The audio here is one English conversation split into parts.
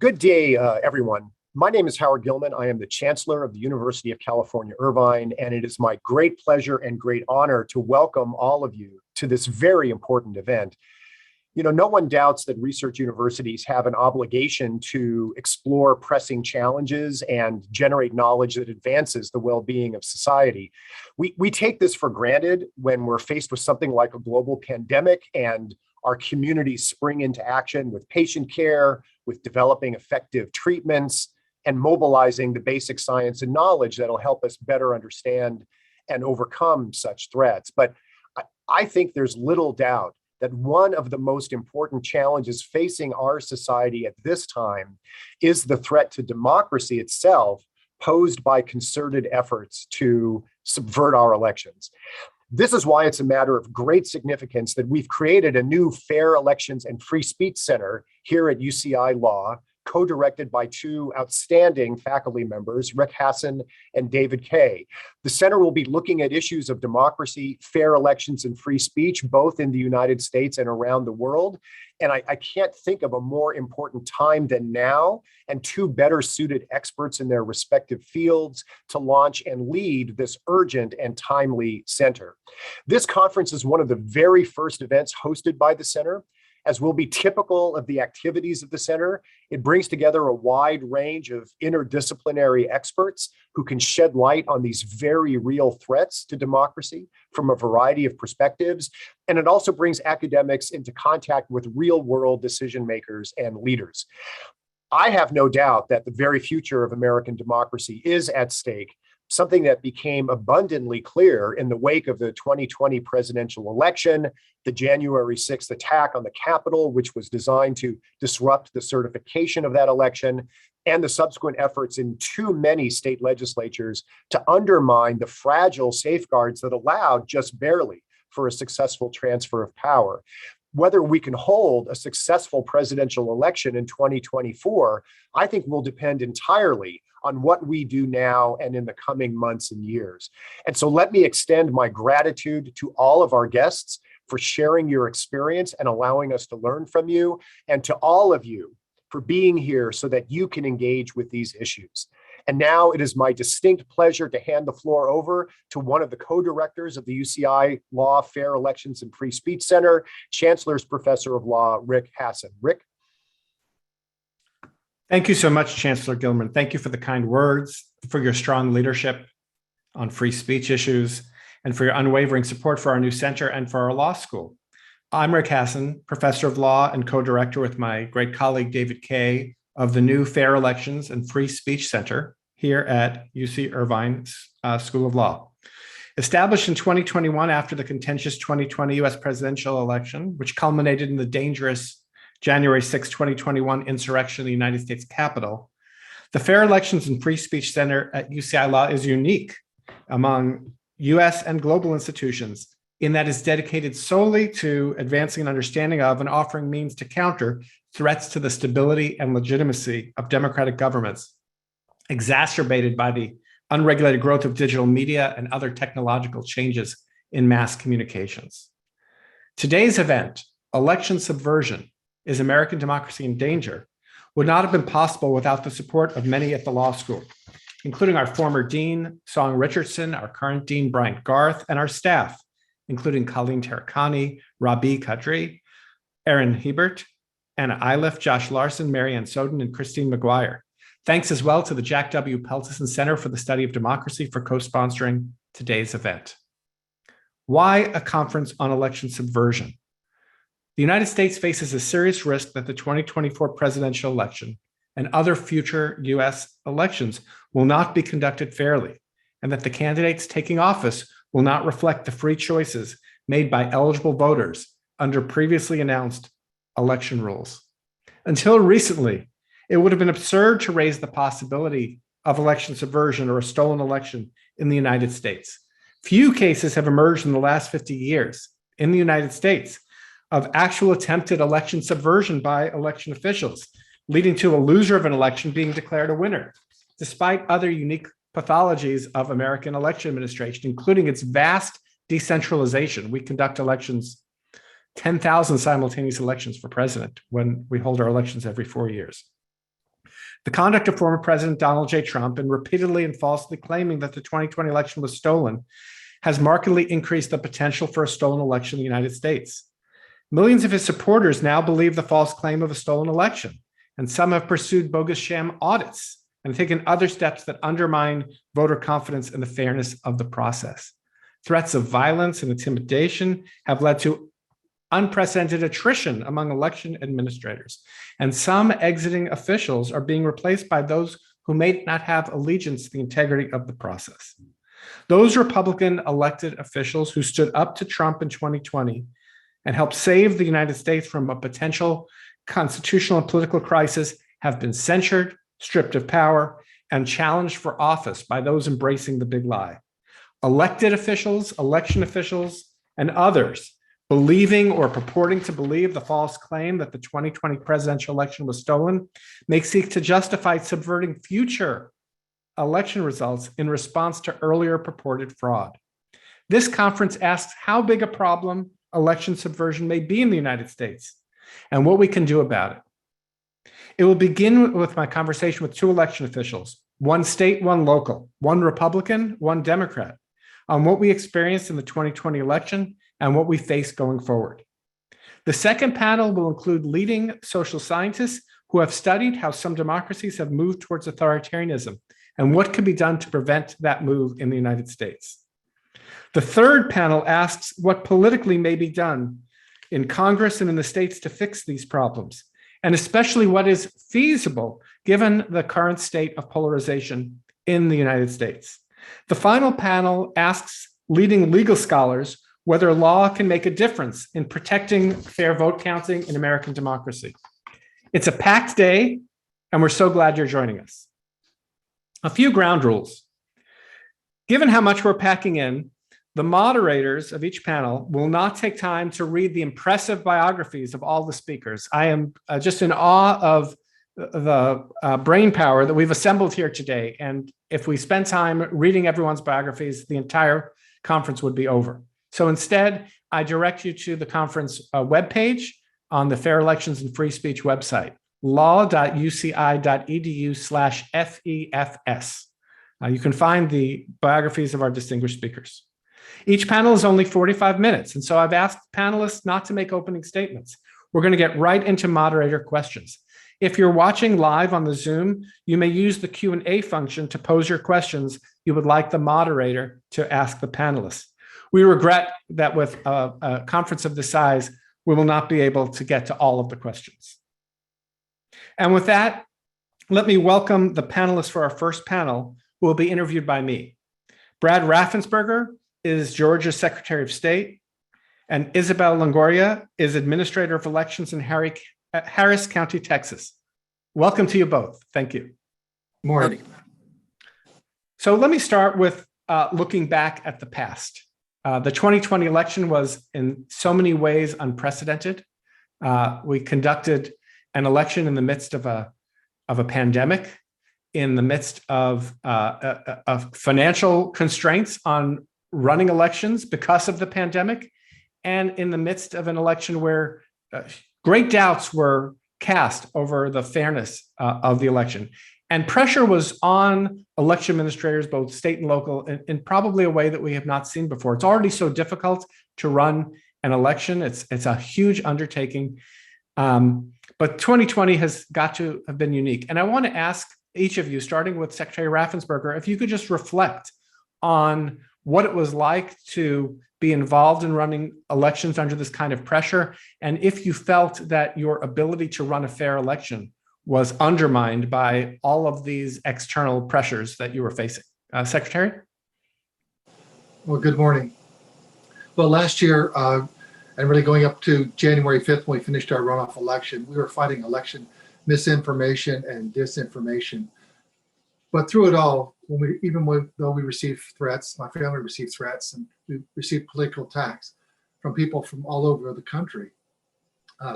Good day, everyone. My name is Howard Gilman. I am the Chancellor of the University of California, Irvine, and it is my great pleasure and great honor to welcome all of you to this very important event. You know, no one doubts that research universities have an obligation to explore pressing challenges and generate knowledge that advances the well-being of society. We take this for granted when we're faced with something like a global pandemic and our communities spring into action with patient care, with developing effective treatments, and mobilizing the basic science and knowledge that'll help us better understand and overcome such threats. But I think there's little doubt that one of the most important challenges facing our society at this time is the threat to democracy itself posed by concerted efforts to subvert our elections. This is why it's a matter of great significance that we've created a new Fair Elections and Free Speech Center here at UCI Law, co-directed by two outstanding faculty members, Rick Hassan and David Kay. The center will be looking at issues of democracy, fair elections, and free speech, both in the United States and around the world. And I can't think of a more important time than now, and two better suited experts in their respective fields to launch and lead this urgent and timely center. This conference is one of the very first events hosted by the center. As will be typical of the activities of the center, it brings together a wide range of interdisciplinary experts who can shed light on these very real threats to democracy from a variety of perspectives. And it also brings academics into contact with real-world decision makers and leaders. I have no doubt that the very future of American democracy is at stake, something that became abundantly clear in the wake of the 2020 presidential election, the January 6th attack on the Capitol, which was designed to disrupt the certification of that election, and the subsequent efforts in too many state legislatures to undermine the fragile safeguards that allowed just barely for a successful transfer of power. Whether we can hold a successful presidential election in 2024, I think will depend entirely on what we do now and in the coming months and years. And so let me extend my gratitude to all of our guests for sharing your experience and allowing us to learn from you, and to all of you for being here so that you can engage with these issues. And now it is my distinct pleasure to hand the floor over to one of the co-directors of the UCI Law Fair Elections and Free Speech Center, Chancellor's Professor of Law, Rick Hassan. Rick? Thank you so much, Chancellor Gilman. Thank you for the kind words, for your strong leadership on free speech issues, and for your unwavering support for our new center and for our law school. I'm Rick Hassan, Professor of Law and co-director with my great colleague, David Kay, of the new Fair Elections and Free Speech Center here at UC Irvine School of Law. Established in 2021 after the contentious 2020 US presidential election, which culminated in the dangerous January 6, 2021 insurrection in the United States Capitol, the Fair Elections and Free Speech Center at UCI Law is unique among US and global institutions in that it's dedicated solely to advancing an understanding of and offering means to counter threats to the stability and legitimacy of democratic governments, exacerbated by the unregulated growth of digital media and other technological changes in mass communications. Today's event, Election Subversion, Is American Democracy in Danger?, would not have been possible without the support of many at the law school, including our former dean, Song Richardson, our current dean, Bryant Garth, and our staff, including Colleen Tarakani, Rabi Kadri, Erin Hebert, Anna Eiliff, Josh Larson, Marianne Soden, and Christine McGuire. Thanks as well to the Jack W. Peltison Center for the Study of Democracy for co-sponsoring today's event. Why a conference on election subversion? The United States faces a serious risk that the 2024 presidential election and other future US elections will not be conducted fairly, and that the candidates taking office will not reflect the free choices made by eligible voters under previously announced election rules. Until recently, it would have been absurd to raise the possibility of election subversion or a stolen election in the United States. Few cases have emerged in the last 50 years in the United States of actual attempted election subversion by election officials, leading to a loser of an election being declared a winner, despite other unique pathologies of American election administration, including its vast decentralization. We conduct elections, 10,000 simultaneous elections for president when we hold our elections every 4 years. The conduct of former President Donald J. Trump in repeatedly and falsely claiming that the 2020 election was stolen has markedly increased the potential for a stolen election in the United States. Millions of his supporters now believe the false claim of a stolen election, and some have pursued bogus sham audits and taken other steps that undermine voter confidence in the fairness of the process. Threats of violence and intimidation have led to unprecedented attrition among election administrators, and some exiting officials are being replaced by those who may not have allegiance to the integrity of the process. Those Republican elected officials who stood up to Trump in 2020 and helped save the United States from a potential constitutional and political crisis have been censured, stripped of power, and challenged for office by those embracing the big lie. Elected officials, election officials, and others believing or purporting to believe the false claim that the 2020 presidential election was stolen may seek to justify subverting future election results in response to earlier purported fraud. This conference asks how big a problem election subversion may be in the United States and what we can do about it. It will begin with my conversation with two election officials, one state, one local, one Republican, one Democrat, on what we experienced in the 2020 election and what we face going forward. The second panel will include leading social scientists who have studied how some democracies have moved towards authoritarianism and what can be done to prevent that move in the United States. The third panel asks what politically may be done in Congress and in the states to fix these problems, and especially what is feasible given the current state of polarization in the United States. The final panel asks leading legal scholars whether law can make a difference in protecting fair vote counting in American democracy. It's a packed day, and we're so glad you're joining us. A few ground rules. Given how much we're packing in, the moderators of each panel will not take time to read the impressive biographies of all the speakers. I am just in awe of the brain power that we've assembled here today. And if we spend time reading everyone's biographies, the entire conference would be over. So instead, I direct you to the conference webpage on the Fair Elections and Free Speech website, law.uci.edu/FEFS. You can find the biographies of our distinguished speakers. Each panel is only 45 minutes, and so I've asked panelists not to make opening statements. We're going to get right into moderator questions. If you're watching live on the Zoom, you may use the Q&A function to pose your questions you would like the moderator to ask the panelists. We regret that with a conference of this size, we will not be able to get to all of the questions. And with that, let me welcome the panelists for our first panel, who will be interviewed by me. Brad Raffensperger is Georgia's Secretary of State, and Isabel Longoria is Administrator of Elections in Harris County, Texas. Welcome to you both. Thank you. Morning. So let me start with looking back at the past. The 2020 election was in so many ways unprecedented. We conducted an election in the midst of a pandemic, in the midst of financial constraints on running elections because of the pandemic, and in the midst of an election where great doubts were cast over the fairness of the election. And pressure was on election administrators, both state and local, in probably a way that we have not seen before. It's already so difficult to run an election. It's a huge undertaking. But 2020 has got to have been unique. And I want to ask each of you, starting with Secretary Raffensperger, if you could just reflect on what it was like to be involved in running elections under this kind of pressure, and if you felt that your ability to run a fair election was undermined by all of these external pressures that you were facing. Secretary? Well, good morning. Well, last year, and really going up to January 5th when we finished our runoff election, we were fighting election misinformation and disinformation. But through it all, though we received threats, my family received threats, and we received political attacks from people from all over the country,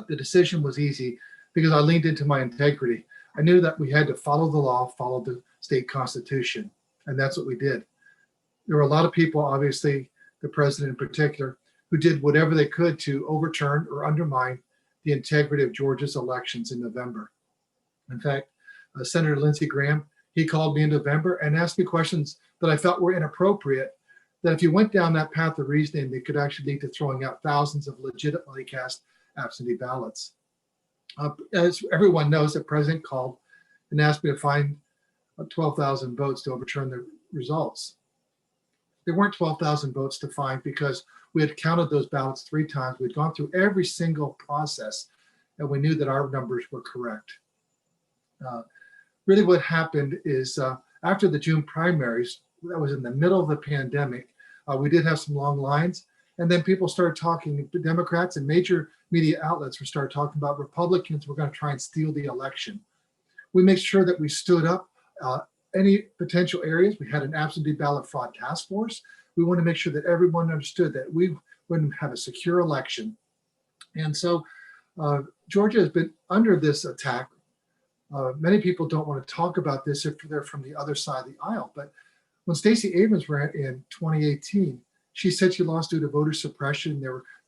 the decision was easy because I leaned into my integrity. I knew that we had to follow the law, follow the state constitution, and that's what we did. There were a lot of people, obviously, the president in particular, who did whatever they could to overturn or undermine the integrity of Georgia's elections in November. In fact, Senator Lindsey Graham. He called me in November and asked me questions that I felt were inappropriate, that if you went down that path of reasoning, they could actually lead to throwing out thousands of legitimately cast absentee ballots. As everyone knows, the president called and asked me to find 12,000 votes to overturn the results. There weren't 12,000 votes to find because we had counted those ballots 3 times. We'd gone through every single process and we knew that our numbers were correct. Really what happened is after the June primaries, that was in the middle of the pandemic, we did have some long lines, and then people started talking, Democrats and major media outlets were started talking about Republicans were going to try and steal the election. We made sure that we stood up any potential areas. We had an absentee ballot fraud task force. We want to make sure that everyone understood that we wouldn't have a secure election. And so Georgia has been under this attack. Many people don't want to talk about this if they're from the other side of the aisle, but when Stacey Abrams ran in 2018, she said she lost due to voter suppression.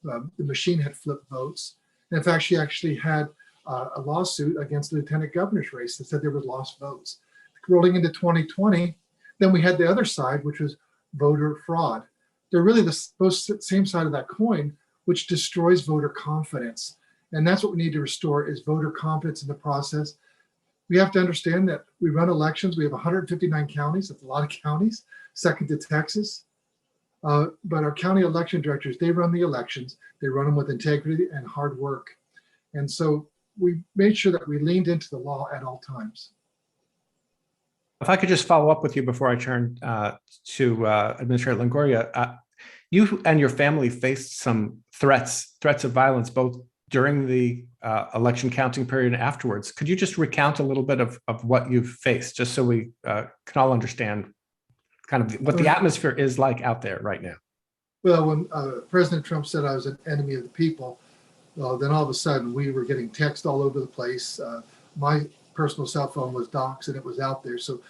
The machine had flipped votes. And in fact, she actually had a lawsuit against the lieutenant governor's race that said there were lost votes. Rolling into 2020, then we had the other side, which was voter fraud. They're really the same side of that coin, which destroys voter confidence. And that's what we need to restore is voter confidence in the process. We have to understand that we run elections. We have 159 counties. That's a lot of counties, second to Texas. But our county election directors, they run the elections. They run them with integrity and hard work. And so we made sure that we leaned into the law at all times. If I could just follow up with you before I turn to Administrator Longoria, you and your family faced some threats of violence, both during the election counting period and afterwards. Could you just recount a little bit of what you've faced, just so we can all understand kind of what the atmosphere is like out there right now? Well, when President Trump said I was an enemy of the people, then all of a sudden we were getting text all over the place. My personal cell phone was doxxed and it was out there. So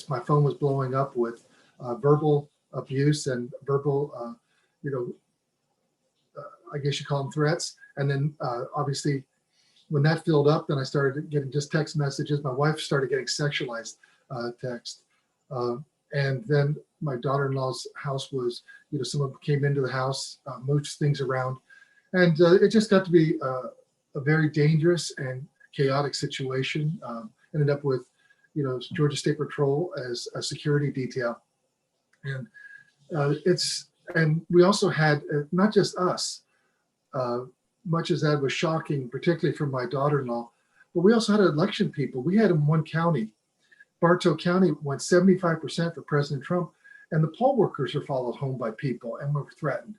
my phone was blowing up with verbal abuse and verbal, I guess you call them threats. And then obviously when that filled up, then I started getting just text messages. My wife started getting sexualized text. And then my daughter-in-law's house was, someone came into the house, moved things around. And it just got to be a very dangerous and chaotic situation. Ended up with, Georgia State Patrol as a security detail. And and we also had, not just us, much as that was shocking, particularly for my daughter-in-law, but we also had election people. We had in one county, Bartow County, went 75% for President Trump, and the poll workers were followed home by people and were threatened.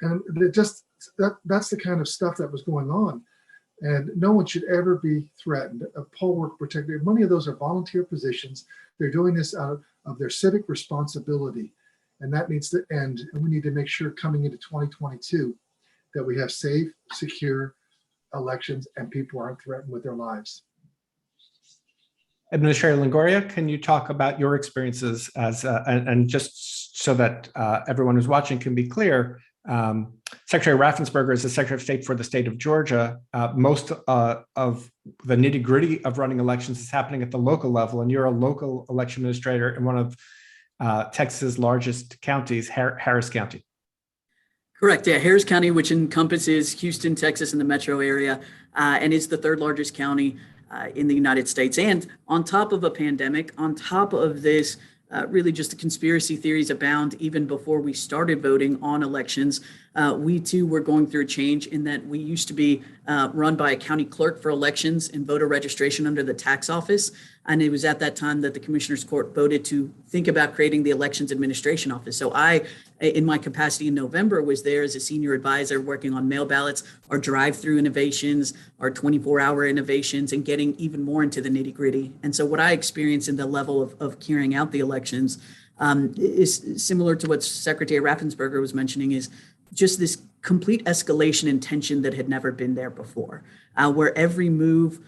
And that's the kind of stuff that was going on. And no one should ever be threatened. A poll worker particularly, many of those are volunteer positions. They're doing this out of their civic responsibility. And that needs to end. And we need to make sure coming into 2022 that we have safe, secure elections and people aren't threatened with their lives. Administrator Longoria, can you talk about your experiences as, and just so that everyone who's watching can be clear, Secretary Raffensperger is the Secretary of State for the state of Georgia. Most of the nitty gritty of running elections is happening at the local level, and you're a local election administrator in one of Texas's largest counties, Harris County. Correct. Yeah, Harris County, which encompasses Houston, Texas, and the metro area, and is the 3rd largest county in the United States. And on top of a pandemic, on top of this, really just the conspiracy theories abound even before we started voting on elections. We too were going through a change in that we used to be run by a county clerk for elections and voter registration under the tax office. And it was at that time that the Commissioner's Court voted to think about creating the Elections Administration Office. So I, in my capacity in November, was there as a senior advisor working on mail ballots, our drive-through innovations, our 24-hour innovations, and getting even more into the nitty-gritty. And so what I experienced in the level of carrying out the elections is similar to what Secretary Raffensperger was mentioning, is just this complete escalation in tension that had never been there before, where every move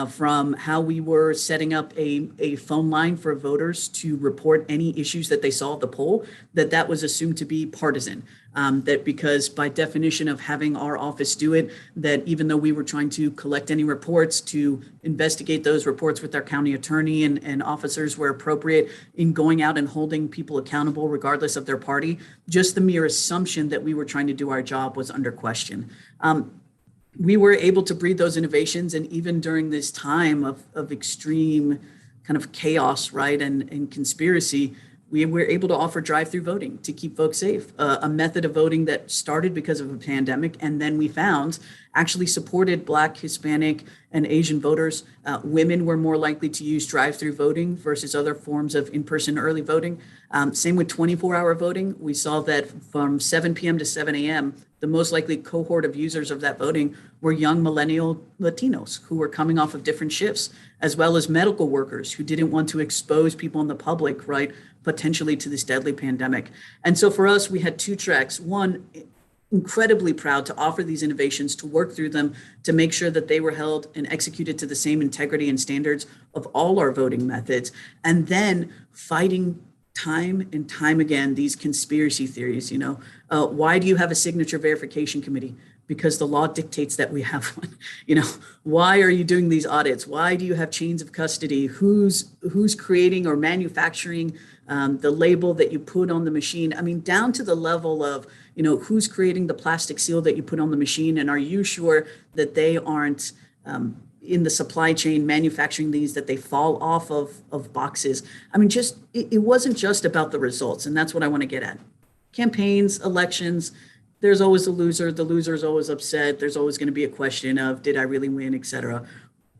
from how we were setting up a phone line for voters to report any issues that they saw at the poll, that was assumed to be partisan. That because by definition of having our office do it, that even though we were trying to collect any reports, to investigate those reports with our county attorney and officers where appropriate in going out and holding people accountable regardless of their party, just the mere assumption that we were trying to do our job was under question. We were able to breed those innovations, and even during this time of extreme kind of chaos, right, and conspiracy, we were able to offer drive-through voting to keep folks safe, a method of voting that started because of a pandemic, and then we found actually supported Black, Hispanic, and Asian voters. Women were more likely to use drive-through voting versus other forms of in-person early voting. Same with 24-hour voting. We saw that from 7 p.m. to 7 a.m., the most likely cohort of users of that voting were young millennial Latinos who were coming off of different shifts, as well as medical workers who didn't want to expose people in the public, right, potentially to this deadly pandemic. And so for us, we had two tracks. One, incredibly proud to offer these innovations, to work through them, to make sure that they were held and executed to the same integrity and standards of all our voting methods. And then fighting time and time again these conspiracy theories. Why do you have a signature verification committee? Because the law dictates that we have one. Why are you doing these audits? Why do you have chains of custody? Who's creating or manufacturing the label that you put on the machine? I mean, down to the level of, who's creating the plastic seal that you put on the machine, and are you sure that they aren't in the supply chain manufacturing these, that they fall off of boxes? I mean, it wasn't just about the results, and that's what I want to get at. Campaigns, elections, there's always a loser. The loser is always upset. There's always going to be a question of, did I really win, et cetera.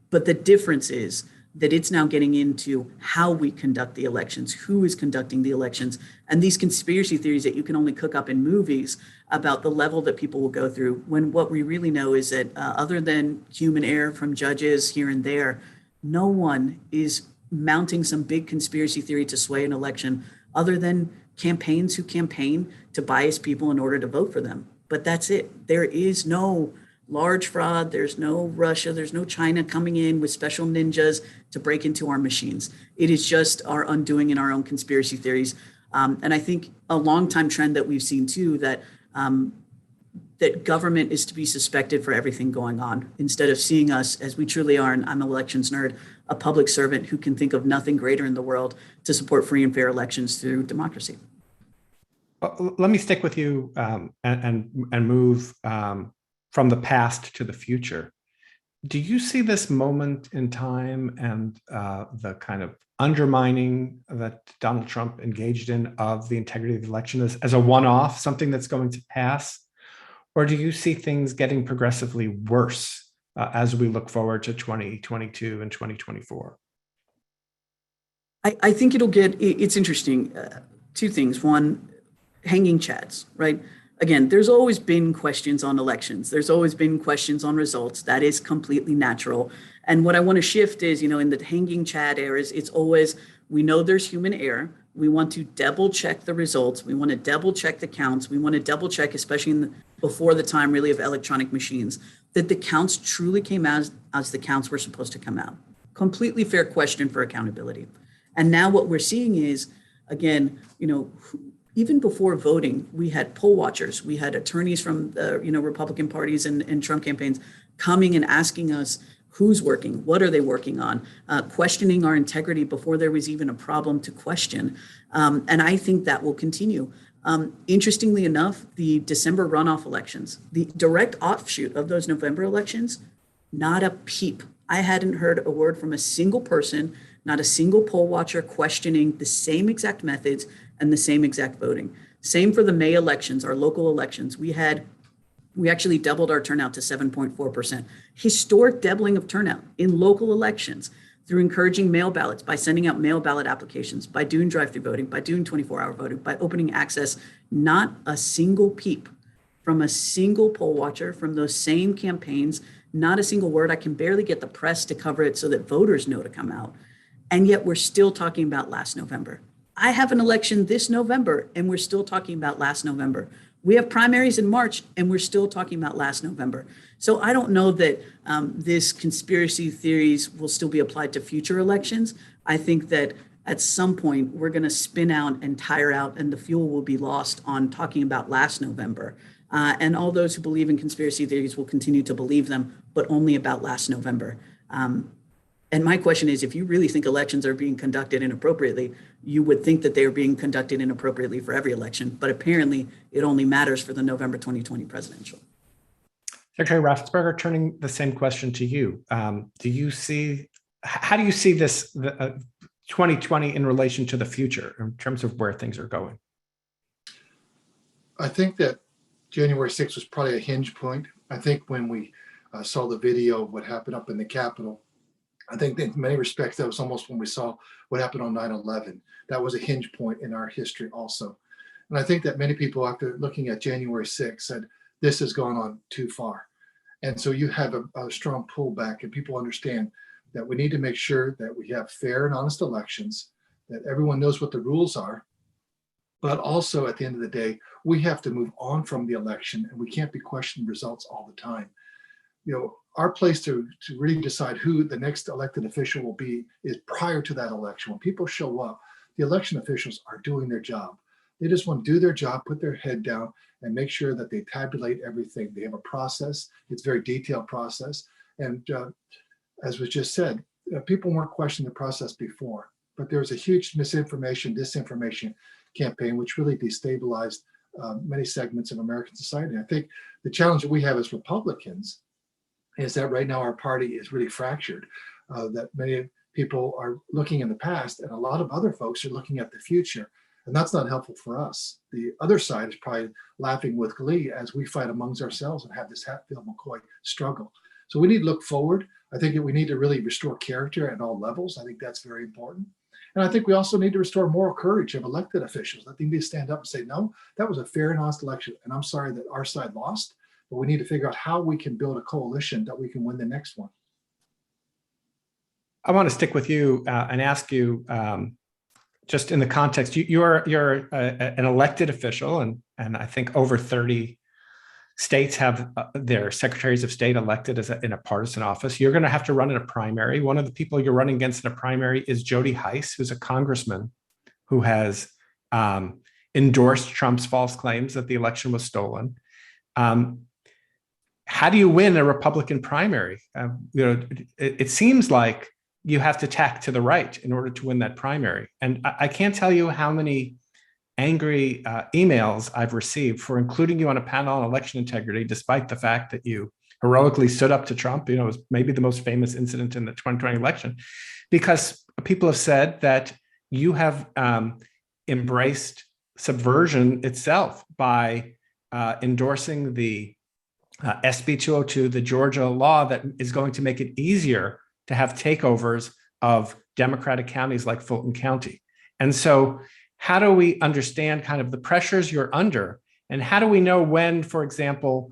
But the difference is that it's now getting into how we conduct the elections, who is conducting the elections, and these conspiracy theories that you can only cook up in movies about the level that people will go through, when what we really know is that other than human error from judges here and there, no one is mounting some big conspiracy theory to sway an election other than campaigns who campaign to bias people in order to vote for them. But that's it. There is no large fraud. There's no Russia. There's no China coming in with special ninjas to break into our machines. It is just our undoing in our own conspiracy theories. And I think a long-time trend that we've seen too, that government is to be suspected for everything going on, instead of seeing us as we truly are, and I'm an elections nerd, a public servant who can think of nothing greater in the world to support free and fair elections through democracy. Let me stick with you and move from the past to the future. Do you see this moment in time and the kind of undermining that Donald Trump engaged in of the integrity of the election as a one-off, something that's going to pass? Or do you see things getting progressively worse as we look forward to 2022 and 2024? I think it's interesting. Two things. One, hanging chads, right? Again, there's always been questions on elections. There's always been questions on results. That is completely natural. And what I want to shift is, in the hanging chad eras, it's always, we know there's human error. We want to double check the results. We want to double check the counts. We want to double check, especially before the time really of electronic machines, that the counts truly came out as the counts were supposed to come out. Completely fair question for accountability. And now what we're seeing is, again, even before voting, we had poll watchers, we had attorneys from the Republican parties and Trump campaigns coming and asking us who's working, what are they working on, questioning our integrity before there was even a problem to question. And I think that will continue. Interestingly enough, the December runoff elections, the direct offshoot of those November elections, not a peep. I hadn't heard a word from a single person, not a single poll watcher questioning the same exact methods and the same exact voting. Same for the May elections, our local elections. We actually doubled our turnout to 7.4%. Historic doubling of turnout in local elections through encouraging mail ballots, by sending out mail ballot applications, by doing drive-through voting, by doing 24-hour voting, by opening access. Not a single peep from a single poll watcher from those same campaigns, not a single word. I can barely get the press to cover it so that voters know to come out. And yet we're still talking about last November. I have an election this November, and we're still talking about last November. We have primaries in March, and we're still talking about last November. So I don't know that this conspiracy theories will still be applied to future elections. I think that at some point we're going to spin out and tire out, and the fuel will be lost on talking about last November. And all those who believe in conspiracy theories will continue to believe them, but only about last November. And my question is, if you really think elections are being conducted inappropriately, you would think that they are being conducted inappropriately for every election, but apparently it only matters for the November 2020 presidential. Secretary Raffensperger, turning the same question to you. How do you see this 2020 in relation to the future in terms of where things are going? I think that January 6th was probably a hinge point. I think when we saw the video of what happened up in the Capitol, I think in many respects, that was almost when we saw what happened on 9/11. That was a hinge point in our history also. And I think that many people, after looking at January 6th, said, this has gone on too far. And so you have a strong pullback, and people understand that we need to make sure that we have fair and honest elections, that everyone knows what the rules are. But also at the end of the day, we have to move on from the election, and we can't be questioning results all the time. You know, our place to really decide who the next elected official will be is prior to that election. When people show up, the election officials are doing their job. They just want to do their job, put their head down, and make sure that they tabulate everything. They have a process. It's a very detailed process. And as was just said, people weren't questioning the process before, but there was a huge misinformation, disinformation campaign, which really destabilized many segments of American society. I think the challenge that we have as Republicans is that right now our party is really fractured, that many people are looking in the past, and a lot of other folks are looking at the future. And that's not helpful for us. The other side is probably laughing with glee as we fight amongst ourselves and have this Hatfield-McCoy struggle. So we need to look forward. I think that we need to really restore character at all levels. I think that's very important. And I think we also need to restore moral courage of elected officials. I think they stand up and say, no, that was a fair and honest election. And I'm sorry that our side lost, but we need to figure out how we can build a coalition that we can win the next one. I want to stick with you and ask you, just in the context, you're an elected official, and I think over 30 states have their secretaries of state elected in a partisan office. You're going to have to run in a primary. One of the people you're running against in a primary is Jody Hice, who's a congressman who has endorsed Trump's false claims that the election was stolen. How do you win a Republican primary? It seems like you have to tack to the right in order to win that primary. And I can't tell you how many angry emails I've received for including you on a panel on election integrity, despite the fact that you heroically stood up to Trump. It was maybe the most famous incident in the 2020 election, because people have said that you have embraced subversion itself by endorsing the SB 202, the Georgia law that is going to make it easier to have takeovers of Democratic counties like Fulton County. And so how do we understand kind of the pressures you're under? And how do we know when, for example,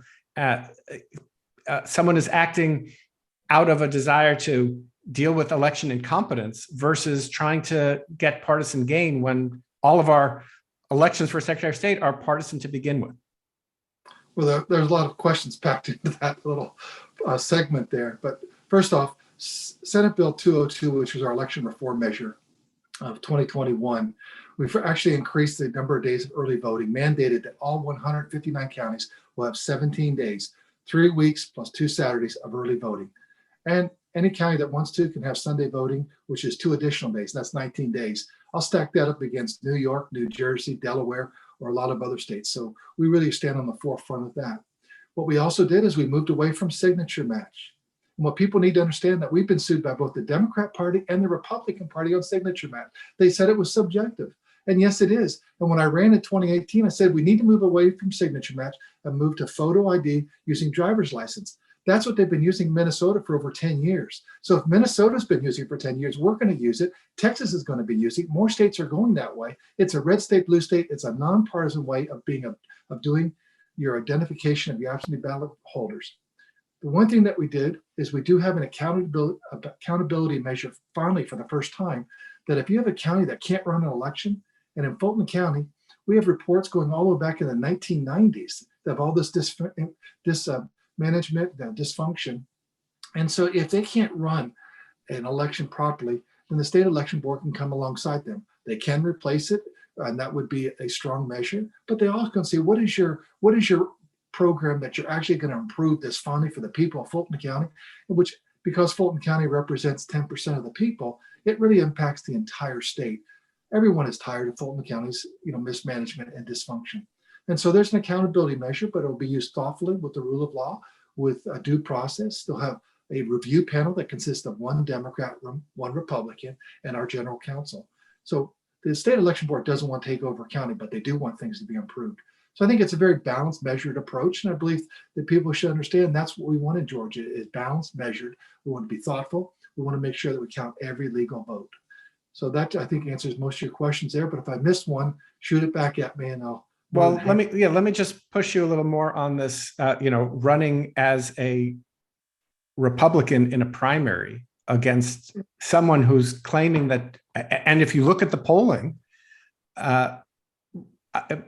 someone is acting out of a desire to deal with election incompetence versus trying to get partisan gain when all of our elections for Secretary of State are partisan to begin with? Well, there's a lot of questions packed into that little segment there. But first off, Senate Bill 202, which was our election reform measure of 2021, we've actually increased the number of days of early voting, mandated that all 159 counties will have 17 days, 3 weeks plus 2 Saturdays of early voting. And any county that wants to can have Sunday voting, which is 2 additional days. That's 19 days. I'll stack that up against New York, New Jersey, Delaware, or a lot of other states. So we really stand on the forefront of that. What we also did is we moved away from signature match. And what people need to understand, that we've been sued by both the Democrat Party and the Republican Party on signature match. They said it was subjective. And yes, it is. And when I ran in 2018, I said we need to move away from signature match and move to photo ID using driver's license. That's what they've been using in Minnesota for over 10 years. So if Minnesota's been using it for 10 years, we're going to use it. Texas is going to be using it. More states are going that way. It's a red state, blue state. It's a nonpartisan way of doing your identification of your absentee ballot holders. The one thing that we did is we do have an accountability measure, finally for the first time, that if you have a county that can't run an election, and in Fulton County, we have reports going all the way back in the 1990s of all this management, dysfunction. And so if they can't run an election properly, then the state election board can come alongside them. They can replace it, and that would be a strong measure. But they also can say, what is your program that you're actually going to improve this funding for the people of Fulton County, which, because Fulton County represents 10% of the people, it really impacts the entire state. Everyone is tired of Fulton County's mismanagement and dysfunction. And so there's an accountability measure, but it'll be used thoughtfully with the rule of law, with a due process. They'll have a review panel that consists of one Democrat, one Republican, and our general counsel. So the state election board doesn't want to take over county, but they do want things to be improved. So I think it's a very balanced, measured approach. And I believe that people should understand that's what we want in Georgia, is balanced, measured. We want to be thoughtful. We want to make sure that we count every legal vote. So that, I think, answers most of your questions there. But if I missed one, shoot it back at me and I'll. Well, let me just push you a little more on this, running as a Republican in a primary against someone who's claiming that, and if you look at the polling,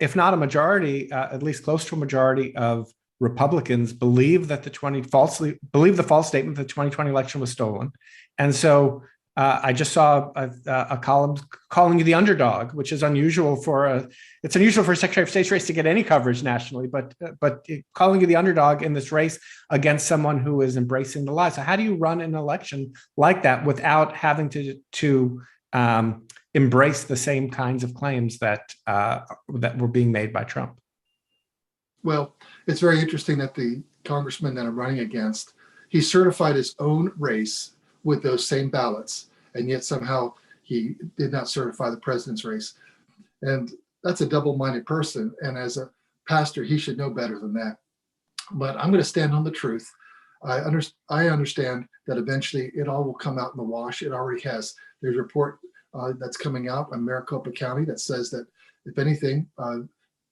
if not a majority, at least close to a majority of Republicans believe that the false statement that the 2020 election was stolen. And so I just saw a column calling you the underdog, which is unusual for a Secretary of State's race to get any coverage nationally, but calling you the underdog in this race against someone who is embracing the lie. So how do you run an election like that without having to embrace the same kinds of claims that were being made by Trump? Well, it's very interesting that the congressman that I'm running against, he certified his own race with those same ballots, and yet somehow he did not certify the president's race. And that's a double-minded person. And as a pastor, he should know better than that. But I'm going to stand on the truth. I understand that eventually it all will come out in the wash. It already has. There's a report that's coming out in Maricopa County that says that, if anything,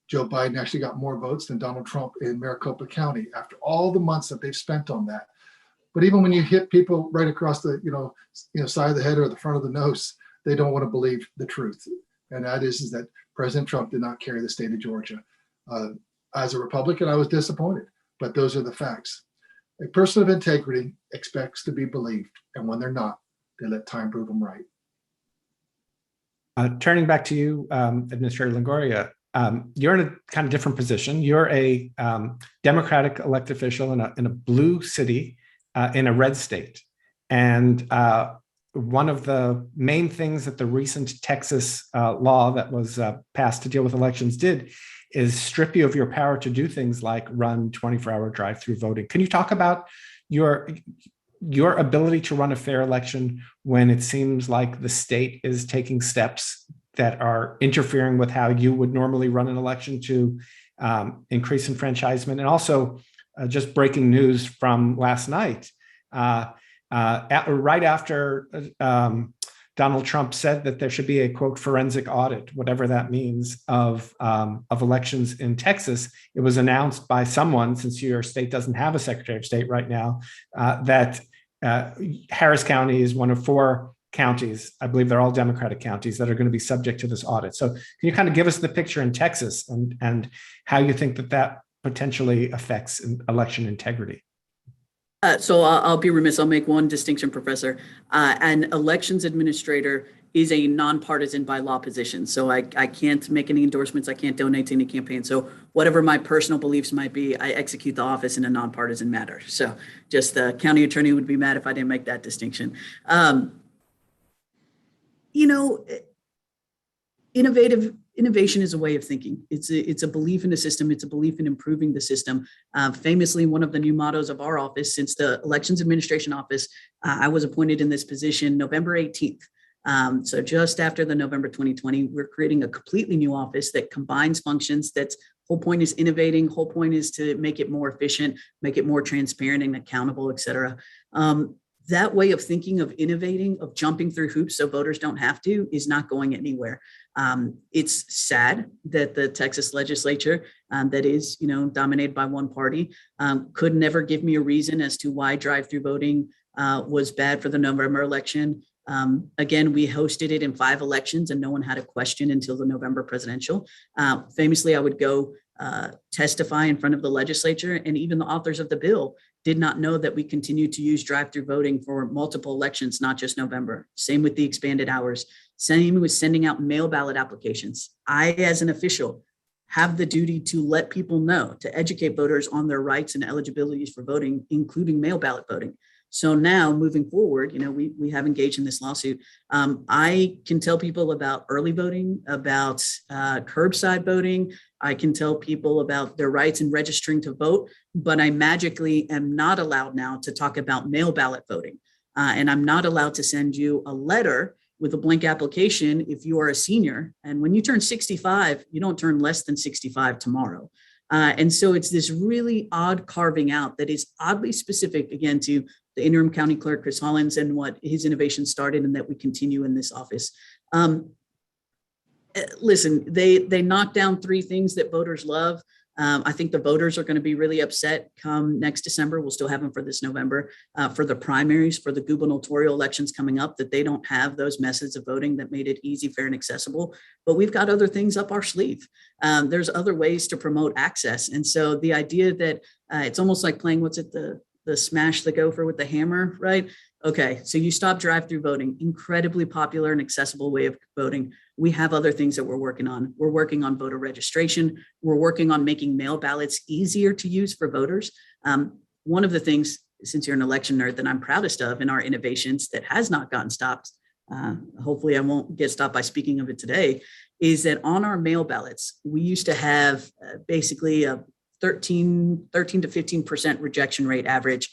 Joe Biden actually got more votes than Donald Trump in Maricopa County after all the months that they've spent on that. But even when you hit people right across the side of the head or the front of the nose, they don't want to believe the truth. And that is that President Trump did not carry the state of Georgia. As a Republican, I was disappointed, but those are the facts. A person of integrity expects to be believed, and when they're not, they let time prove them right. Turning back to you, Administrator Longoria, you're in a kind of different position. You're a Democratic elected official in a blue city in a red state. And one of the main things that the recent Texas law that was passed to deal with elections did is strip you of your power to do things like run 24-hour drive-through voting. Can you talk about your ability to run a fair election when it seems like the state is taking steps that are interfering with how you would normally run an election to increase enfranchisement? And also just breaking news from last night, right after Donald Trump said that there should be a, quote, forensic audit, whatever that means, of elections in Texas. It was announced by someone, since your state doesn't have a Secretary of State right now, that Harris County is one of 4 counties, I believe they're all Democratic counties, that are going to be subject to this audit. So can you kind of give us the picture in Texas and how you think that potentially affects election integrity? So I'll be remiss. I'll make one distinction, Professor. An elections administrator is a nonpartisan by law position. So I can't make any endorsements. I can't donate to any campaign. So whatever my personal beliefs might be, I execute the office in a nonpartisan manner. So just the county attorney would be mad if I didn't make that distinction. Innovation is a way of thinking. It's a belief in the system. It's a belief in improving the system. Famously, one of the new mottos of our office, since the Elections Administration Office, I was appointed in this position November 18th. So just after the November 2020, we're creating a completely new office that combines functions. That's whole point is innovating. Whole point is to make it more efficient, make it more transparent and accountable, et cetera. That way of thinking, of innovating, of jumping through hoops so voters don't have to, is not going anywhere. It's sad that the Texas legislature, that is, dominated by one party, could never give me a reason as to why drive-through voting was bad for the November election. Again, we hosted it in 5 elections and no one had a question until the November presidential. Famously, I would go testify in front of the legislature, and even the authors of the bill did not know that we continued to use drive-through voting for multiple elections, not just November. Same with the expanded hours. Same with sending out mail ballot applications. I, as an official, have the duty to let people know, to educate voters on their rights and eligibilities for voting, including mail ballot voting. So now moving forward, we have engaged in this lawsuit. I can tell people about early voting, about curbside voting. I can tell people about their rights in registering to vote, but I magically am not allowed now to talk about mail ballot voting. And I'm not allowed to send you a letter with a blank application if you are a senior. And when you turn 65, you don't turn less than 65 tomorrow. And so it's this really odd carving out that is oddly specific, again, to the interim county clerk, Chris Hollins, and what his innovation started and that we continue in this office. Listen, they knocked down 3 things that voters love. I think the voters are going to be really upset come next December. We'll still have them for this November, for the primaries, for the gubernatorial elections coming up, that they don't have those methods of voting that made it easy, fair, and accessible. But we've got other things up our sleeve. There's other ways to promote access. And so the idea that it's almost like playing, the smash the gopher with the hammer, right? Okay, so you stop drive-through voting, incredibly popular and accessible way of voting. We have other things that we're working on. We're working on voter registration. We're working on making mail ballots easier to use for voters. One of the things, since you're an election nerd, that I'm proudest of in our innovations that has not gotten stopped, hopefully I won't get stopped by speaking of it today, is that on our mail ballots, we used to have basically a 13 to 15% rejection rate average,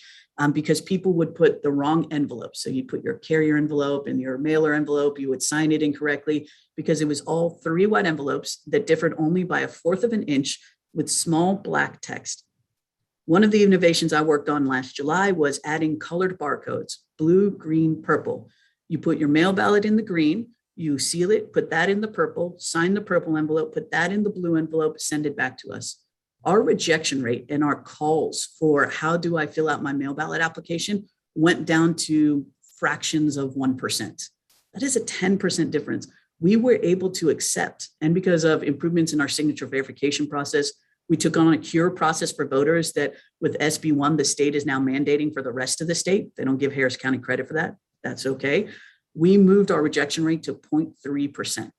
because people would put the wrong envelope. So you put your carrier envelope and your mailer envelope, you would sign it incorrectly because it was all 3 white envelopes that differed only by 1/4 of an inch with small black text. One of the innovations I worked on last July was adding colored barcodes, blue, green, purple. You put your mail ballot in the green, you seal it, put that in the purple, sign the purple envelope, put that in the blue envelope, send it back to us. Our rejection rate and our calls for how do I fill out my mail ballot application went down to fractions of 1%. That is a 10% difference. We were able to accept, and because of improvements in our signature verification process, we took on a cure process for voters that with SB1, the state is now mandating for the rest of the state. They don't give Harris County credit for that. That's okay. We moved our rejection rate to 0.3%.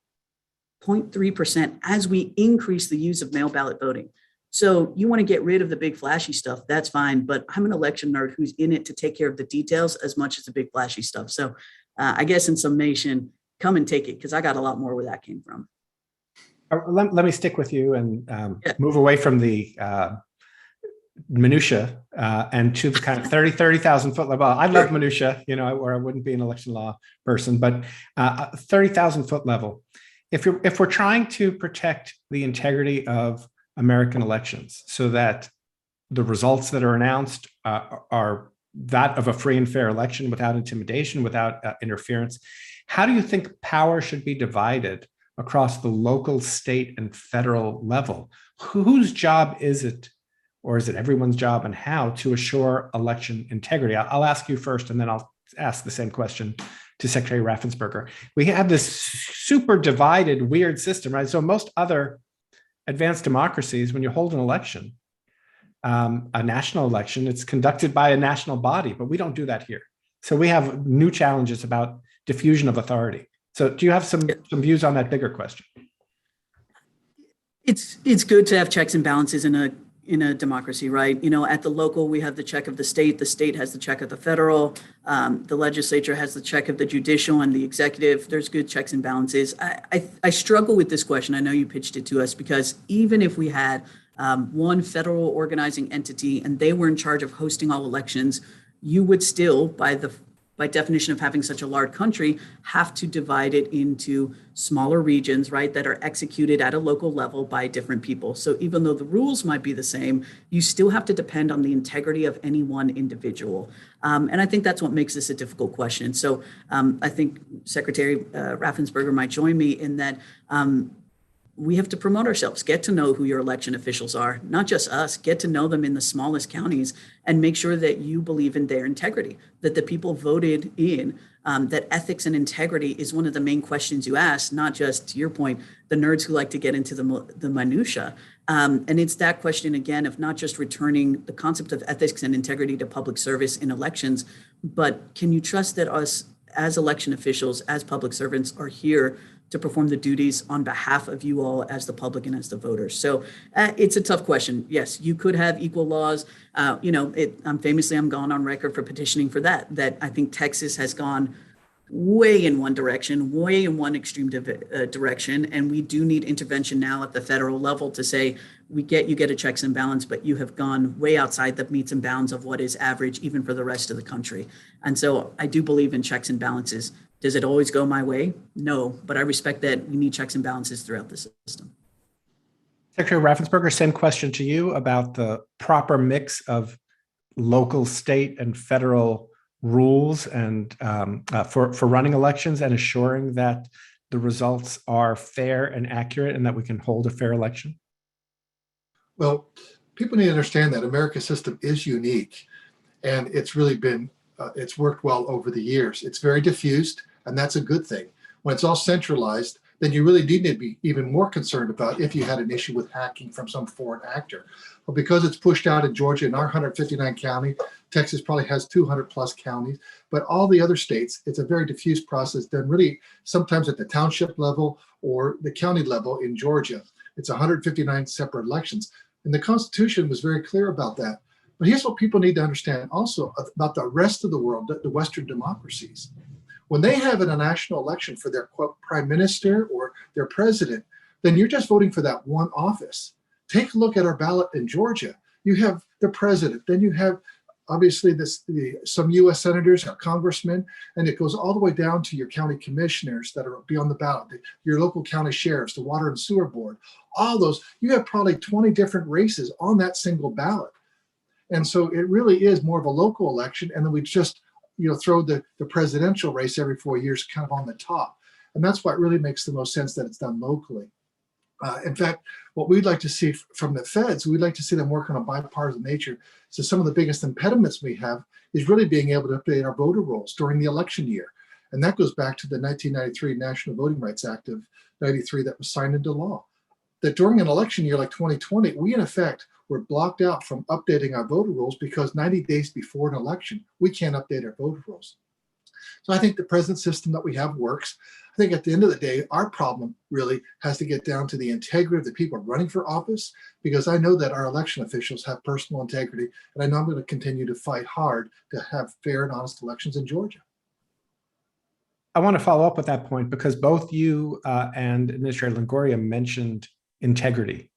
0.3% as we increase the use of mail ballot voting. So you want to get rid of the big flashy stuff, that's fine. But I'm an election nerd who's in it to take care of the details as much as the big flashy stuff. So I guess in summation, come and take it, because I got a lot more where that came from. Let me stick with you and move away from the minutia and to the kind of 30,000 foot level. I love minutia, or I wouldn't be an election law person, but 30,000 foot level. If we're trying to protect the integrity of American elections so that the results that are announced are that of a free and fair election without intimidation, without interference, how do you think power should be divided across the local, state, and federal level? Whose job is it, or is it everyone's job, and how to assure election integrity? I'll ask you first, and then I'll ask the same question to Secretary Raffensperger. We have this super divided, weird system, right? So most other advanced democracies, when you hold an election, a national election, it's conducted by a national body, but we don't do that here. So we have new challenges about diffusion of authority. So do you have some views on that bigger question? It's good to have checks and balances in a democracy, right? At the local, we have the check of the state has the check of the federal, the legislature has the check of the judicial and the executive. There's good checks and balances. I struggle with this question. I know you pitched it to us, because even if we had one federal organizing entity and they were in charge of hosting all elections, you would still, by definition of having such a large country, have to divide it into smaller regions, right, that are executed at a local level by different people. So even though the rules might be the same, you still have to depend on the integrity of any one individual. And I think that's what makes this a difficult question. So I think Secretary Raffensperger might join me in that we have to promote ourselves, get to know who your election officials are, not just us, get to know them in the smallest counties, and make sure that you believe in their integrity, that the people voted in that ethics and integrity is one of the main questions you ask, not just, to your point, the nerds who like to get into the minutia. And it's that question, again, of not just returning the concept of ethics and integrity to public service in elections, but can you trust that us as election officials, as public servants, are here to perform the duties on behalf of you all as the public and as the voters? So it's a tough question. Yes, you could have equal laws. I'm gone on record for petitioning for that I think Texas has gone way in one direction, way in one extreme direction. And we do need intervention now at the federal level to say, you get a checks and balance, but you have gone way outside the metes and bounds of what is average, even for the rest of the country. And so I do believe in checks and balances. Does it always go my way? No, but I respect that we need checks and balances throughout the system. Secretary Raffensperger, same question to you about the proper mix of local, state, and federal rules and for running elections and assuring that the results are fair and accurate and that we can hold a fair election? Well, people need to understand that America's system is unique, and it's really been, it's worked well over the years. It's very diffused, and that's a good thing. When it's all centralized, then you really need to be even more concerned about if you had an issue with hacking from some foreign actor. But because it's pushed out in Georgia, in our 159 county, Texas probably has 200 plus counties, but all the other states, it's a very diffuse process done really sometimes at the township level or the county level in Georgia. It's 159 separate elections. And the Constitution was very clear about that. But here's what people need to understand also about the rest of the world, the Western democracies. When they have a national election for their quote, prime minister or their president, then you're just voting for that one office. Take a look at our ballot in Georgia. You have the president, then you have obviously some US senators, our congressmen, and it goes all the way down to your county commissioners that are be on the ballot, your local county sheriffs, the water and sewer board, all those. You have probably 20 different races on that single ballot. And so it really is more of a local election. And then we just throw the presidential race every 4 years kind of on the top. And that's why it really makes the most sense that it's done locally. In fact, what we'd like to see from the feds, we'd like to see them work on a bipartisan nature. So some of the biggest impediments we have is really being able to update our voter rolls during the election year. And that goes back to the 1993 National Voting Rights Act of 93 that was signed into law. That during an election year like 2020, we in effect were blocked out from updating our voter rolls because 90 days before an election, we can't update our voter rolls. So I think the present system that we have works. I think at the end of the day, our problem really has to get down to the integrity of the people running for office, because I know that our election officials have personal integrity, and I know I'm going to continue to fight hard to have fair and honest elections in Georgia. I want to follow up with that point because both you and Administrator Longoria mentioned integrity,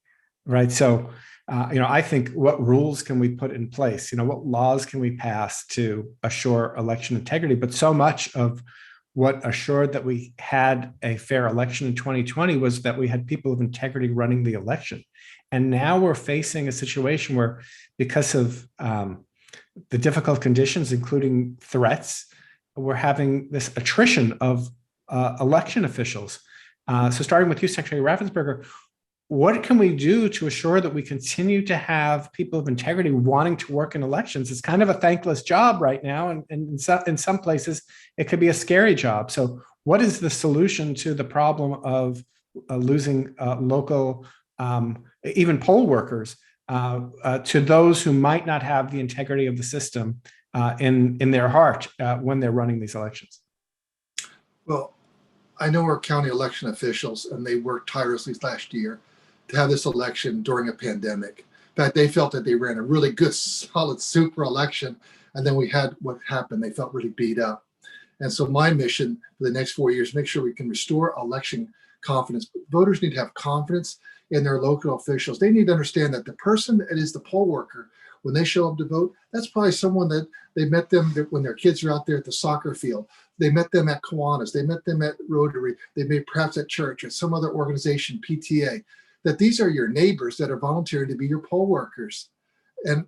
right? So, I think what rules can we put in place? What laws can we pass to assure election integrity? But so much of what assured that we had a fair election in 2020 was that we had people of integrity running the election. And now we're facing a situation where, because of the difficult conditions, including threats, we're having this attrition of election officials. So starting with you, Secretary Raffensperger, what can we do to assure that we continue to have people of integrity wanting to work in elections? It's kind of a thankless job right now, and in some places, it could be a scary job. So what is the solution to the problem of losing local, even poll workers, to those who might not have the integrity of the system in their heart when they're running these elections? Well, I know our county election officials, and they worked tirelessly last year to have this election during a pandemic. In fact, they felt that they ran a really good, solid, super election, and then we had what happened. They felt really beat up. And so my mission for the next 4 years, make sure we can restore election confidence. Voters need to have confidence in their local officials. They need to understand that the person that is the poll worker, when they show up to vote, that's probably someone that they met them when their kids are out there at the soccer field. They met them at Kiwanis. They met them at Rotary. They may perhaps at church or some other organization, PTA, that these are your neighbors that are volunteering to be your poll workers. And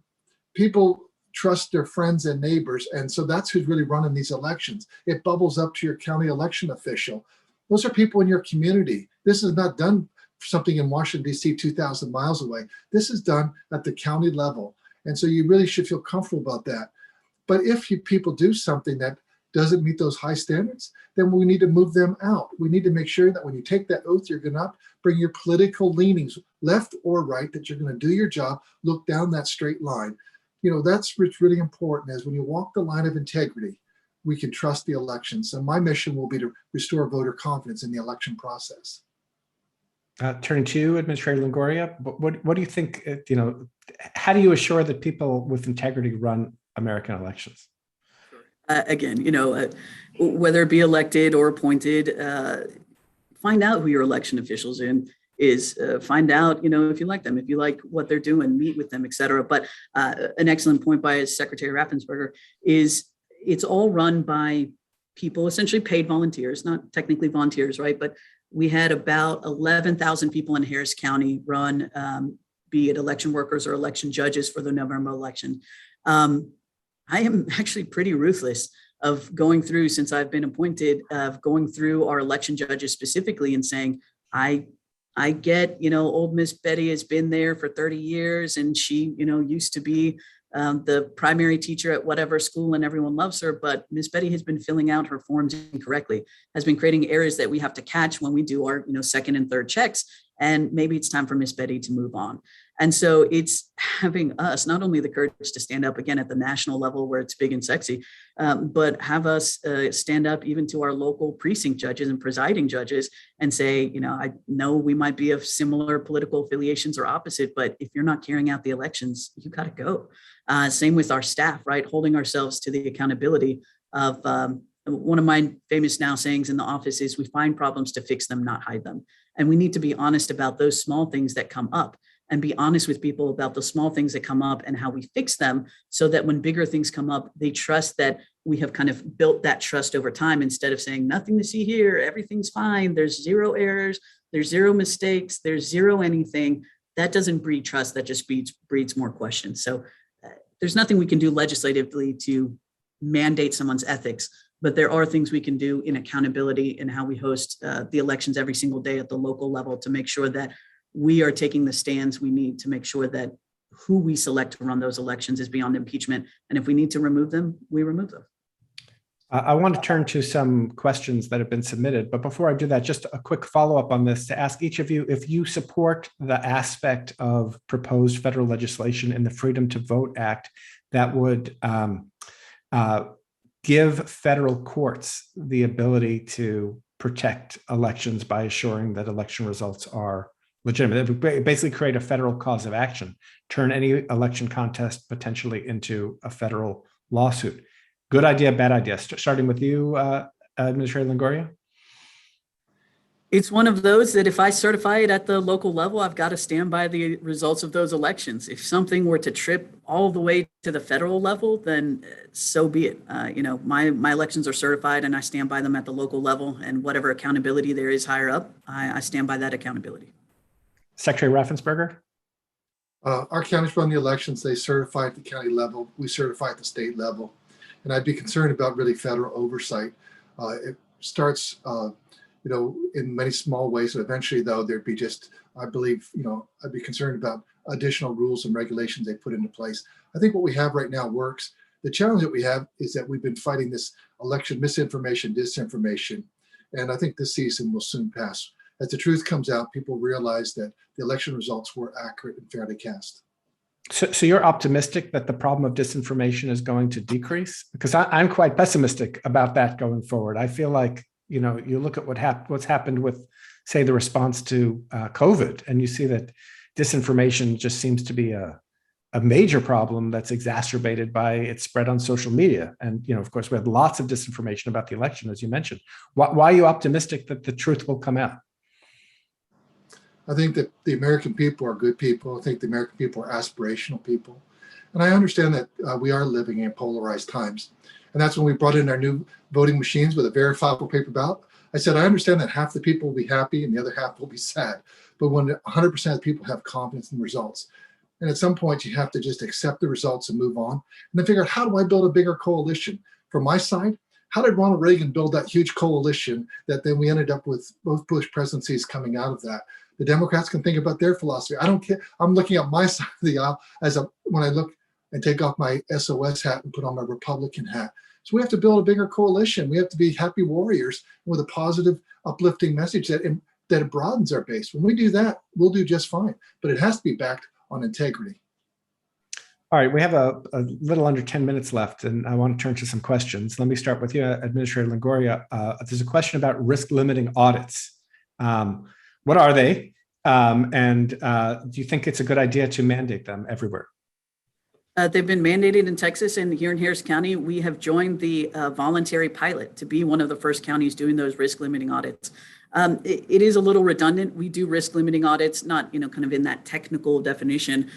people trust their friends and neighbors. And so that's who's really running these elections. It bubbles up to your county election official. Those are people in your community. This is not done for something in Washington, D.C., 2,000 miles away. This is done at the county level. And so you really should feel comfortable about that. But if people do something that doesn't meet those high standards, then we need to move them out. We need to make sure that when you take that oath, you're going to bring your political leanings left or right, that you're going to do your job, look down that straight line. That's what's really important, is when you walk the line of integrity, we can trust the elections. And my mission will be to restore voter confidence in the election process. Turning to you, Administrator Longoria, what do you think, how do you assure that people with integrity run American elections? Again, whether it be elected or appointed, find out who your election officials is. Find out, if you like them, if you like what they're doing, meet with them, et cetera. But an excellent point by Secretary Raffensperger is it's all run by people, essentially paid volunteers, not technically volunteers, right? But we had about 11,000 people in Harris County run, be it election workers or election judges for the November election. I am actually pretty ruthless of going through, since I've been appointed, of going through our election judges specifically and saying, I get, old Miss Betty has been there for 30 years and she, used to be the primary teacher at whatever school and everyone loves her, but Miss Betty has been filling out her forms incorrectly, has been creating errors that we have to catch when we do our, second and third checks. And maybe it's time for Miss Betty to move on. And so it's having us, not only the courage to stand up again at the national level where it's big and sexy, but have us stand up even to our local precinct judges and presiding judges and say, I know we might be of similar political affiliations or opposite, but if you're not carrying out the elections, you got to go. Same with our staff, right? Holding ourselves to the accountability of one of my famous now sayings in the office is, we find problems to fix them, not hide them. And we need to be honest about those small things that come up, and be honest with people about the small things that come up and how we fix them, so that when bigger things come up, they trust that we have kind of built that trust over time, instead of saying nothing to see here, everything's fine, there's zero errors, there's zero mistakes, there's zero anything. That doesn't breed trust, that just breeds more questions. So there's nothing we can do legislatively to mandate someone's ethics, but there are things we can do in accountability in how we host the elections every single day at the local level, to make sure that we are taking the stands we need to make sure that who we select to run those elections is beyond impeachment. And if we need to remove them, we remove them. I want to turn to some questions that have been submitted, but before I do that, just a quick follow-up on this to ask each of you if you support the aspect of proposed federal legislation in the Freedom to Vote Act that would give federal courts the ability to protect elections by assuring that election results are legitimate. It would basically create a federal cause of action, turn any election contest potentially into a federal lawsuit. Good idea, bad idea? Starting with you, Administrator Longoria. It's one of those that if I certify it at the local level, I've got to stand by the results of those elections. If something were to trip all the way to the federal level, then so be it. My elections are certified and I stand by them at the local level, and whatever accountability there is higher up, I stand by that accountability. Secretary Raffensperger. Our counties run the elections. They certify at the county level. We certify at the state level. And I'd be concerned about really federal oversight. It starts, in many small ways. But eventually, though, there'd be just, I believe, I'd be concerned about additional rules and regulations they put into place. I think what we have right now works. The challenge that we have is that we've been fighting this election misinformation, disinformation. And I think this season will soon pass. As the truth comes out, people realize that the election results were accurate and fairly cast. So you're optimistic that the problem of disinformation is going to decrease? Because I'm quite pessimistic about that going forward. I feel like, you look at what's happened with, say, the response to COVID, and you see that disinformation just seems to be a major problem that's exacerbated by its spread on social media. And, of course, we have lots of disinformation about the election, as you mentioned. Why are you optimistic that the truth will come out? I think that the American people are good people. I think the American people are aspirational people. And I understand that we are living in polarized times. And that's when we brought in our new voting machines with a verifiable paper ballot. I said, I understand that half the people will be happy and the other half will be sad. But when 100% of people have confidence in the results, and at some point you have to just accept the results and move on, and then figure out, how do I build a bigger coalition? From my side, how did Ronald Reagan build that huge coalition that then we ended up with both Bush presidencies coming out of that? The Democrats can think about their philosophy. I don't care. I'm looking at my side of the aisle when I look and take off my SOS hat and put on my Republican hat. So we have to build a bigger coalition. We have to be happy warriors with a positive, uplifting message that it broadens our base. When we do that, we'll do just fine. But it has to be backed on integrity. All right, we have a little under 10 minutes left, and I want to turn to some questions. Let me start with you, Administrator Longoria. There's a question about risk-limiting audits. What are they? And do you think it's a good idea to mandate them everywhere? They've been mandated in Texas, and here in Harris County, we have joined the voluntary pilot to be one of the first counties doing those risk-limiting audits. It is a little redundant. We do risk limiting audits, not, kind of in that technical definition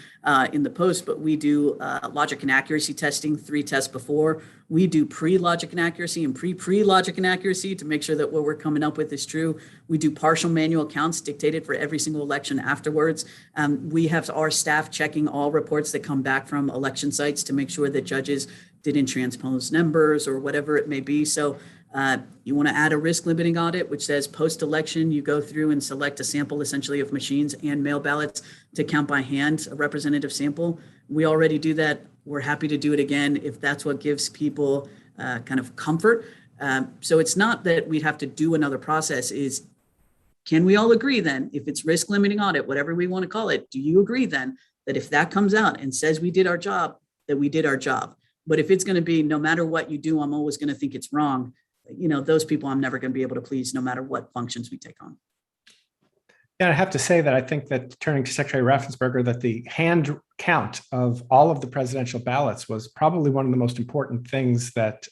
in the post, but we do logic and accuracy testing, 3 tests before. We do pre-logic and accuracy and pre-logic and accuracy to make sure that what we're coming up with is true. We do partial manual counts dictated for every single election afterwards. We have our staff checking all reports that come back from election sites to make sure that judges didn't transpose numbers or whatever it may be. So you want to add a risk limiting audit, which says post-election, you go through and select a sample essentially of machines and mail ballots to count by hand, a representative sample. We already do that. We're happy to do it again if that's what gives people kind of comfort. So it's not that we'd have to do another process. Can we all agree then, if it's risk limiting audit, whatever we want to call it, do you agree then that if that comes out and says we did our job, that we did our job? But if it's going to be no matter what you do, I'm always going to think it's wrong. Those people I'm never going to be able to please no matter what functions we take on. Yeah, I have to say that I think that, turning to Secretary Raffensperger, that the hand count of all of the presidential ballots was probably one of the most important things that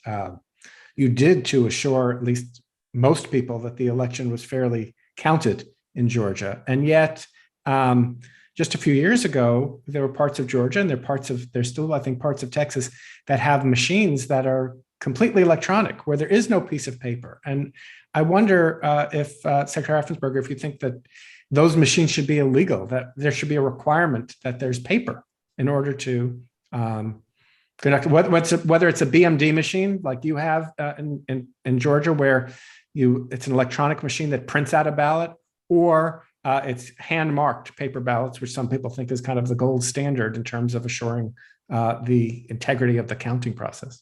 you did to assure at least most people that the election was fairly counted in Georgia. And yet, just a few years ago, there were parts of Georgia and there's still, I think, parts of Texas that have machines that are completely electronic, where there is no piece of paper. And I wonder if, Secretary Raffensperger, if you think that those machines should be illegal, that there should be a requirement that there's paper in order to conduct, whether it's a BMD machine like you have in Georgia, where it's an electronic machine that prints out a ballot, or it's hand-marked paper ballots, which some people think is kind of the gold standard in terms of assuring the integrity of the counting process.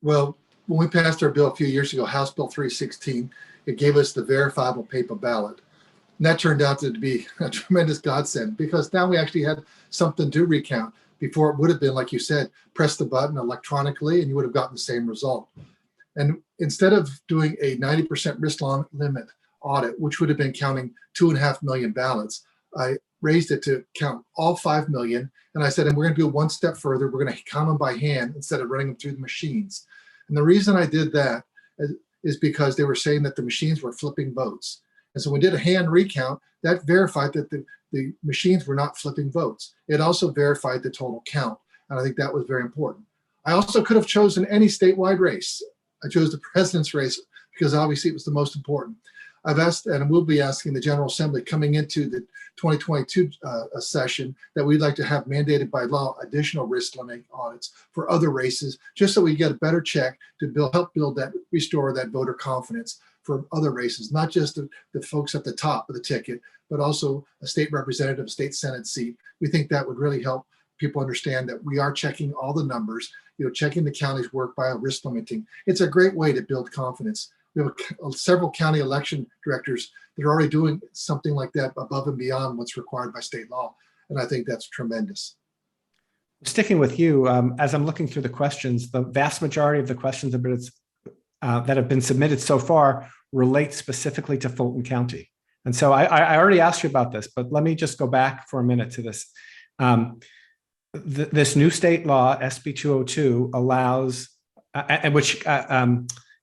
Well, when we passed our bill a few years ago, House Bill 316, it gave us the verifiable paper ballot. And that turned out to be a tremendous godsend, because now we actually had something to recount. Before, it would have been, like you said, press the button electronically and you would have gotten the same result. And instead of doing a 90% risk limit audit, which would have been counting 2.5 million ballots, I raised it to count all 5 million. And I said, and we're going to go one step further. We're going to count them by hand instead of running them through the machines. And the reason I did that is because they were saying that the machines were flipping votes. And so we did a hand recount that verified that the machines were not flipping votes. It also verified the total count. And I think that was very important. I also could have chosen any statewide race. I chose the president's race because obviously it was the most important. I've asked, and we'll be asking the General Assembly coming into the 2022 session, that we'd like to have mandated by law additional risk limiting audits for other races, just so we get a better check to help restore that voter confidence for other races, not just the folks at the top of the ticket, but also a state representative, state Senate seat. We think that would really help people understand that we are checking all the numbers, checking the county's work by risk limiting. It's a great way to build confidence. We have several county election directors that are already doing something like that above and beyond what's required by state law. And I think that's tremendous. Sticking with you, as I'm looking through the questions, the vast majority of the questions that have been submitted so far relate specifically to Fulton County. And so I already asked you about this, but let me just go back for a minute to this. This new state law, SB 202, allows, which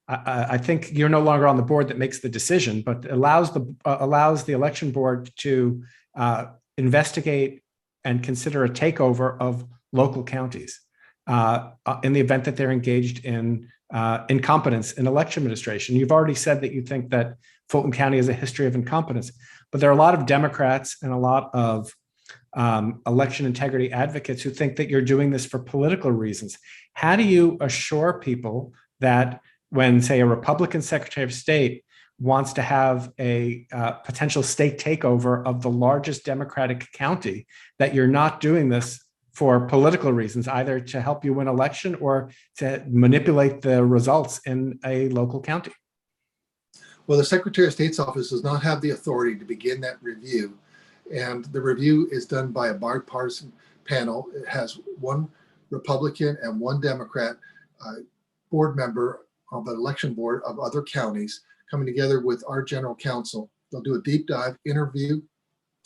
I think you're no longer on the board that makes the decision, but allows the election board to investigate and consider a takeover of local counties in the event that they're engaged in incompetence in election administration. You've already said that you think that Fulton County has a history of incompetence, but there are a lot of Democrats and a lot of election integrity advocates who think that you're doing this for political reasons. How do you assure people that when, say, a Republican Secretary of State wants to have a potential state takeover of the largest Democratic county, that you're not doing this for political reasons, either to help you win election or to manipulate the results in a local county? Well, the Secretary of State's office does not have the authority to begin that review. And the review is done by a bipartisan panel. It has one Republican and one Democrat board member of the election board of other counties coming together with our general counsel. They'll do a deep dive interview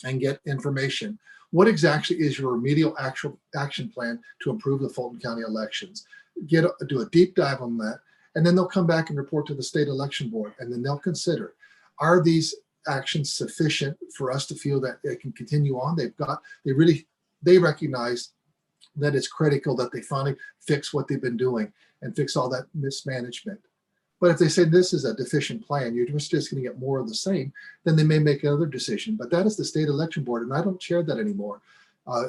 and get information. What exactly is your remedial action plan to improve the Fulton County elections? Do a deep dive on that. And then they'll come back and report to the state election board. And then they'll consider, are these actions sufficient for us to feel that they can continue on? They recognize that it's critical that they finally fix what they've been doing and fix all that mismanagement. But if they say this is a deficient plan, you're just going to get more of the same, then they may make another decision. But that is the state election board, and I don't chair that anymore.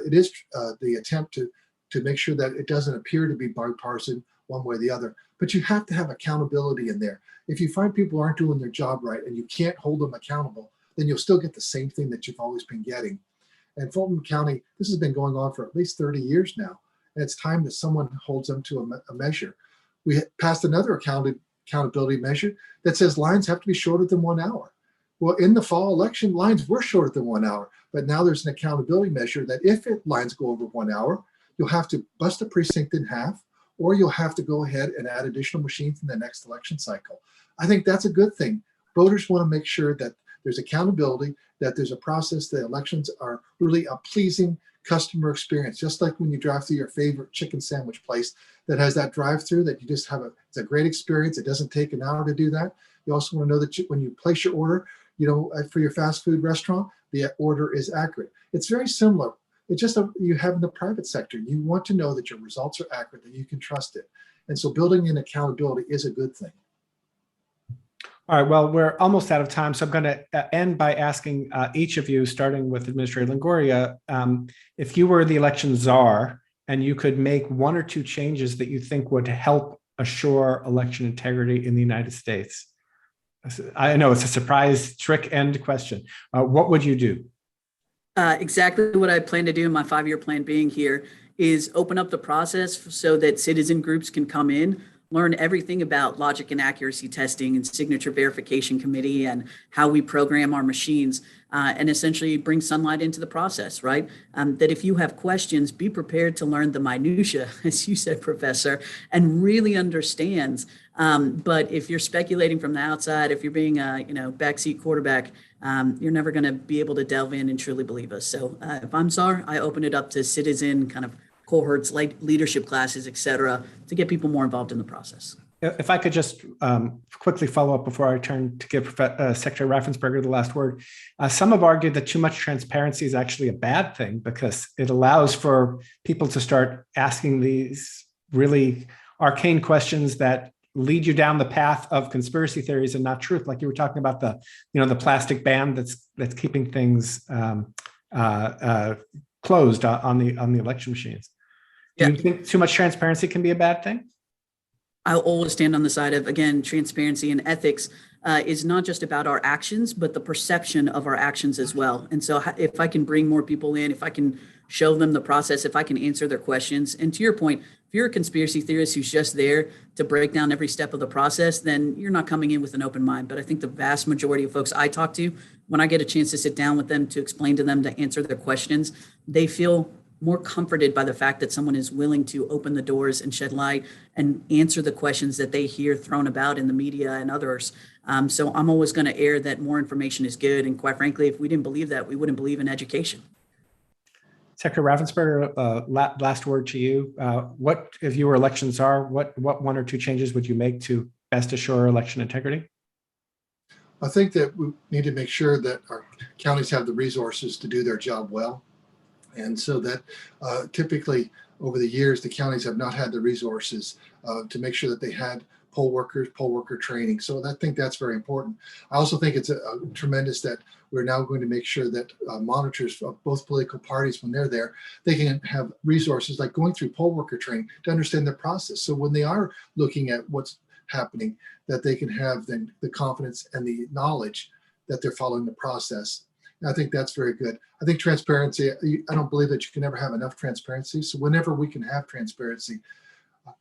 It is the attempt to make sure that it doesn't appear to be bipartisan one way or the other. But you have to have accountability in there. If you find people aren't doing their job right and you can't hold them accountable, then you'll still get the same thing that you've always been getting. And Fulton County, this has been going on for at least 30 years now. And it's time that someone holds them to a measure. We passed another accountability measure that says lines have to be shorter than 1 hour. Well, in the fall election, lines were shorter than 1 hour. But now there's an accountability measure that if lines go over 1 hour, you'll have to bust a precinct in half, or you'll have to go ahead and add additional machines in the next election cycle. I think that's a good thing. Voters want to make sure that there's accountability, that there's a process, that elections are really a pleasing customer experience, just like when you drive through your favorite chicken sandwich place that has that drive-through that you just have it's a great experience. It doesn't take an hour to do that. You also want to know that when you place your order, for your fast food restaurant, the order is accurate. It's very similar. It's just you have in the private sector. You want to know that your results are accurate, that you can trust it. And so building in accountability is a good thing. All right, well, we're almost out of time, so I'm going to end by asking each of you, starting with Administrator Longoria, if you were the election czar and you could make one or two changes that you think would help assure election integrity in the United States. I know it's a surprise trick end question. What would you do? Exactly what I plan to do in my 5-year plan being here is open up the process so that citizen groups can come in, learn everything about logic and accuracy testing and signature verification committee and how we program our machines, and essentially bring sunlight into the process, right? That if you have questions, be prepared to learn the minutia, as you said, Professor, and really understands. But if you're speculating from the outside, if you're being a backseat quarterback, you're never going to be able to delve in and truly believe us. So if I'm czar, I open it up to citizen kind of cohorts, like leadership classes, et cetera, to get people more involved in the process. If I could just quickly follow up before I turn to give Secretary Raffensperger the last word. Some have argued that too much transparency is actually a bad thing because it allows for people to start asking these really arcane questions that lead you down the path of conspiracy theories and not truth. Like you were talking about the plastic band that's keeping things closed on the election machines. Do you think too much transparency can be a bad thing? I'll always stand on the side of, again, transparency and ethics is not just about our actions, but the perception of our actions as well. And so if I can bring more people in, if I can show them the process, if I can answer their questions, and to your point, if you're a conspiracy theorist who's just there to break down every step of the process, then you're not coming in with an open mind. But I think the vast majority of folks I talk to, when I get a chance to sit down with them, to explain to them, to answer their questions, they feel more comforted by the fact that someone is willing to open the doors and shed light and answer the questions that they hear thrown about in the media and others. So I'm always going to err that more information is good. And quite frankly, if we didn't believe that, we wouldn't believe in education. Secretary Raffensperger, last word to you. What, if you were election czar, what one or two changes would you make to best assure election integrity? I think that we need to make sure that our counties have the resources to do their job well. And so that typically over the years, the counties have not had the resources to make sure that they had poll worker training. So I think that's very important. I also think it's tremendous that we're now going to make sure that monitors of both political parties, when they're there, they can have resources like going through poll worker training to understand the process. So when they are looking at what's happening, that they can have then the confidence and the knowledge that they're following the process. I think that's very good. I think transparency, I don't believe that you can ever have enough transparency. So whenever we can have transparency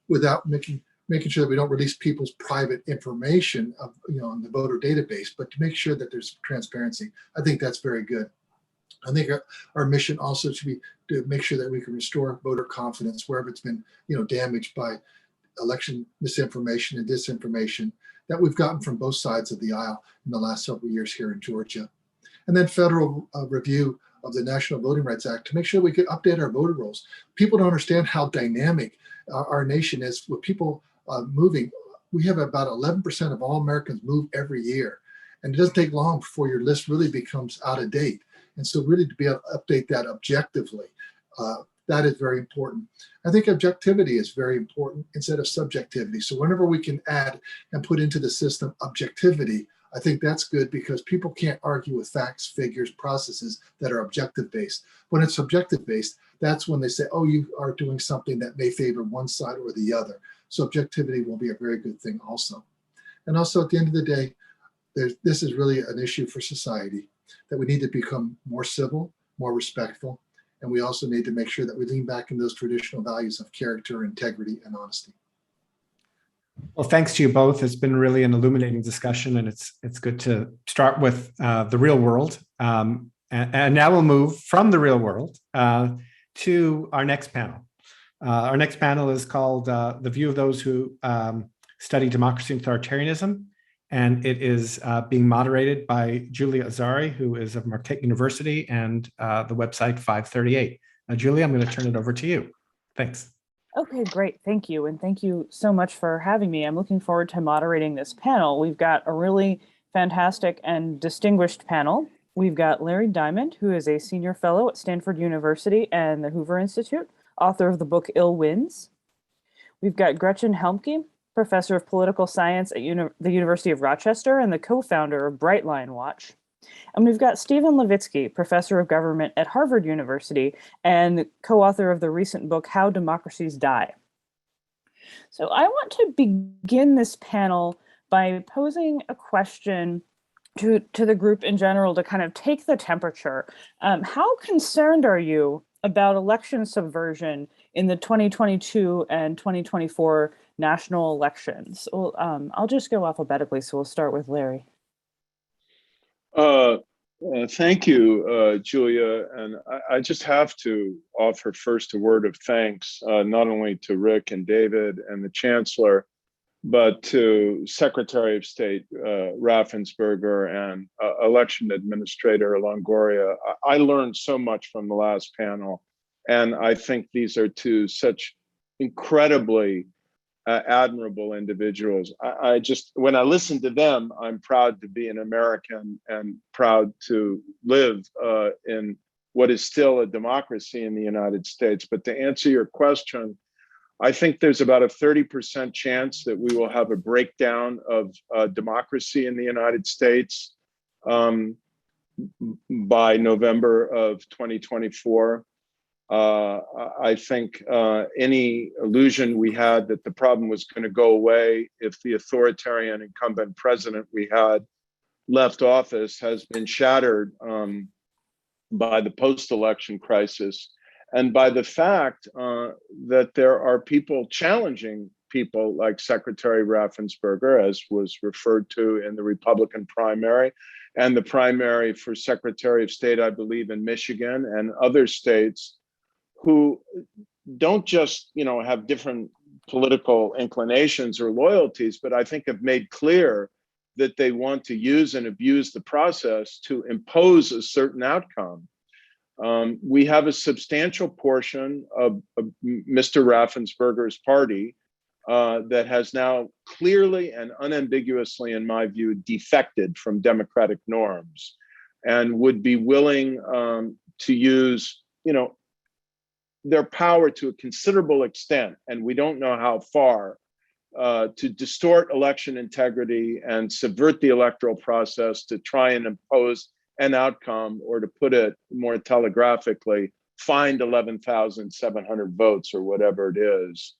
without making sure that we don't release people's private information of, in the voter database, but to make sure that there's transparency, I think that's very good. I think our mission also should be to make sure that we can restore voter confidence wherever it's been, damaged by election misinformation and disinformation that we've gotten from both sides of the aisle in the last several years here in Georgia. And then federal review of the National Voting Rights Act to make sure we could update our voter rolls. People don't understand how dynamic our nation is with people moving. We have about 11% of all Americans move every year. And it doesn't take long before your list really becomes out of date. And so really to be able to update that objectively, that is very important. I think objectivity is very important instead of subjectivity. So whenever we can add and put into the system objectivity, I think that's good because people can't argue with facts, figures, processes that are objective based. When it's subjective based, that's when they say, oh, you are doing something that may favor one side or the other. So objectivity will be a very good thing also. And also at the end of the day, this is really an issue for society that we need to become more civil, more respectful. And we also need to make sure that we lean back in those traditional values of character, integrity, and honesty. Well, thanks to you both. It's been really an illuminating discussion, and it's good to start with the real world. And now we'll move from the real world to our next panel. Our next panel is called The View of Those Who Study Democracy and Authoritarianism, and it is being moderated by Julia Azari, who is of Marquette University, and the website FiveThirtyEight. Julia, I'm going to turn it over to you. Thanks. Okay, great. Thank you. And thank you so much for having me. I'm looking forward to moderating this panel. We've got a really fantastic and distinguished panel. We've got Larry Diamond, who is a senior fellow at Stanford University and the Hoover Institute, author of the book Ill Winds. We've got Gretchen Helmke, professor of political science at the University of Rochester and the co-founder of Brightline Watch. And we've got Stephen Levitsky, professor of government at Harvard University and co-author of the recent book, How Democracies Die. So I want to begin this panel by posing a question to the group in general to kind of take the temperature. How concerned are you about election subversion in the 2022 and 2024 national elections? Well, I'll just go alphabetically, so we'll start with Larry. Thank you, Julia. And I just have to offer first a word of thanks, not only to Rick and David and the Chancellor, but to Secretary of State Raffensperger and Election Administrator Longoria. I learned so much from the last panel, and I think these are two such incredibly admirable individuals. I just, when I listen to them, I'm proud to be an American and proud to live in what is still a democracy in the United States. But to answer your question, I think there's about a 30% chance that we will have a breakdown of democracy in the United States by November of 2024. I think any illusion we had that the problem was going to go away if the authoritarian incumbent president we had left office has been shattered by the post-election crisis and by the fact that there are people challenging people like Secretary Raffensperger, as was referred to in the Republican primary, and the primary for Secretary of State, I believe, in Michigan and other states, who don't just, have different political inclinations or loyalties, but I think have made clear that they want to use and abuse the process to impose a certain outcome. We have a substantial portion of Mr. Raffensperger's party that has now clearly and unambiguously, in my view, defected from democratic norms and would be willing to use, their power to a considerable extent, and we don't know how far, to distort election integrity and subvert the electoral process to try and impose an outcome, or to put it more telegraphically, find 11,700 votes or whatever it is.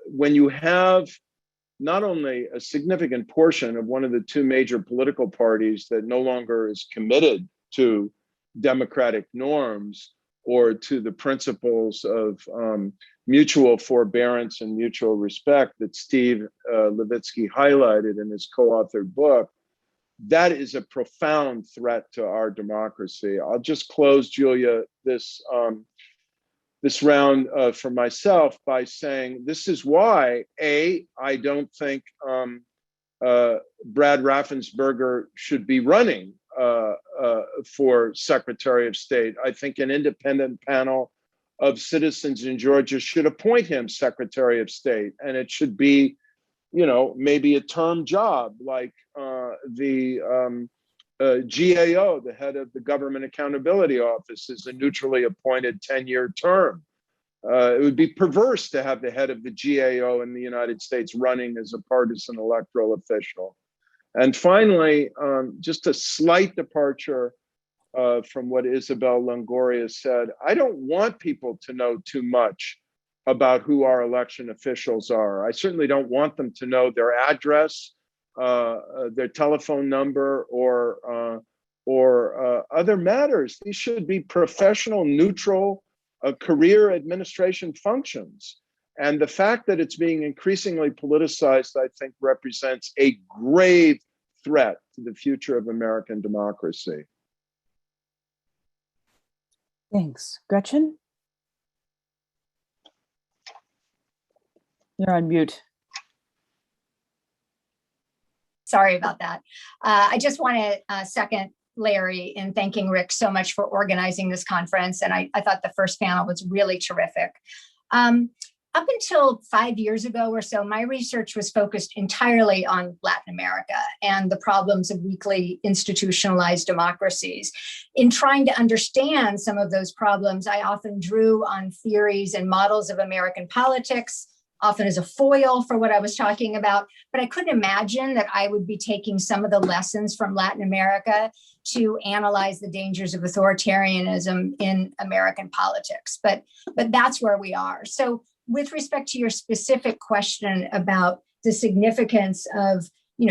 When you have not only a significant portion of one of the two major political parties that no longer is committed to democratic norms or to the principles of mutual forbearance and mutual respect that Steve Levitsky highlighted in his co-authored book, that is a profound threat to our democracy. I'll just close, Julia, this round for myself by saying this is why, I don't think Brad Raffensperger should be running for Secretary of State. I think an independent panel of citizens in Georgia should appoint him Secretary of State, and it should be, maybe a term job like the GAO, the head of the Government Accountability Office, is a neutrally appointed 10-year term. It would be perverse to have the head of the GAO in the United States running as a partisan electoral official. And finally, just a slight departure from what Isabel Longoria said. I don't want people to know too much about who our election officials are. I certainly don't want them to know their address, their telephone number, or other matters. These should be professional, neutral, career administration functions. And the fact that it's being increasingly politicized, I think, represents a grave threat to the future of American democracy. Thanks. Gretchen? You're on mute. Sorry about that. I just want to second Larry in thanking Rick so much for organizing this conference. And I thought the first panel was really terrific. Up until 5 years ago or so, my research was focused entirely on Latin America and the problems of weakly institutionalized democracies. In trying to understand some of those problems, I often drew on theories and models of American politics, often as a foil for what I was talking about, but I couldn't imagine that I would be taking some of the lessons from Latin America to analyze the dangers of authoritarianism in American politics. But that's where we are. So with respect to your specific question about the significance of,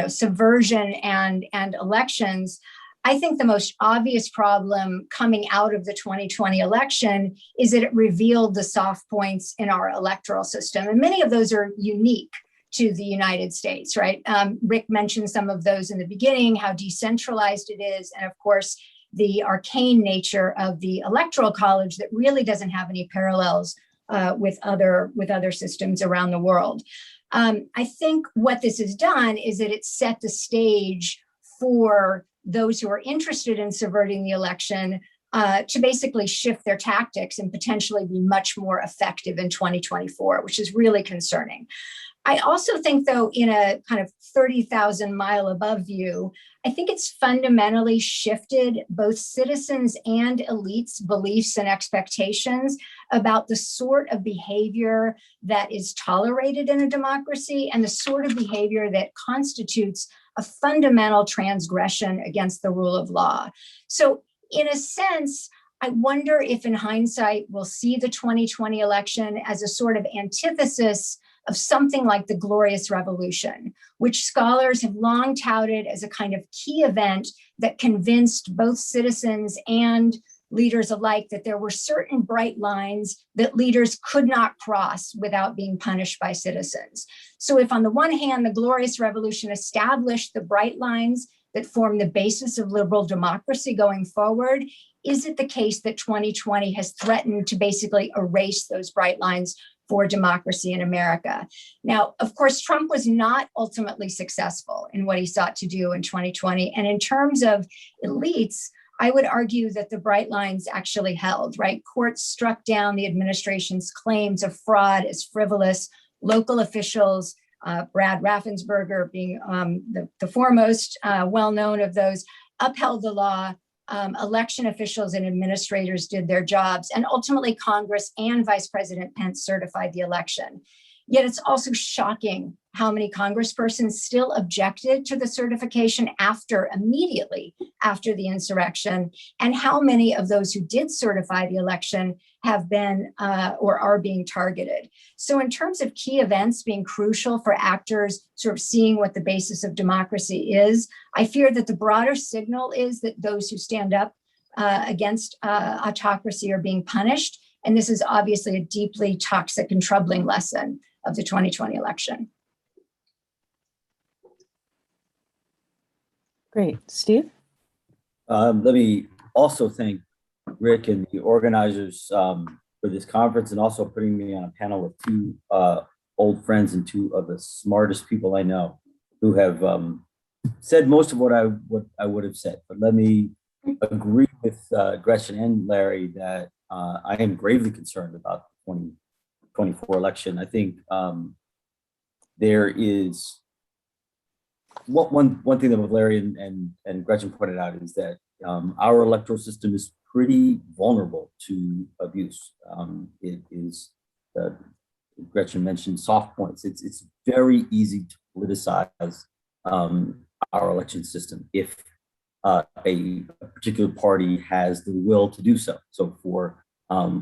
subversion and elections, I think the most obvious problem coming out of the 2020 election is that it revealed the soft points in our electoral system. And many of those are unique to the United States, right? Rick mentioned some of those in the beginning, how decentralized it is. And of course, the arcane nature of the Electoral College that really doesn't have any parallels with other systems around the world. I think what this has done is that it's set the stage for those who are interested in subverting the election to basically shift their tactics and potentially be much more effective in 2024, which is really concerning. I also think, though, in a kind of 30,000 mile above view, I think it's fundamentally shifted both citizens and elites' beliefs and expectations about the sort of behavior that is tolerated in a democracy and the sort of behavior that constitutes a fundamental transgression against the rule of law. So in a sense, I wonder if in hindsight, we'll see the 2020 election as a sort of antithesis of something like the Glorious Revolution, which scholars have long touted as a kind of key event that convinced both citizens and leaders alike that there were certain bright lines that leaders could not cross without being punished by citizens. So if on the one hand, the Glorious Revolution established the bright lines that form the basis of liberal democracy going forward, is it the case that 2020 has threatened to basically erase those bright lines for democracy in America? Now, of course, Trump was not ultimately successful in what he sought to do in 2020. And in terms of elites, I would argue that the bright lines actually held, right? Courts struck down the administration's claims of fraud as frivolous. Local officials, Brad Raffensperger being the foremost well-known of those, upheld the law. Election officials and administrators did their jobs, and ultimately Congress and Vice President Pence certified the election. Yet it's also shocking how many congresspersons still objected to the certification immediately after the insurrection, and how many of those who did certify the election have been or are being targeted. So in terms of key events being crucial for actors sort of seeing what the basis of democracy is, I fear that the broader signal is that those who stand up against autocracy are being punished. And this is obviously a deeply toxic and troubling lesson of the 2020 election. Great. Steve? Let me also thank Rick and the organizers for this conference, and also putting me on a panel with two old friends and two of the smartest people I know, who have said most of what I would have said. But let me agree with Gretchen and Larry that I am gravely concerned about the 2024 election. I think there is one thing that both Larry and Gretchen pointed out is that our electoral system is pretty vulnerable to abuse. It is, Gretchen mentioned soft points. It's very easy to politicize our election system if a particular party has the will to do so. So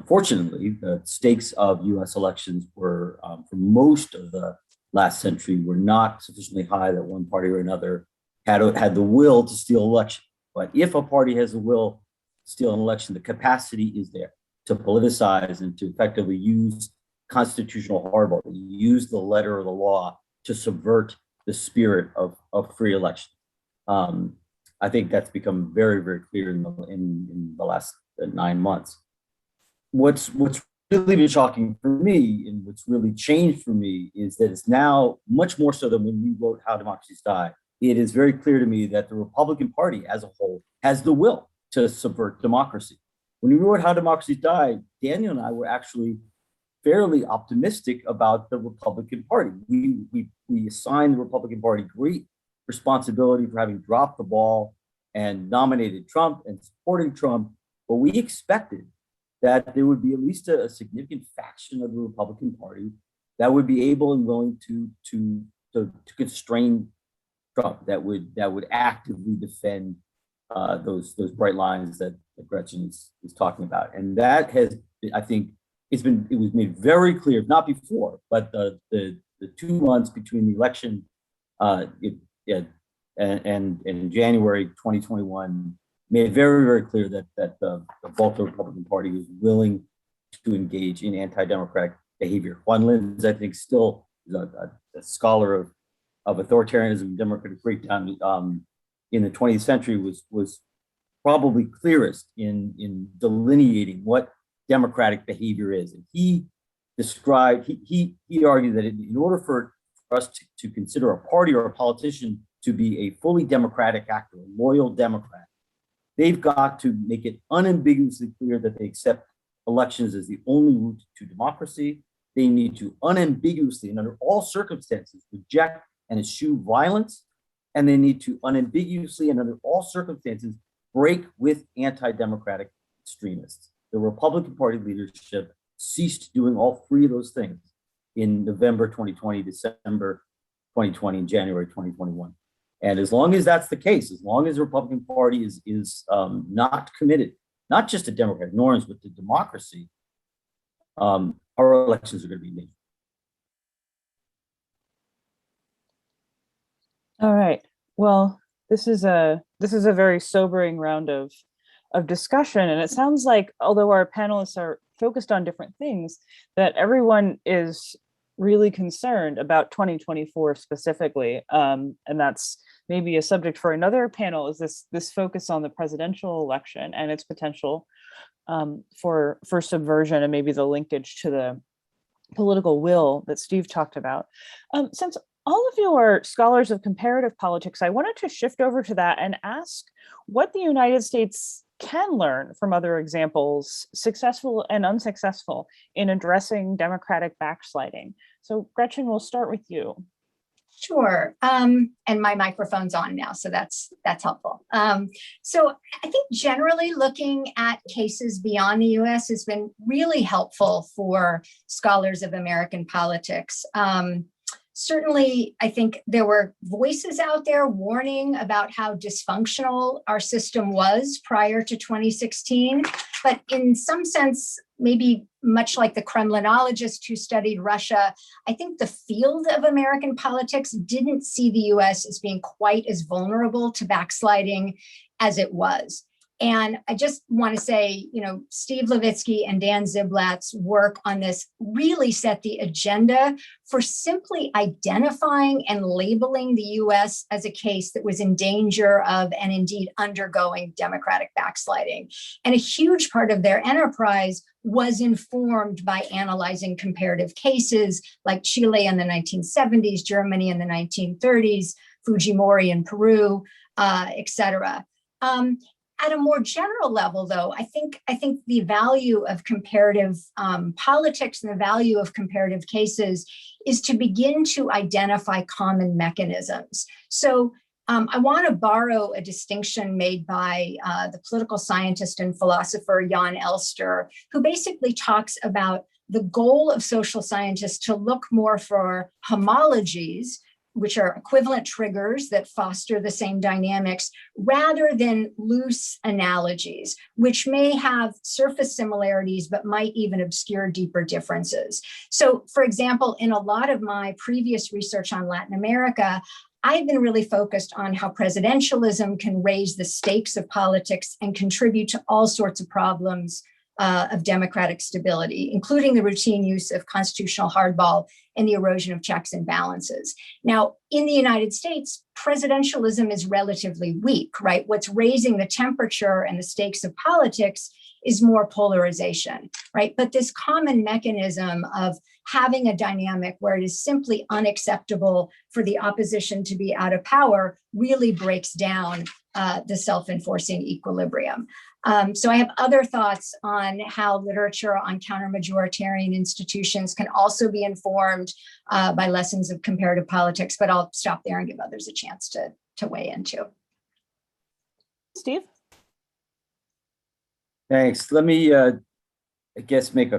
fortunately, the stakes of US elections were, for most of the last century, were not sufficiently high that one party or another had the will to steal election. But if a party has the will to steal an election, the capacity is there to politicize and to effectively use constitutional hardball, use the letter of the law to subvert the spirit of free election. I think that's become very, very clear in the last 9 months. What's really been shocking for me, and what's really changed for me, is that it's now much more so than when we wrote How Democracies Die. It is very clear to me that the Republican Party as a whole has the will to subvert democracy. When we wrote How Democracies Die, Daniel and I were actually fairly optimistic about the Republican Party. We assigned the Republican Party great responsibility for having dropped the ball and nominated Trump and supporting Trump, but we expected that there would be at least a significant faction of the Republican Party that would be able and willing to constrain Trump, that would actively defend those bright lines that Gretchen is talking about. And that has, I think, it was made very clear, not before, but the 2 months between the election and in January 2021 made it very, very clear that the bulk of the Republican Party was willing to engage in anti-democratic behavior. Juan Linz, I think, still is a scholar of authoritarianism and democratic breakdown in the 20th century, was probably clearest in delineating what democratic behavior is. And he argued that in order for us to consider a party or a politician to be a fully democratic actor, a loyal Democrat, they've got to make it unambiguously clear that they accept elections as the only route to democracy. They need to unambiguously and under all circumstances reject and eschew violence. And they need to unambiguously and under all circumstances break with anti-democratic extremists. The Republican Party leadership ceased doing all three of those things in November 2020, December 2020, and January 2021. And as long as that's the case, as long as the Republican Party is not committed, not just to democratic norms, but to democracy, our elections are going to be made. All right. Well, this is a very sobering round of discussion, and it sounds like, although our panelists are focused on different things, that everyone is really concerned about 2024 specifically, and that's maybe a subject for another panel. Is this focus on the presidential election and its potential for subversion, and maybe the linkage to the political will that Steve talked about. Since all of you are scholars of comparative politics, I wanted to shift over to that and ask what the United States can learn from other examples, successful and unsuccessful, in addressing democratic backsliding. So Gretchen, we'll start with you. Sure. And my microphone's on now, so that's helpful. So I think generally looking at cases beyond the US has been really helpful for scholars of American politics. Certainly, I think there were voices out there warning about how dysfunctional our system was prior to 2016. But in some sense, maybe much like the Kremlinologist who studied Russia, I think the field of American politics didn't see the US as being quite as vulnerable to backsliding as it was. And I just want to say, Steve Levitsky and Dan Ziblatt's work on this really set the agenda for simply identifying and labeling the US as a case that was in danger of and indeed undergoing democratic backsliding. And a huge part of their enterprise was informed by analyzing comparative cases like Chile in the 1970s, Germany in the 1930s, Fujimori in Peru, et cetera. At a more general level, though, I think the value of comparative politics and the value of comparative cases is to begin to identify common mechanisms. So I want to borrow a distinction made by the political scientist and philosopher Jan Elster, who basically talks about the goal of social scientists to look more for homologies, which are equivalent triggers that foster the same dynamics, rather than loose analogies, which may have surface similarities, but might even obscure deeper differences. So, for example, in a lot of my previous research on Latin America, I've been really focused on how presidentialism can raise the stakes of politics and contribute to all sorts of problems of democratic stability, including the routine use of constitutional hardball and the erosion of checks and balances. Now, in the United States, presidentialism is relatively weak, right? What's raising the temperature and the stakes of politics is more polarization, right? But this common mechanism of having a dynamic where it is simply unacceptable for the opposition to be out of power really breaks down the self-enforcing equilibrium. So I have other thoughts on how literature on counter-majoritarian institutions can also be informed by lessons of comparative politics, but I'll stop there and give others a chance to weigh in too. Steve? Thanks. Let me, I guess, make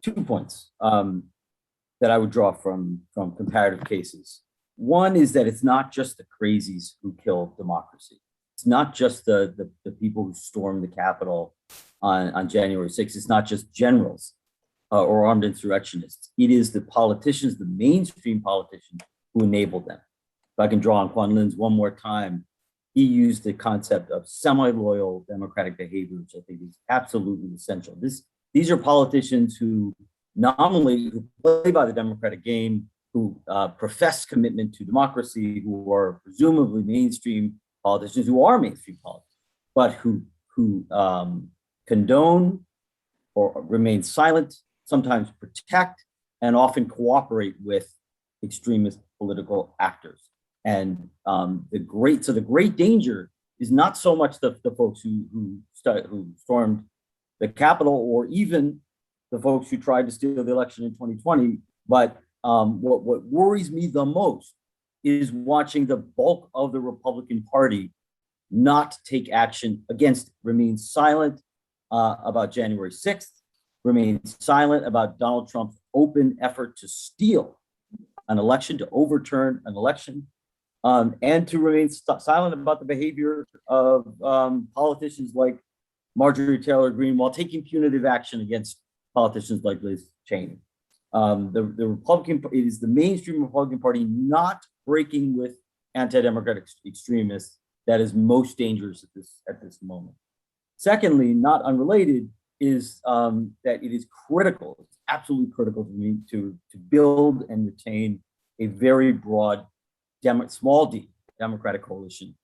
2 points that I would draw from comparative cases. One is that it's not just the crazies who kill democracy. It's not just the people who stormed the Capitol on January 6th. It's not just generals or armed insurrectionists. It is the politicians, the mainstream politicians who enabled them. If I can draw on Quan Lin's one more time, he used the concept of semi-loyal democratic behavior, which I think is absolutely essential. These are politicians who nominally who play by the democratic game, who profess commitment to democracy, who are presumably mainstream politicians, who are mainstream politics, but who condone or remain silent, sometimes protect, and often cooperate with extremist political actors. And the great danger is not so much the folks who stormed the Capitol, or even the folks who tried to steal the election in 2020. But what worries me the most is watching the bulk of the Republican Party not take action against it, remain silent about January 6th, remain silent about Donald Trump's open effort to steal an election, to overturn an election, and to remain silent about the behavior of politicians like Marjorie Taylor Greene while taking punitive action against politicians like Liz Cheney. It is the mainstream Republican Party not breaking with anti-democratic extremists that is most dangerous at this moment. Secondly, not unrelated, is that it is critical, it's absolutely critical to me to build and retain a very broad small d democratic coalition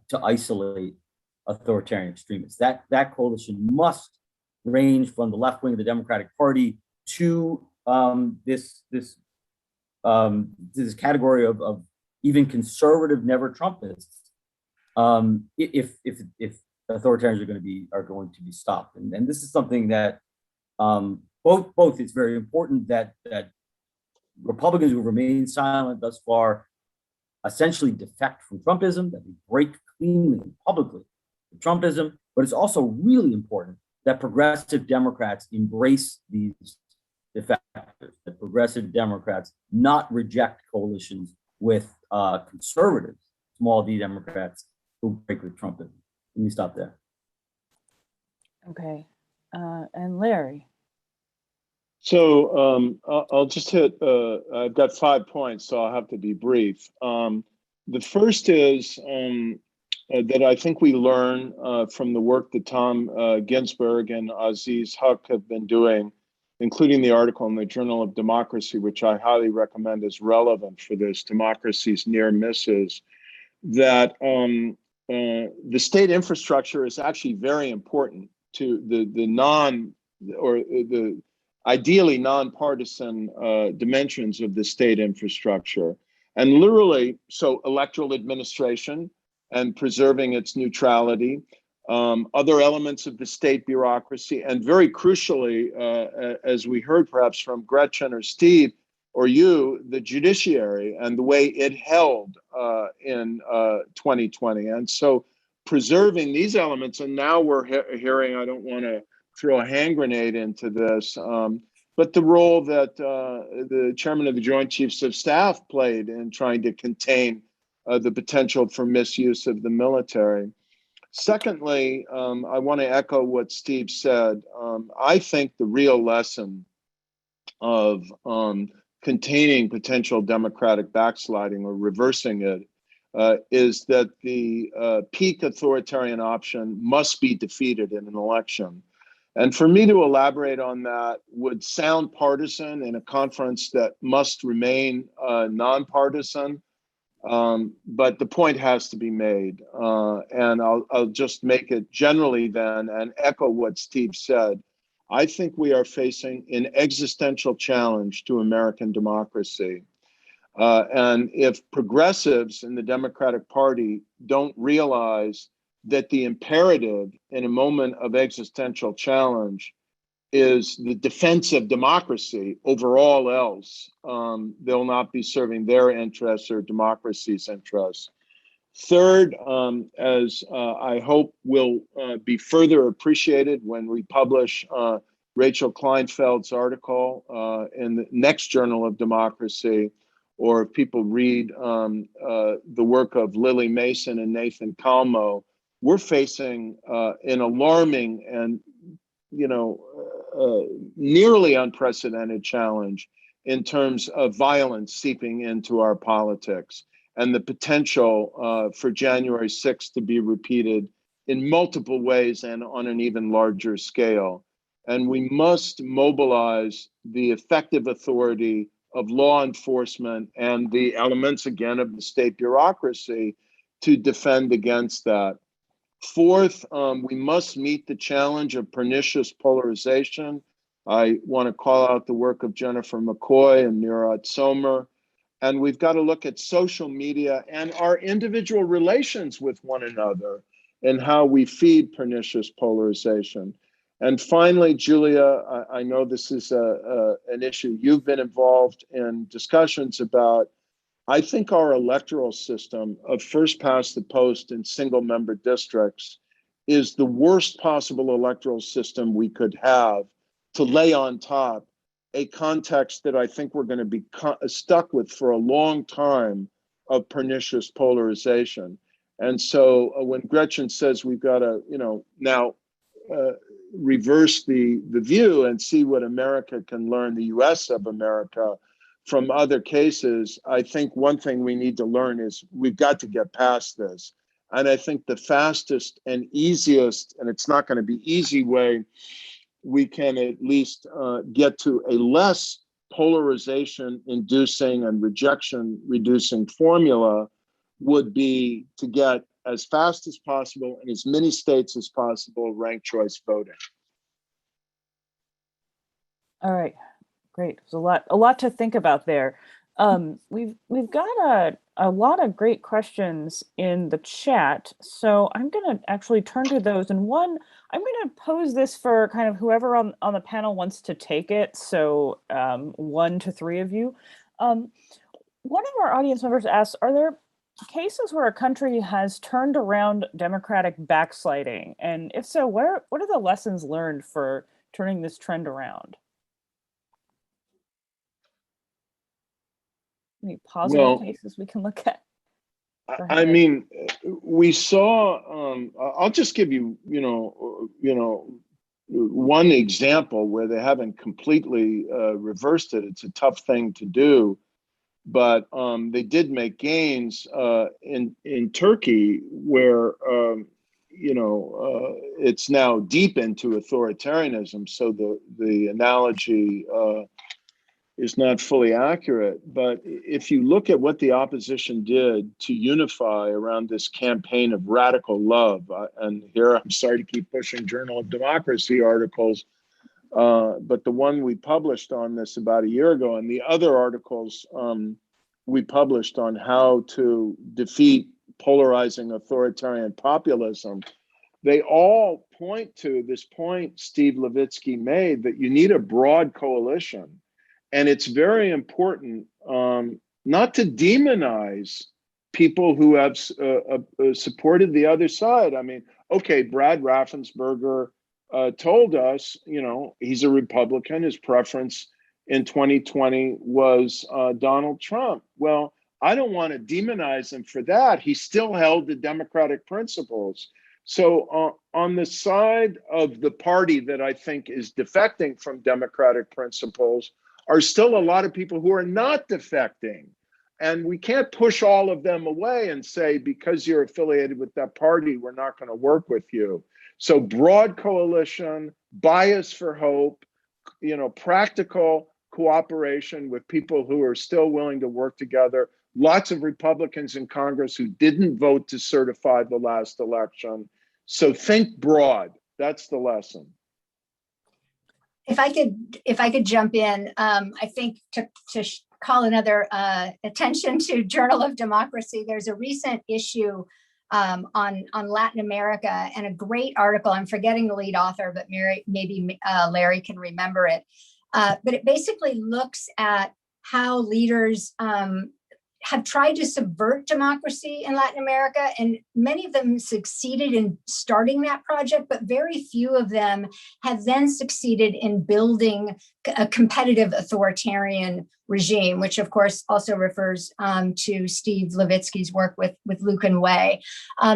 to isolate authoritarian extremists. That coalition must range from the left wing of the Democratic Party to this category of even conservative never Trumpists. If authoritarians are going to be stopped, and this is something that both it's very important that Republicans who remain silent thus far essentially defect from Trumpism, that we break cleanly and publicly from Trumpism, but it's also really important that progressive Democrats embrace these defectors, that progressive Democrats not reject coalitions with conservatives, small d Democrats who break with Trumpism. Let me stop there. Okay. And Larry. So I'll just hit, I've got 5 points, so I'll have to be brief. The first is that I think we learn from the work that Tom Ginsburg and Aziz Huq have been doing, including the article in the Journal of Democracy, which I highly recommend is relevant for this, Democracy's Near Misses, that the state infrastructure is actually very important to the ideally nonpartisan dimensions of the state infrastructure. And literally, so electoral administration and preserving its neutrality, other elements of the state bureaucracy, and very crucially, as we heard perhaps from Gretchen or Steve or you, the judiciary and the way it held in 2020. And so preserving these elements, and now we're hearing, I don't want to throw a hand grenade into this, but the role that the chairman of the Joint Chiefs of Staff played in trying to contain the potential for misuse of the military. Secondly, I want to echo what Steve said. I think the real lesson of containing potential democratic backsliding or reversing it is that the peak authoritarian option must be defeated in an election. And for me to elaborate on that would sound partisan in a conference that must remain nonpartisan, but the point has to be made. And I'll just make it generally then and echo what Steve said. I think we are facing an existential challenge to American democracy. And if progressives in the Democratic Party don't realize that the imperative in a moment of existential challenge is the defense of democracy over all else, they'll not be serving their interests or democracy's interests. Third, as I hope will be further appreciated when we publish Rachel Kleinfeld's article in the next Journal of Democracy, or if people read the work of Lily Mason and Nathan Kalmo, we're facing an alarming and nearly unprecedented challenge in terms of violence seeping into our politics and the potential for January 6th to be repeated in multiple ways and on an even larger scale. And we must mobilize the effective authority of law enforcement and the elements, again, of the state bureaucracy to defend against that. Fourth, we must meet the challenge of pernicious polarization. I want to call out the work of Jennifer McCoy and Murat Somer. And we've got to look at social media and our individual relations with one another and how we feed pernicious polarization. And finally, Julia, I know this is an issue you've been involved in discussions about. I think our electoral system of first past the post in single member districts is the worst possible electoral system we could have to lay on top a context that I think we're going to be stuck with for a long time of pernicious polarization. And so when Gretchen says we've got to, now reverse the view and see what America can learn, the US of America, from other cases, I think one thing we need to learn is we've got to get past this. And I think the fastest and easiest, and it's not going to be easy way, we can at least get to a less polarization inducing and rejection reducing formula would be to get as fast as possible in as many states as possible ranked choice voting. All right. Great. There's a lot to think about there. We've got a lot of great questions in the chat, so I'm going to actually turn to those. And one, I'm going to pose this for kind of whoever on the panel wants to take it. So 1 to 3 of you. One of our audience members asked, are there cases where a country has turned around democratic backsliding? And if so, what are the lessons learned for turning this trend around? Any positive cases we can look at? I mean, we saw. I'll just give you, one example where they haven't completely reversed it. It's a tough thing to do, but they did make gains in Turkey, where it's now deep into authoritarianism. So the analogy is not fully accurate. But if you look at what the opposition did to unify around this campaign of radical love, and here I'm sorry to keep pushing Journal of Democracy articles, but the one we published on this about a year ago, and the other articles we published on how to defeat polarizing authoritarian populism, they all point to this point Steve Levitsky made, that you need a broad coalition. And it's very important not to demonize people who have supported the other side. I mean, okay, Brad Raffensperger told us, he's a Republican. His preference in 2020 was Donald Trump. Well, I don't want to demonize him for that. He still held the democratic principles. So on the side of the party that I think is defecting from democratic principles are still a lot of people who are not defecting. And we can't push all of them away and say, because you're affiliated with that party, we're not going to work with you. So broad coalition, bias for hope, practical cooperation with people who are still willing to work together. Lots of Republicans in Congress who didn't vote to certify the last election. So think broad. That's the lesson. If I could jump in, I think to call another attention to Journal of Democracy, there's a recent issue on Latin America, and a great article. I'm forgetting the lead author, but maybe Larry can remember it. But it basically looks at how leaders have tried to subvert democracy in Latin America, and many of them succeeded in starting that project, but very few of them have then succeeded in building a competitive authoritarian regime, which of course also refers to Steve Levitsky's work with Lucan Way.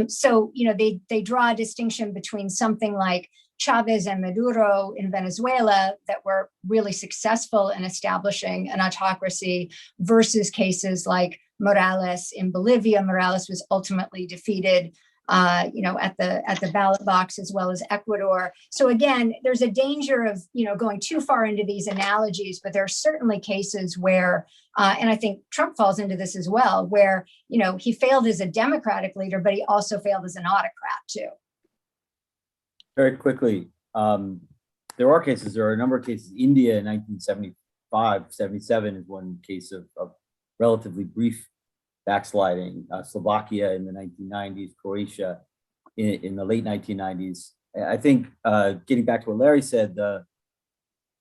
So, they draw a distinction between something like Chavez and Maduro in Venezuela that were really successful in establishing an autocracy versus cases like Morales in Bolivia. Morales was ultimately defeated, at the ballot box, as well as Ecuador. So again, there's a danger of, going too far into these analogies, but there are certainly cases where, and I think Trump falls into this as well, where, he failed as a democratic leader, but he also failed as an autocrat too. Very quickly, there are a number of cases. India in 1975, 77 is one case of relatively brief backsliding. Slovakia in the 1990s, Croatia in the late 1990s. I think getting back to what Larry said,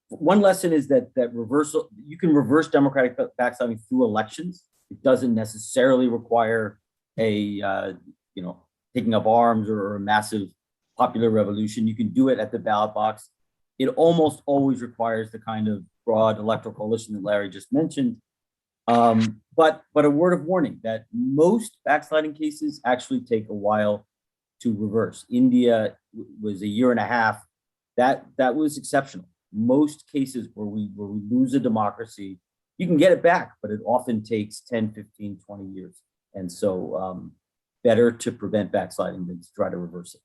one lesson is that reversal, you can reverse democratic backsliding through elections. It doesn't necessarily require a taking up arms or a massive popular revolution. You can do it at the ballot box. It almost always requires the kind of broad electoral coalition that Larry just mentioned. But a word of warning that most backsliding cases actually take a while to reverse. India was a year and a half. That was exceptional. Most cases where we lose a democracy, you can get it back, but it often takes 10, 15, 20 years. And so better to prevent backsliding than to try to reverse it.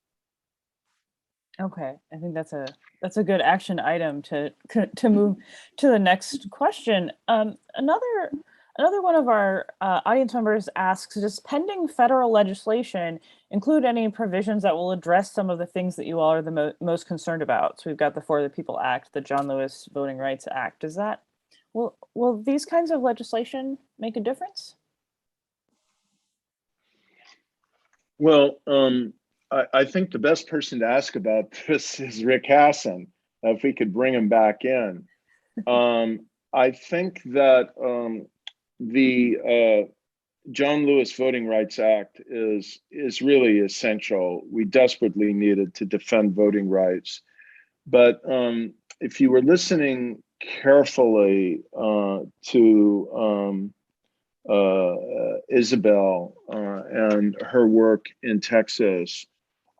Okay, I think that's a good action item to move to the next question. Another one of our audience members asks, does pending federal legislation include any provisions that will address some of the things that you all are the most concerned about? So we've got the For the People Act, the John Lewis Voting Rights Act. Will these kinds of legislation make a difference? Well, I think the best person to ask about this is Rick Hassan, if we could bring him back in. I think that the John Lewis Voting Rights Act is really essential. We desperately needed to defend voting rights. But if you were listening carefully to Isabel and her work in Texas,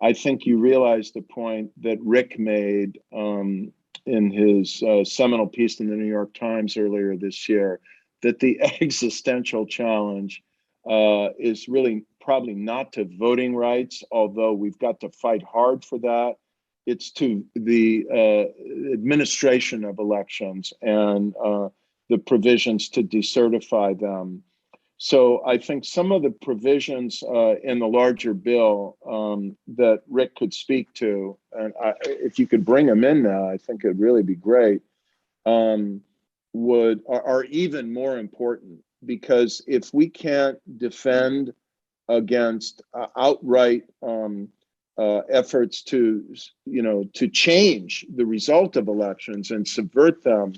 I think you realize the point that Rick made in his seminal piece in the New York Times earlier this year, that the existential challenge is really probably not to voting rights, although we've got to fight hard for that. It's to the administration of elections and the provisions to decertify them. So I think some of the provisions in the larger bill that Rick could speak to, and if you could bring them in now, I think it'd really be great, are even more important, because if we can't defend against outright efforts to change the result of elections and subvert them,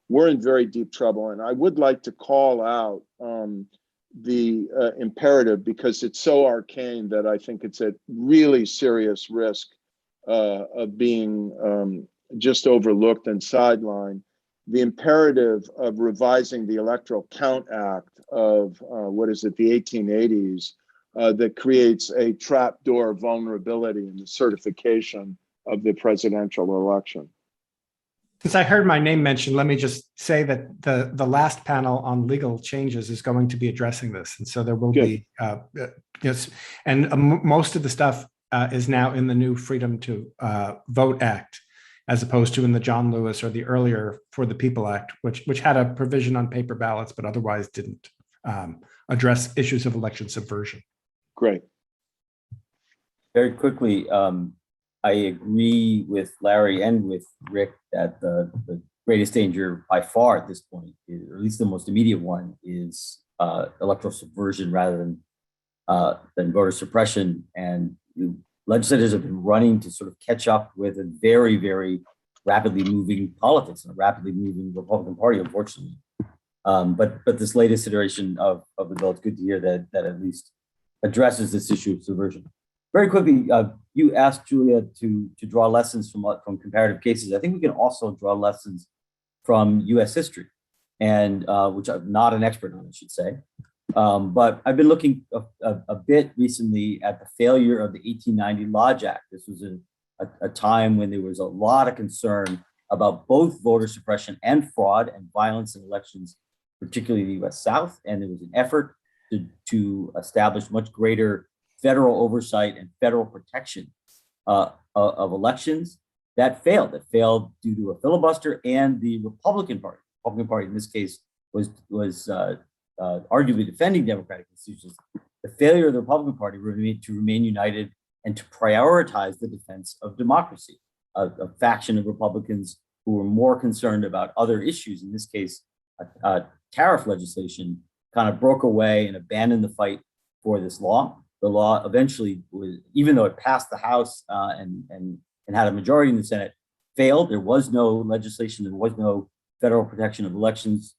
we're in very deep trouble. And I would like to call out the imperative, because it's so arcane that I think it's at really serious risk of being just overlooked and sidelined. The imperative of revising the Electoral Count Act of, the 1880s, that creates a trapdoor vulnerability in the certification of the presidential election. Since I heard my name mentioned, let me just say that the last panel on legal changes is going to be addressing this. And so there will be, yes, and most of the stuff is now in the new Freedom to Vote Act, as opposed to in the John Lewis or the earlier For the People Act, which had a provision on paper ballots, but otherwise didn't address issues of election subversion. Great. Very quickly, I agree with Larry and with Rick that the greatest danger by far at this point, or at least the most immediate one, is electoral subversion rather than voter suppression. And legislators have been running to sort of catch up with a very, very rapidly moving politics and a rapidly moving Republican Party, unfortunately. But this latest iteration of the bill, it's good to hear that at least addresses this issue of subversion. Very quickly, you asked Julia to draw lessons from comparative cases. I think we can also draw lessons from U.S. history, and which I'm not an expert on, I should say. But I've been looking a bit recently at the failure of the 1890 Lodge Act. This was a time when there was a lot of concern about both voter suppression and fraud and violence in elections, particularly in the U.S. South. And there was an effort to establish much greater federal oversight and federal protection of elections. That failed. It failed due to a filibuster, and the Republican Party. The Republican Party in this case was arguably defending democratic institutions. The failure of the Republican Party to remain united and to prioritize the defense of democracy. A faction of Republicans who were more concerned about other issues, in this case, tariff legislation, kind of broke away and abandoned the fight for this law. The law eventually was, even though it passed the House and had a majority in the Senate, failed. There was no legislation, there was no federal protection of elections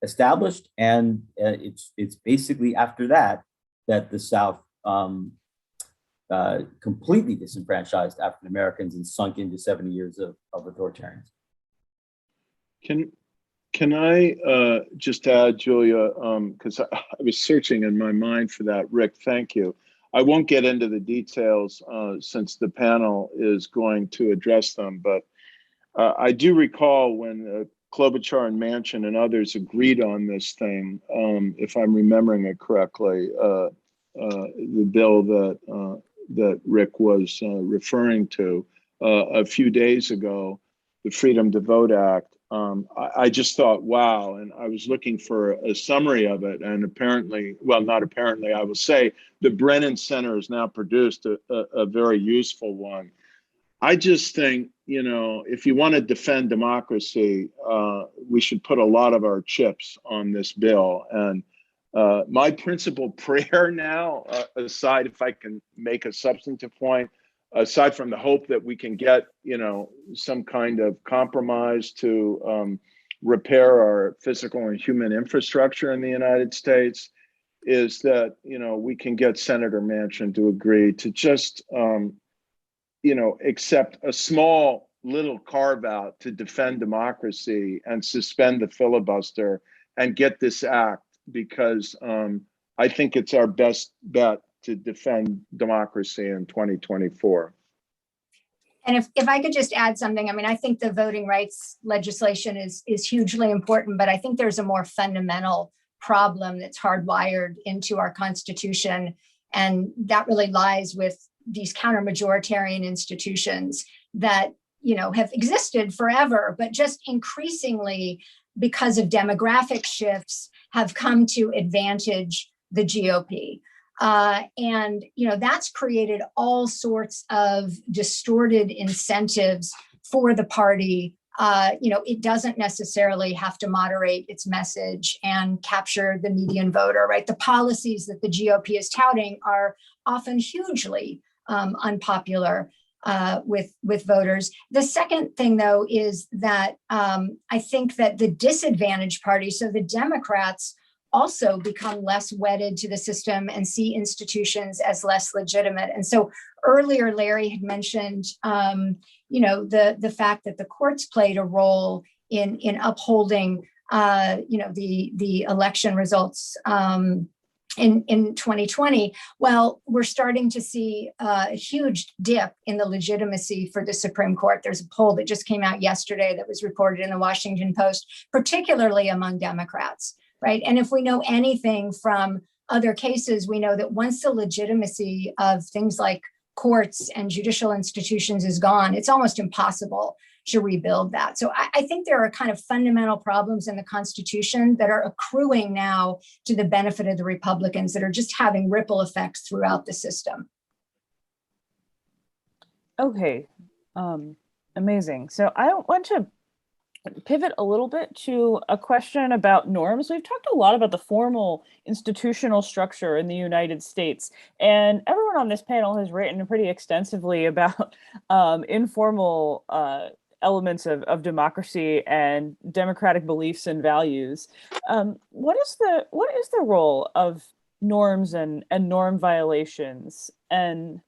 established, and it's basically after that the South completely disenfranchised African Americans and sunk into 70 years of authoritarianism. Can I just add, Julia, because I was searching in my mind for that. Rick, thank you. I won't get into the details since the panel is going to address them, but I do recall when Klobuchar and Manchin and others agreed on this thing, if I'm remembering it correctly, the bill that Rick was referring to a few days ago, the Freedom to Vote Act. I just thought, wow, and I was looking for a summary of it, and apparently, well, not apparently, I will say, the Brennan Center has now produced a very useful one. I just think, if you want to defend democracy, we should put a lot of our chips on this bill. And my principal prayer now, aside, if I can make a substantive point, aside from the hope that we can get, some kind of compromise to repair our physical and human infrastructure in the United States, is that, you know, we can get Senator Manchin to agree to just, you know, accept a small little carve out to defend democracy and suspend the filibuster and get this act, because I think it's our best bet to defend democracy in 2024. And if I could just add something, I mean, I think the voting rights legislation is hugely important, but I think there's a more fundamental problem that's hardwired into our Constitution. And that really lies with these counter-majoritarian institutions that, you know, have existed forever, but just increasingly, because of demographic shifts, have come to advantage the GOP. And, you know, that's created all sorts of distorted incentives for the party. You know, it doesn't necessarily have to moderate its message and capture the median voter, right? The policies that the GOP is touting are often hugely unpopular with voters. The second thing, though, is that I think that the disadvantaged party, so the Democrats, also become less wedded to the system and see institutions as less legitimate. And so earlier, Larry had mentioned, you know, the fact that the courts played a role in upholding, you know, the election results in 2020. Well, we're starting to see a huge dip in the legitimacy for the Supreme Court. There's a poll that just came out yesterday that was reported in the Washington Post, particularly among Democrats. Right. And if we know anything from other cases, we know that once the legitimacy of things like courts and judicial institutions is gone, it's almost impossible to rebuild that. So I think there are kind of fundamental problems in the Constitution that are accruing now to the benefit of the Republicans that are just having ripple effects throughout the system. Okay. Amazing. So I want to pivot a little bit to a question about norms. We've talked a lot about the formal institutional structure in the United States, and everyone on this panel has written pretty extensively about informal elements of democracy and democratic beliefs and values. What is the role of norms and norm violations? And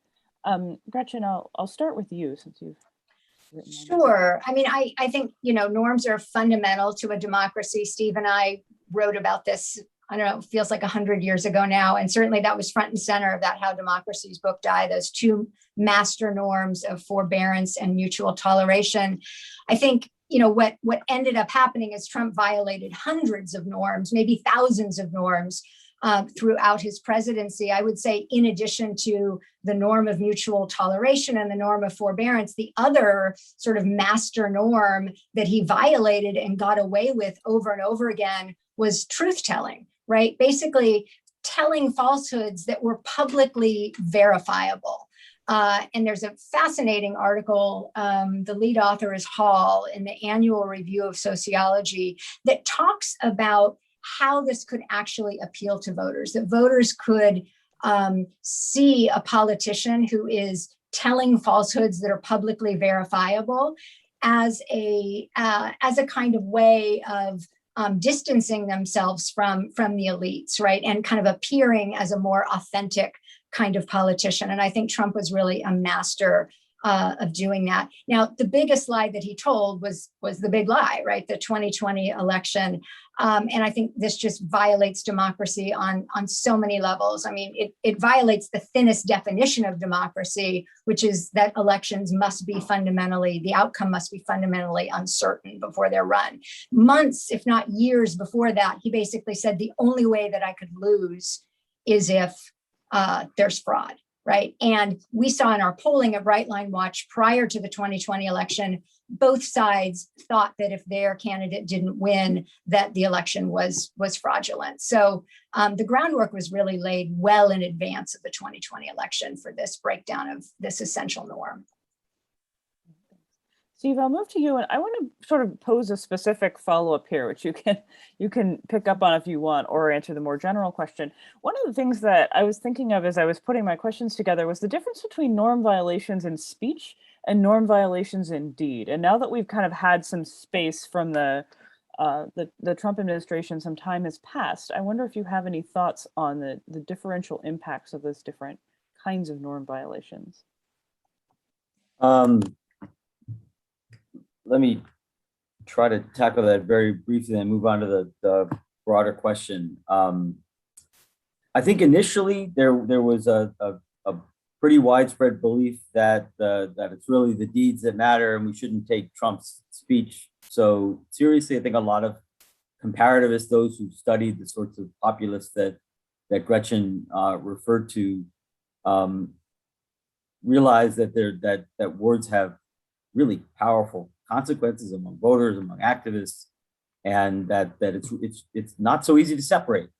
Gretchen, I'll start with you since you've. Sure. I mean, I think, you know, norms are fundamental to a democracy. Steve and I wrote about this, I don't know, it feels like 100 years ago now. And certainly that was front and center of that How Democracies book die, those two master norms of forbearance and mutual toleration. I think, you know, what ended up happening is Trump violated hundreds of norms, maybe thousands of norms throughout his presidency. I would say, in addition to the norm of mutual toleration and the norm of forbearance, the other sort of master norm that he violated and got away with over and over again was truth telling, right? Basically telling falsehoods that were publicly verifiable. And there's a fascinating article, the lead author is Hall, in the Annual Review of Sociology, that talks about how this could actually appeal to voters, that voters could see a politician who is telling falsehoods that are publicly verifiable as a kind of way of distancing themselves from the elites, right? And kind of appearing as a more authentic kind of politician. And I think Trump was really a master of doing that. Now, the biggest lie that he told was the big lie, right? The 2020 election. And I think this just violates democracy on so many levels. I mean, it violates the thinnest definition of democracy, which is that elections must be fundamentally, the outcome must be fundamentally uncertain before they're run. Months, if not years before that, he basically said the only way that I could lose is if there's fraud. Right. And we saw in our polling at Right Line Watch prior to the 2020 election, both sides thought that if their candidate didn't win, that the election was fraudulent. So the groundwork was really laid well in advance of the 2020 election for this breakdown of this essential norm. Steve, I'll move to you, and I want to sort of pose a specific follow-up here, which you can pick up on if you want, or answer the more general question. One of the things that I was thinking of as I was putting my questions together was the difference between norm violations in speech and norm violations in deed. And now that we've kind of had some space from the the Trump administration, some time has passed. I wonder if you have any thoughts on the differential impacts of those different kinds of norm violations. Let me try to tackle that very briefly and move on to the broader question. I think initially there was a pretty widespread belief that it's really the deeds that matter and we shouldn't take Trump's speech so seriously. I think a lot of comparativists, those who've studied the sorts of populists that Gretchen referred to, realize that words have really powerful consequences among voters, among activists, and that it's not so easy to separate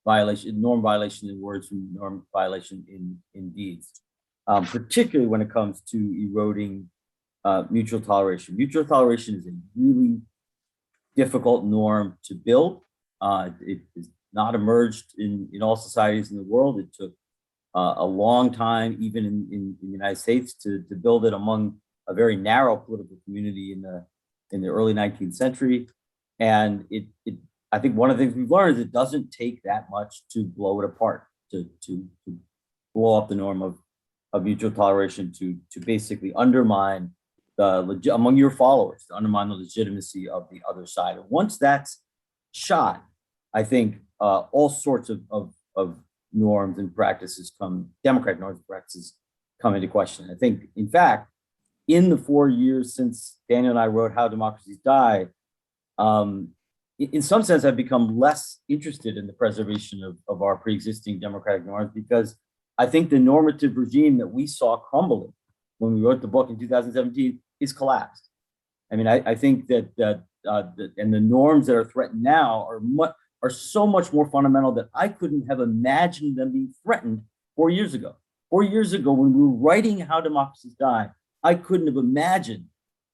norm violation in words from norm violation in deeds, particularly when it comes to eroding mutual toleration. Mutual toleration is a really difficult norm to build. It has not emerged in all societies in the world. It took a long time, even in the United States, to build it among a very narrow political community in the early 19th century. And I think one of the things we've learned is it doesn't take that much to blow it apart, to blow up the norm of mutual toleration, to basically undermine among your followers, to undermine the legitimacy of the other side. And once that's shot, I think all sorts of norms and practices democratic norms and practices come into question. I think, in fact, in the 4 years since Daniel and I wrote How Democracies Die, in some sense, I've become less interested in the preservation of our pre-existing democratic norms, because I think the normative regime that we saw crumbling when we wrote the book in 2017 is collapsed. I mean, I think that and the norms that are threatened now are so much more fundamental that I couldn't have imagined them being threatened 4 years ago. 4 years ago, when we were writing How Democracies Die, I couldn't have imagined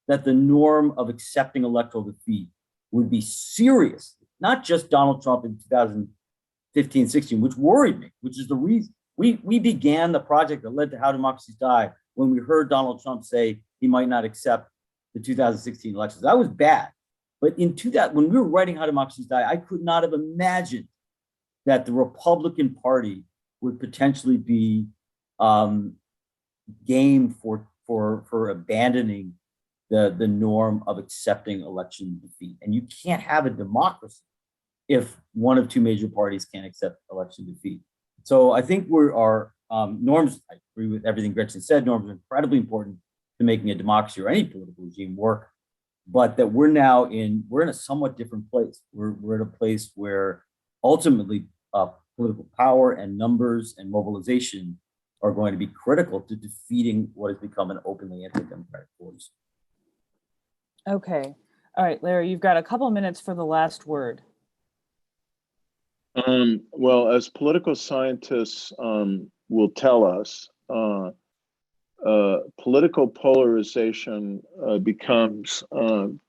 that the norm of accepting electoral defeat would be serious, not just Donald Trump in 2015, 16, which worried me, which is the reason we began the project that led to How Democracies Die when we heard Donald Trump say he might not accept the 2016 elections. That was bad. But when we were writing How Democracies Die, I could not have imagined that the Republican Party would potentially be game for abandoning the norm of accepting election defeat. And you can't have a democracy if one of two major parties can't accept election defeat. So I think our norms, I agree with everything Gretchen said, norms are incredibly important to making a democracy or any political regime work, but that we're in a somewhat different place. We're in a place where ultimately political power and numbers and mobilization are going to be critical to defeating what has become an openly anti-democratic force. Okay. All right, Larry, you've got a couple of minutes for the last word. Well, as political scientists will tell us, political polarization becomes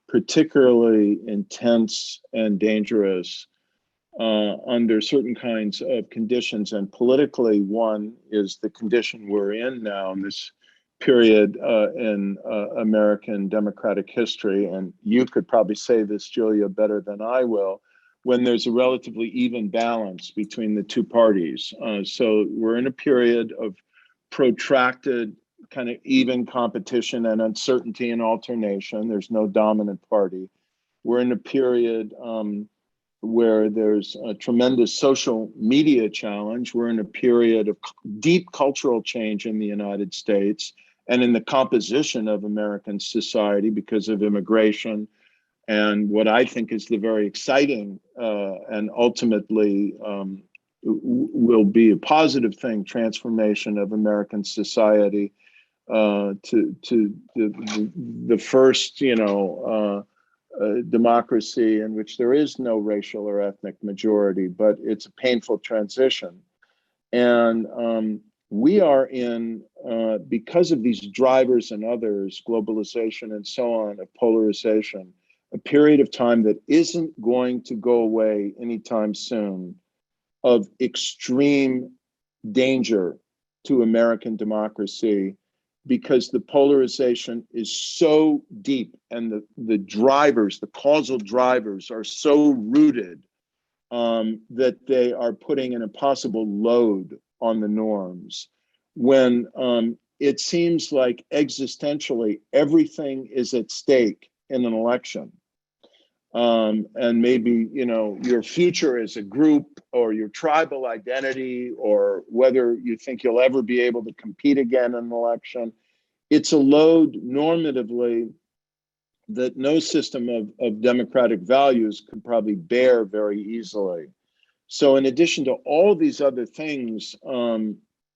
particularly intense and dangerous under certain kinds of conditions. And politically, one is the condition we're in now in this period in American democratic history. And you could probably say this, Julia, better than I will, when there's a relatively even balance between the two parties. So we're in a period of protracted kind of even competition and uncertainty and alternation. There's no dominant party. We're in a period where there's a tremendous social media challenge. We're in a period of deep cultural change in the United States and in the composition of American society because of immigration and what I think is the very exciting and ultimately will be a positive thing, transformation of American society to the first, democracy in which there is no racial or ethnic majority, but it's a painful transition. And we are in, because of these drivers and others, globalization and so on, of polarization, a period of time that isn't going to go away anytime soon, of extreme danger to American democracy because the polarization is so deep and the drivers, the causal drivers are so rooted that they are putting an impossible load on the norms. When it seems like existentially everything is at stake in an election. And maybe, you know, your future as a group or your tribal identity, or whether you think you'll ever be able to compete again in an election. It's a load normatively that no system of democratic values could probably bear very easily. So in addition to all these other things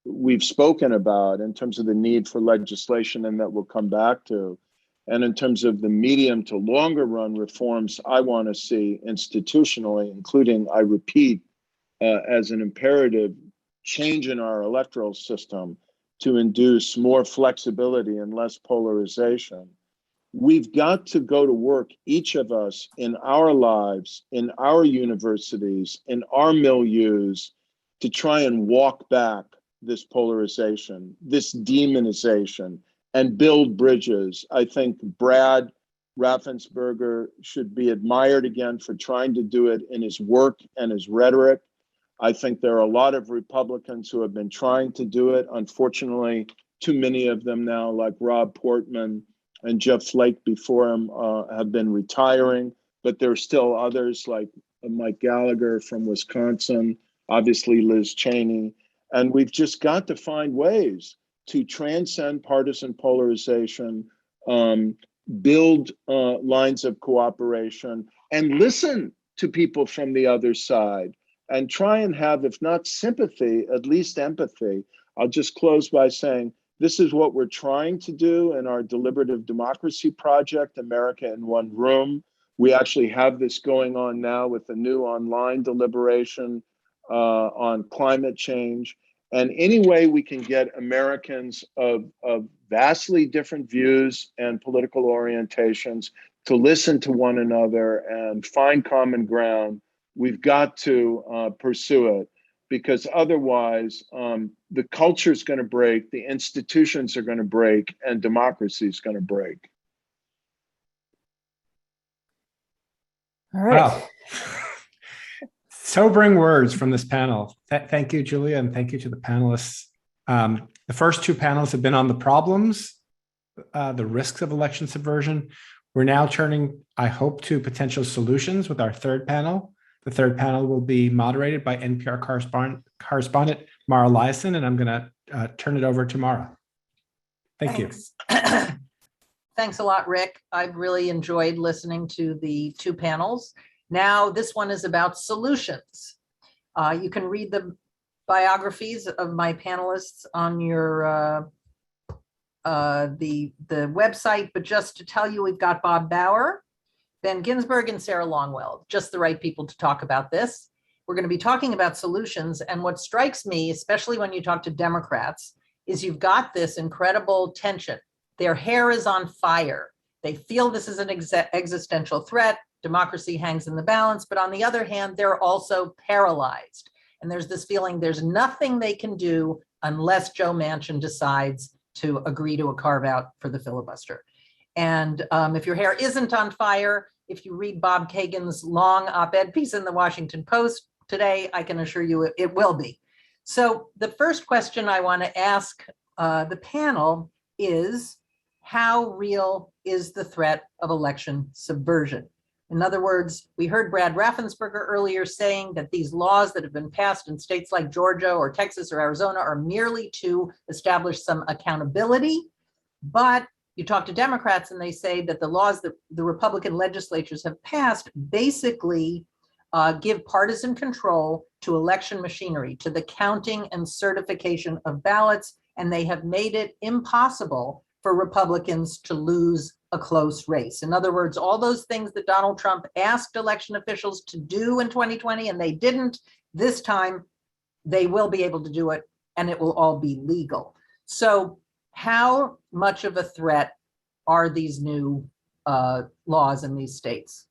we've spoken about in terms of the need for legislation, and that we'll come back to, and in terms of the medium to longer run reforms I want to see institutionally, including, I repeat, as an imperative, change in our electoral system to induce more flexibility and less polarization. We've got to go to work, each of us, in our lives, in our universities, in our milieus, to try and walk back this polarization, this demonization, and build bridges. I think Brad Raffensperger should be admired again for trying to do it in his work and his rhetoric. I think there are a lot of Republicans who have been trying to do it. Unfortunately, too many of them now, like Rob Portman and Jeff Flake before him, have been retiring. But there are still others like Mike Gallagher from Wisconsin, obviously Liz Cheney. And we've just got to find ways to transcend partisan polarization, build lines of cooperation, and listen to people from the other side, and try and have, if not sympathy, at least empathy. I'll just close by saying, this is what we're trying to do in our deliberative democracy project, America in One Room. We actually have this going on now with a new online deliberation on climate change. And any way we can get Americans of vastly different views and political orientations to listen to one another and find common ground, we've got to pursue it, because otherwise the culture is going to break, the institutions are going to break, and democracy is going to break. All right. Wow. Sobering words from this panel. Thank you, Julia, and thank you to the panelists. The first two panels have been on the problems, the risks of election subversion. We're now turning, I hope, to potential solutions with our third panel. The third panel will be moderated by NPR correspondent Mara Liasson, and I'm going to turn it over to Mara. Thank you. Thanks a lot, Rick. I've really enjoyed listening to the two panels. Now, this one is about solutions. You can read the biographies of my panelists on your the website, but just to tell you, we've got Bob Bauer, Ben Ginsberg, and Sarah Longwell, just the right people to talk about this. We're going to be talking about solutions, and what strikes me, especially when you talk to Democrats, is you've got this incredible tension. Their hair is on fire. They feel this is an existential threat. Democracy hangs in the balance, but on the other hand, they're also paralyzed. And there's this feeling there's nothing they can do unless Joe Manchin decides to agree to a carve out for the filibuster. And if your hair isn't on fire, if you read Bob Kagan's long op-ed piece in the Washington Post today, I can assure you it will be. So the first question I want to ask the panel is, how real is the threat of election subversion? In other words, we heard Brad Raffensperger earlier saying that these laws that have been passed in states like Georgia or Texas or Arizona are merely to establish some accountability. But you talk to Democrats and they say that the laws that the Republican legislatures have passed basically give partisan control to election machinery, to the counting and certification of ballots, and they have made it impossible for Republicans to lose a close race. In other words, all those things that Donald Trump asked election officials to do in 2020 and they didn't, this time they will be able to do it and it will all be legal. So how much of a threat are these new laws in these states?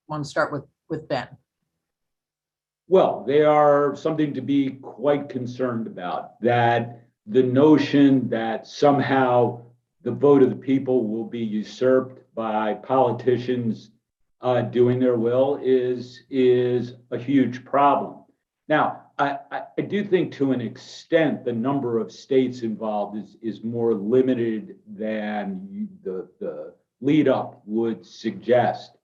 I want to start with Ben. Well, they are something to be quite concerned about, that the notion that somehow the vote of the people will be usurped by politicians doing their will is a huge problem. Now, I do think to an extent the number of states involved is more limited than the lead up would suggest.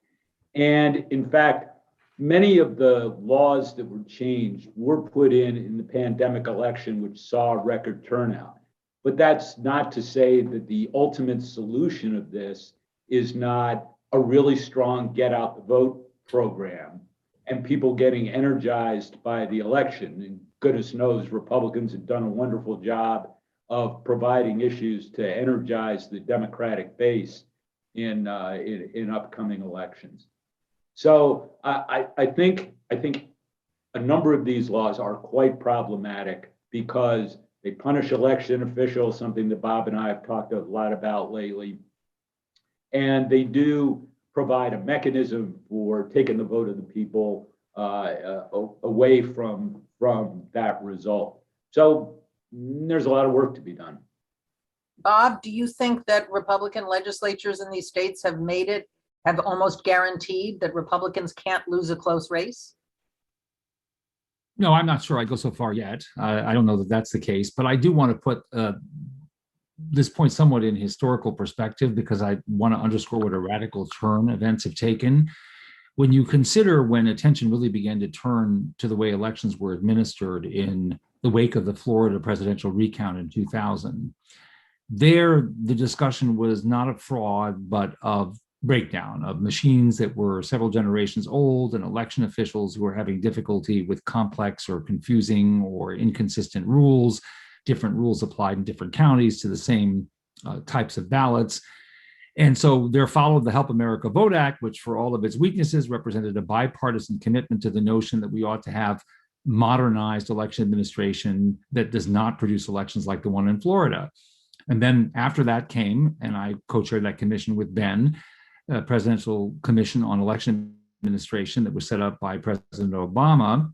And in fact, many of the laws that were changed were put in the pandemic election, which saw record turnout. But that's not to say that the ultimate solution of this is not a really strong get out the vote program and people getting energized by the election. And goodness knows, Republicans have done a wonderful job of providing issues to energize the Democratic base in upcoming elections. So I think a number of these laws are quite problematic because they punish election officials, something that Bob and I have talked a lot about lately. And they do provide a mechanism for taking the vote of the people away from that result. So there's a lot of work to be done. Bob, do you think that Republican legislatures in these states have almost guaranteed that Republicans can't lose a close race? No, I'm not sure I'd go so far yet. I don't know that that's the case, but I do want to put this point somewhat in historical perspective because I want to underscore what a radical turn events have taken. When you consider when attention really began to turn to the way elections were administered in the wake of the Florida presidential recount in 2000, there the discussion was not of fraud, but of breakdown of machines that were several generations old and election officials who were having difficulty with complex or confusing or inconsistent rules, different rules applied in different counties to the same types of ballots. And so there followed the Help America Vote Act, which for all of its weaknesses represented a bipartisan commitment to the notion that we ought to have modernized election administration that does not produce elections like the one in Florida. And then after that came, and I co-chaired that commission with Ben, a presidential commission on election administration that was set up by President Obama.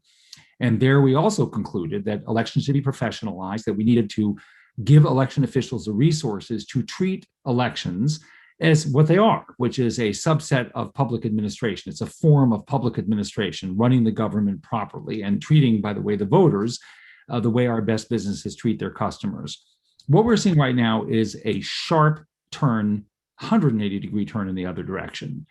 And there we also concluded that elections should be professionalized, that we needed to give election officials the resources to treat elections as what they are, which is a subset of public administration. It's a form of public administration, running the government properly and treating, by the way, the voters the way our best businesses treat their customers. What we're seeing right now is a sharp turn, 180-degree turn in the other direction.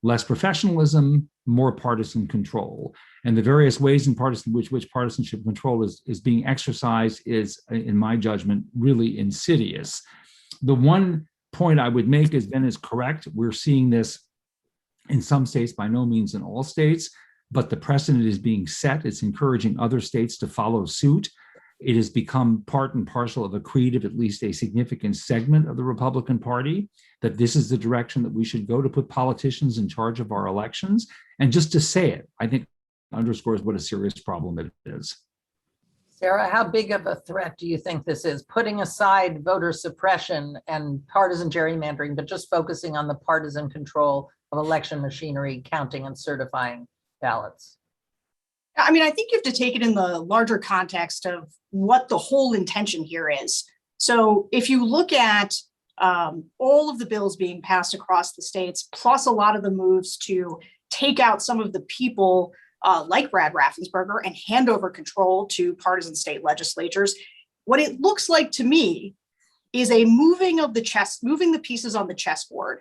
Less professionalism, more partisan control. And the various ways in which partisanship control is being exercised is, in my judgment, really insidious. The one point I would make is Ben is correct. We're seeing this in some states, by no means in all states, but the precedent is being set. It's encouraging other states to follow suit. It has become part and parcel of a creed of at least a significant segment of the Republican Party, that this is the direction that we should go to put politicians in charge of our elections. And just to say it, I think underscores what a serious problem it is. Sarah, how big of a threat do you think this is? Putting aside voter suppression and partisan gerrymandering, but just focusing on the partisan control of election machinery, counting and certifying ballots. I mean, I think you have to take it in the larger context of what the whole intention here is. So if you look at all of the bills being passed across the states, plus a lot of the moves to take out some of the people like Brad Raffensperger and hand over control to partisan state legislatures, what it looks like to me is a moving of moving the pieces on the chessboard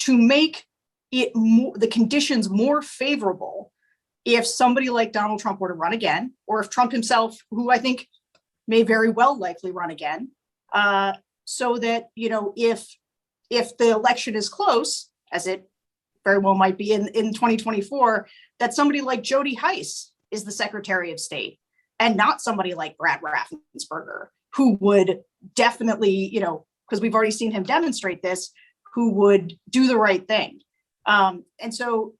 to make it the conditions more favorable if somebody like Donald Trump were to run again, or if Trump himself, who I think may very well likely run again, so that, you know, if the election is close, as it very well might be in 2024, that somebody like Jody Heiss is the Secretary of State and not somebody like Brad Raffensperger, who would definitely, you know, because we've already seen him demonstrate this, who would do the right thing. And so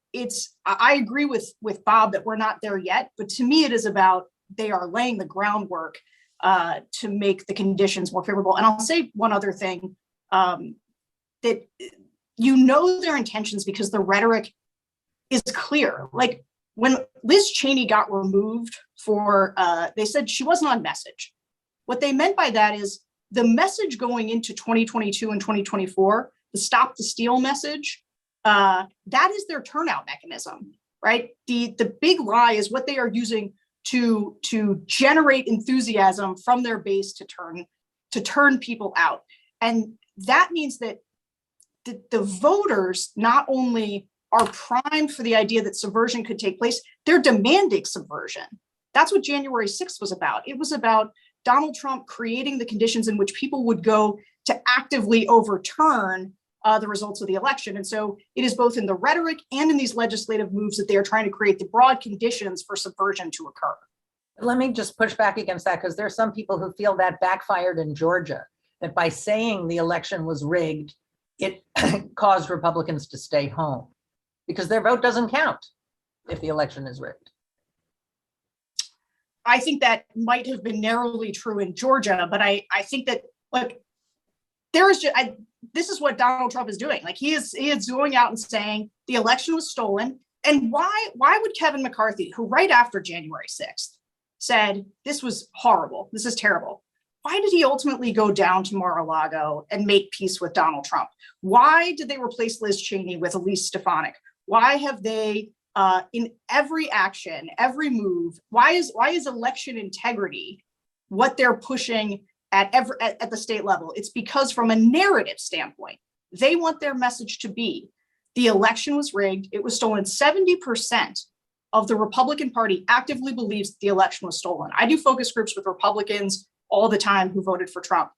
I agree with Bob that we're not there yet, but to me it is about they are laying the groundwork to make the conditions more favorable. And I'll say one other thing, that you know their intentions because the rhetoric is clear. Like when Liz Cheney got removed for, they said she wasn't on message. What they meant by that is the message going into 2022 and 2024, the stop the steal message, that is their turnout mechanism, right? The big lie is what they are using to generate enthusiasm from their base to turn people out. And that means that the voters not only are primed for the idea that subversion could take place, they're demanding subversion. That's what January 6th was about. It was about Donald Trump creating the conditions in which people would go to actively overturn the results of the election. And so it is both in the rhetoric and in these legislative moves that they are trying to create the broad conditions for subversion to occur. Let me just push back against that, because there's some people who feel that backfired in Georgia, that by saying the election was rigged, it caused Republicans to stay home because their vote doesn't count if the election is rigged. I think that might have been narrowly true in Georgia, but I think that, look, there is just, this is what Donald Trump is doing. Like he is going out and saying the election was stolen. And why would Kevin McCarthy, who right after January 6th said this was horrible, this is terrible, why did he ultimately go down to Mar-a-Lago and make peace with Donald Trump? Why did they replace Liz Cheney with Elise Stefanik? Why have they, in every action, every move, why is election integrity what they're pushing at the state level? It's because from a narrative standpoint, they want their message to be the election was rigged, it was stolen. 70% of the Republican Party actively believes the election was stolen. I do focus groups with Republicans all the time who voted for Trump.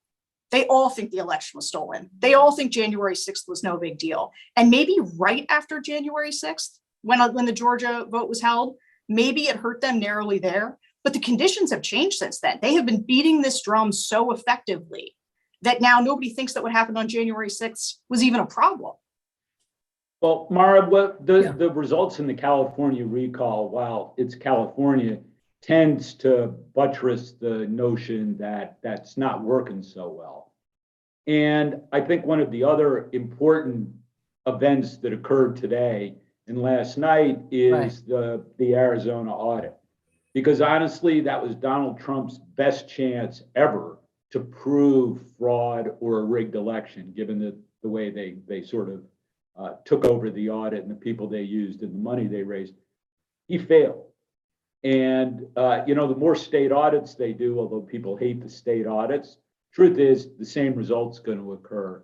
They all think the election was stolen. They all think January 6th was no big deal. And maybe right after January 6th, when the Georgia vote was held, maybe it hurt them narrowly there, but the conditions have changed since then. They have been beating this drum so effectively that now nobody thinks that what happened on January 6th was even a problem. Well, Mara, the results in the California recall, while it's California, tends to buttress the notion that that's not working so well. And I think one of the other important events that occurred today and last night is the Arizona audit. Because honestly, that was Donald Trump's best chance ever to prove fraud or a rigged election, given the way they sort of took over the audit and the people they used and the money they raised. He failed. And, the more state audits they do, although people hate the state audits, truth is the same result's going to occur.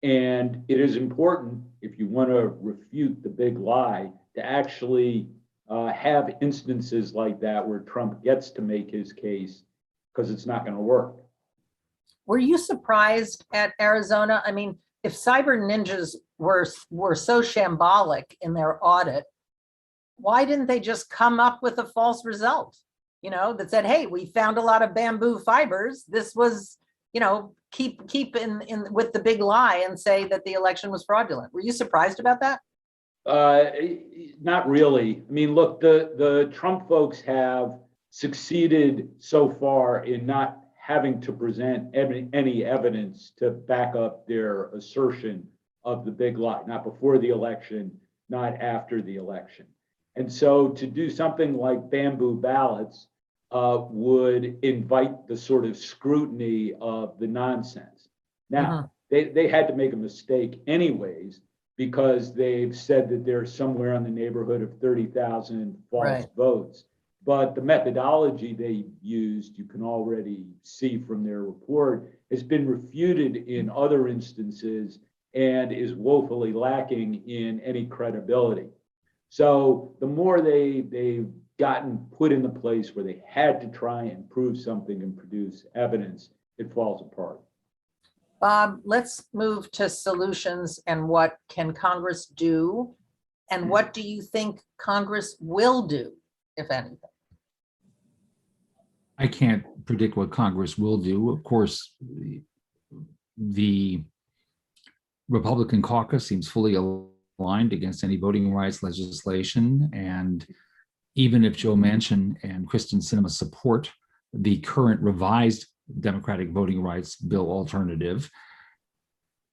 And it is important, if you want to refute the big lie, to actually have instances like that where Trump gets to make his case, because it's not going to work. Were you surprised at Arizona? I mean, if cyber ninjas were so shambolic in their audit, why didn't they just come up with a false result, that said, hey, we found a lot of bamboo fibers. This was, keep in with the big lie and say that the election was fraudulent. Were you surprised about that? Not really. I mean, look, the Trump folks have succeeded so far in not having to present any evidence to back up their assertion of the big lie, not before the election, not after the election. And so to do something like bamboo ballots would invite the sort of scrutiny of the nonsense. Now, they had to make a mistake anyways, because they've said that there's somewhere in the neighborhood of 30,000 false votes. But the methodology they used, you can already see from their report, has been refuted in other instances and is woefully lacking in any credibility. So the more they've gotten put in the place where they had to try and prove something and produce evidence, it falls apart. Bob, let's move to solutions and what can Congress do? And what do you think Congress will do, if anything? I can't predict what Congress will do. Of course, the Republican caucus seems fully aligned against any voting rights legislation. And even if Joe Manchin and Kristen Sinema support the current revised Democratic voting rights bill alternative,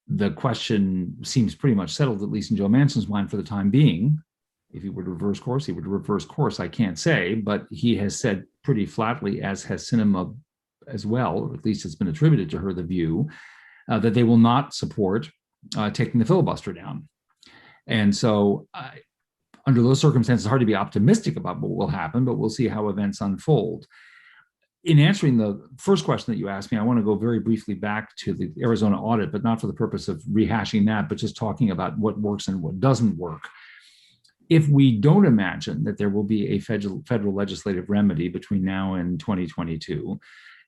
the question seems pretty much settled, at least in Joe Manchin's mind for the time being. If he were to reverse course, he would reverse course. I can't say, but he has said pretty flatly, as has Sinema as well, or at least it's been attributed to her, the view that they will not support taking the filibuster down. And so under those circumstances, it's hard to be optimistic about what will happen, but we'll see how events unfold. In answering the first question that you asked me, I want to go very briefly back to the Arizona audit, but not for the purpose of rehashing that, but just talking about what works and what doesn't work. If we don't imagine that there will be a federal legislative remedy between now and 2022,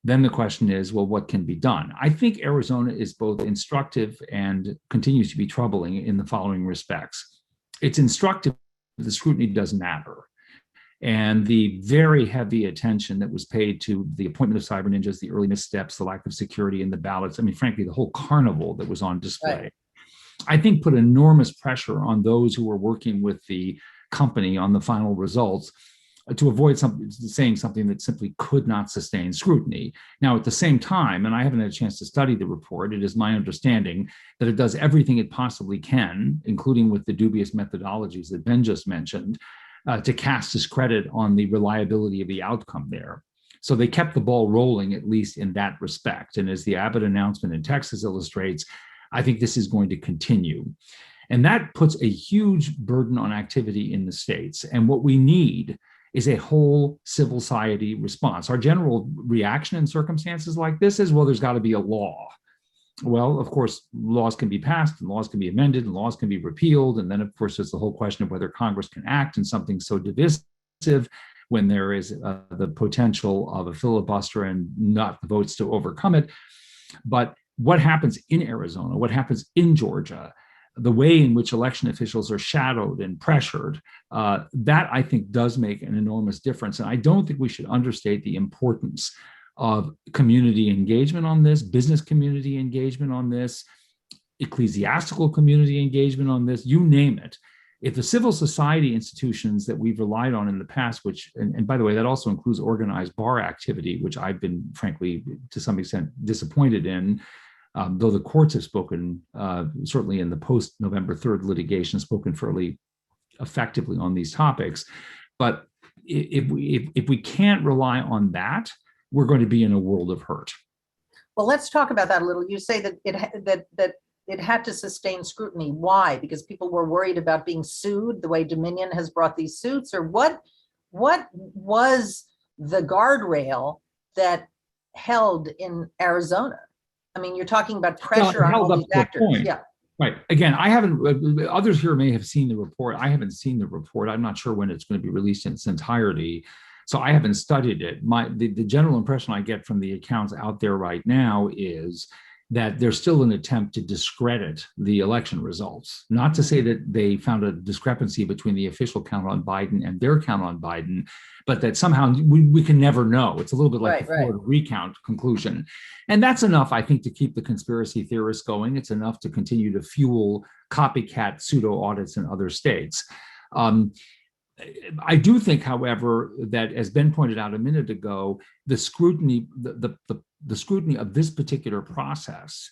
then the question is, well, what can be done? I think Arizona is both instructive and continues to be troubling in the following respects. It's instructive that the scrutiny does matter. And the very heavy attention that was paid to the appointment of cyber ninjas, the early missteps, the lack of security in the ballots, I mean, frankly, the whole carnival that was on display, Right. I think put enormous pressure on those who were working with the company on the final results to avoid saying something that simply could not sustain scrutiny. Now, at the same time, and I haven't had a chance to study the report, it is my understanding that it does everything it possibly can, including with the dubious methodologies that Ben just mentioned, to cast discredit on the reliability of the outcome there. So they kept the ball rolling, at least in that respect. And as the Abbott announcement in Texas illustrates, I think this is going to continue. And that puts a huge burden on activity in the states. And what we need is a whole civil society response. Our general reaction in circumstances like this is, well, there's got to be a law. Well, of course, laws can be passed and laws can be amended and laws can be repealed. And then, of course, there's the whole question of whether Congress can act in something so divisive when there is the potential of a filibuster and not the votes to overcome it. But what happens in Arizona, what happens in Georgia, the way in which election officials are shadowed and pressured, that I think does make an enormous difference. And I don't think we should understate the importance of community engagement on this, business community engagement on this, ecclesiastical community engagement on this, you name it. If the civil society institutions that we've relied on in the past, which, and by the way, that also includes organized bar activity, which I've been, frankly, to some extent disappointed in, though the courts have spoken, certainly in the post-November 3rd litigation, spoken fairly effectively on these topics. But if we can't rely on that, we're going to be in a world of hurt. Well, let's talk about that a little. You say that it had to sustain scrutiny. Why? Because people were worried about being sued the way Dominion has brought these suits, or what was the guardrail that held in Arizona? I mean, you're talking about pressure on all these actors. Yeah. Right. Again, I haven't, others here may have seen the report. I haven't seen the report. I'm not sure when it's going to be released in its entirety. So I haven't studied it. The general impression I get from the accounts out there right now is that there's still an attempt to discredit the election results. Not to say that they found a discrepancy between the official count on Biden and their count on Biden, but that somehow we can never know. It's a little bit like the Florida recount conclusion. And that's enough, I think, to keep the conspiracy theorists going. It's enough to continue to fuel copycat pseudo audits in other states. I do think, however, that as Ben pointed out a minute ago, the scrutiny, the scrutiny of this particular process,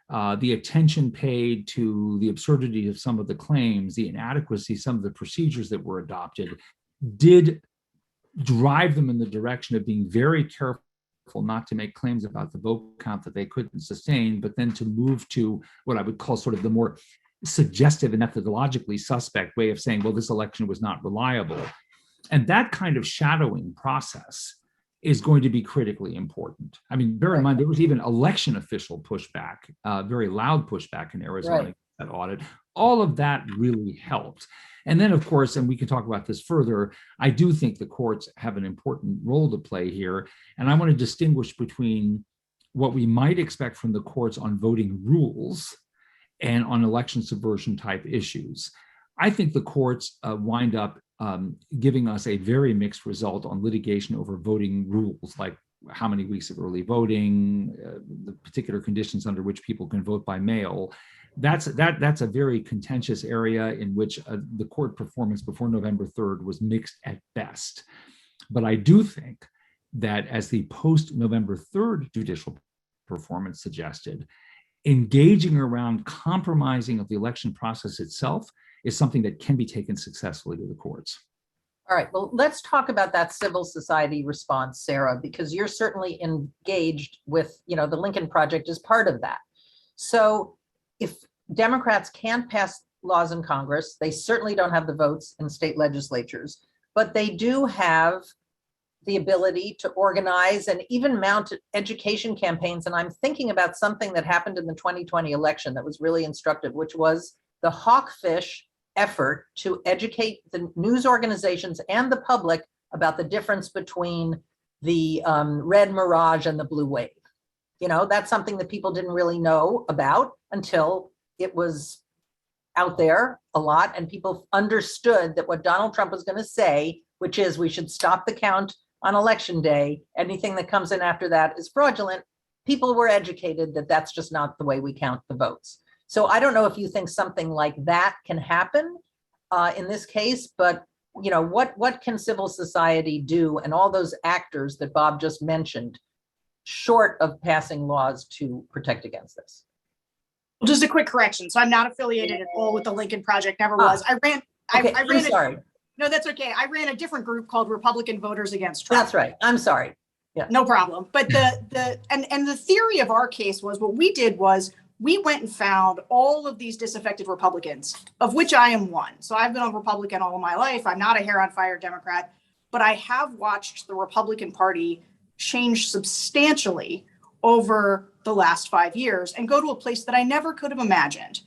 the attention paid to the absurdity of some of the claims, the inadequacy, some of the procedures that were adopted, did drive them in the direction of being very careful not to make claims about the vote count that they couldn't sustain, but then to move to what I would call sort of the more suggestive and methodologically suspect way of saying, well, this election was not reliable. And that kind of shadowing process is going to be critically important. I mean, bear in mind, there was even election official pushback, very loud pushback in Arizona, that audit. All of that really helped. And then, of course, and we can talk about this further, I do think the courts have an important role to play here. And I want to distinguish between what we might expect from the courts on voting rules and on election subversion type issues. I think the courts wind up giving us a very mixed result on litigation over voting rules, like how many weeks of early voting, the particular conditions under which people can vote by mail. That's a very contentious area in which the court performance before November 3rd was mixed at best. But I do think that, as the post-November 3rd judicial performance suggested, engaging around compromising of the election process itself is something that can be taken successfully to the courts. All right, well, let's talk about that civil society response, Sarah, because you're certainly engaged with, the Lincoln Project is part of that. So if Democrats can't pass laws in Congress, they certainly don't have the votes in state legislatures, but they do have the ability to organize and even mount education campaigns. And I'm thinking about something that happened in the 2020 election that was really instructive, which was the hawkfish effort to educate the news organizations and the public about the difference between the red mirage and the blue wave. That's something that people didn't really know about until it was out there a lot and people understood that what Donald Trump was going to say, which is we should stop the count on election day, anything that comes in after that is fraudulent. People were educated that that's just not the way we count the votes. So I don't know if you think something like that can happen in this case, but what can civil society do and all those actors that Bob just mentioned, short of passing laws to protect against this? Well, just a quick correction. So I'm not affiliated at all with the Lincoln Project, never was. I ran sorry. No, that's okay. I ran a different group called Republican Voters Against Trump. That's right. I'm sorry. Yeah. No problem. But the theory of our case was what we did was we went and found all of these disaffected Republicans, of which I am one. So I've been a Republican all of my life. I'm not a hair on fire Democrat, but I have watched the Republican Party change substantially over the last 5 years and go to a place that I never could have imagined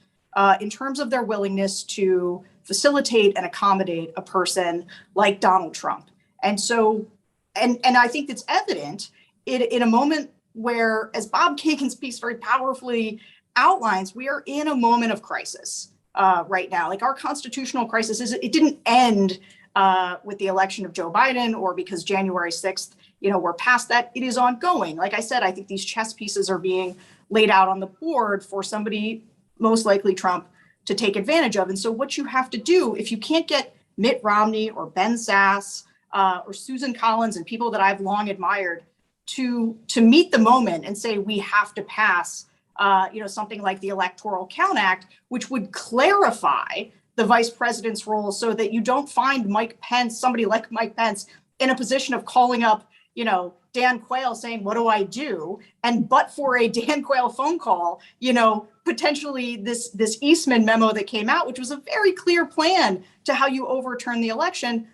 in terms of their willingness to facilitate and accommodate a person like Donald Trump. And so, and I think it's evident in a moment where, as Bob Kagan's piece very powerfully outlines, we are in a moment of crisis right now. Like our constitutional crisis it didn't end with the election of Joe Biden or because January 6th, we're past that. It is ongoing. Like I said, I think these chess pieces are being laid out on the board for somebody, most likely Trump, to take advantage of. And so what you have to do, if you can't get Mitt Romney or Ben Sasse or Susan Collins and people that I've long admired to meet the moment and say we have to pass something like the Electoral Count Act, which would clarify the vice president's role so that you don't find somebody like Mike Pence in a position of calling up, Dan Quayle saying, what do I do? And but for a Dan Quayle phone call, potentially this Eastman memo that came out, which was a very clear plan to how you overturn the election,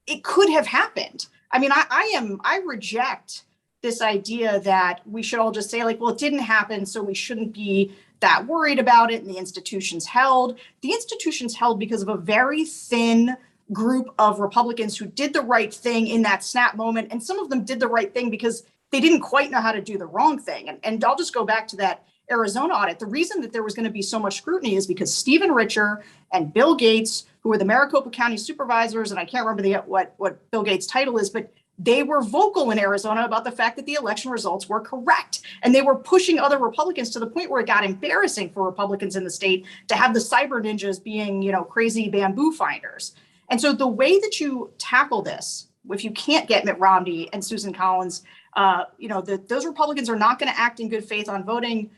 it could have happened. I mean, I reject this idea that we should all just say like, well, it didn't happen, so we shouldn't be that worried about it. And the institution's held. The institution's held because of a very thin group of Republicans who did the right thing in that snap moment. And some of them did the right thing because they didn't quite know how to do the wrong thing. And I'll just go back to that Arizona audit. The reason that there was going to be so much scrutiny is because Stephen Richer and Bill Gates, who were the Maricopa County supervisors, and I can't remember what Bill Gates' title is, but they were vocal in Arizona about the fact that the election results were correct. And they were pushing other Republicans to the point where it got embarrassing for Republicans in the state to have the cyber ninjas being, crazy bamboo finders. And so the way that you tackle this, if you can't get Mitt Romney and Susan Collins, those Republicans are not going to act in good faith on voting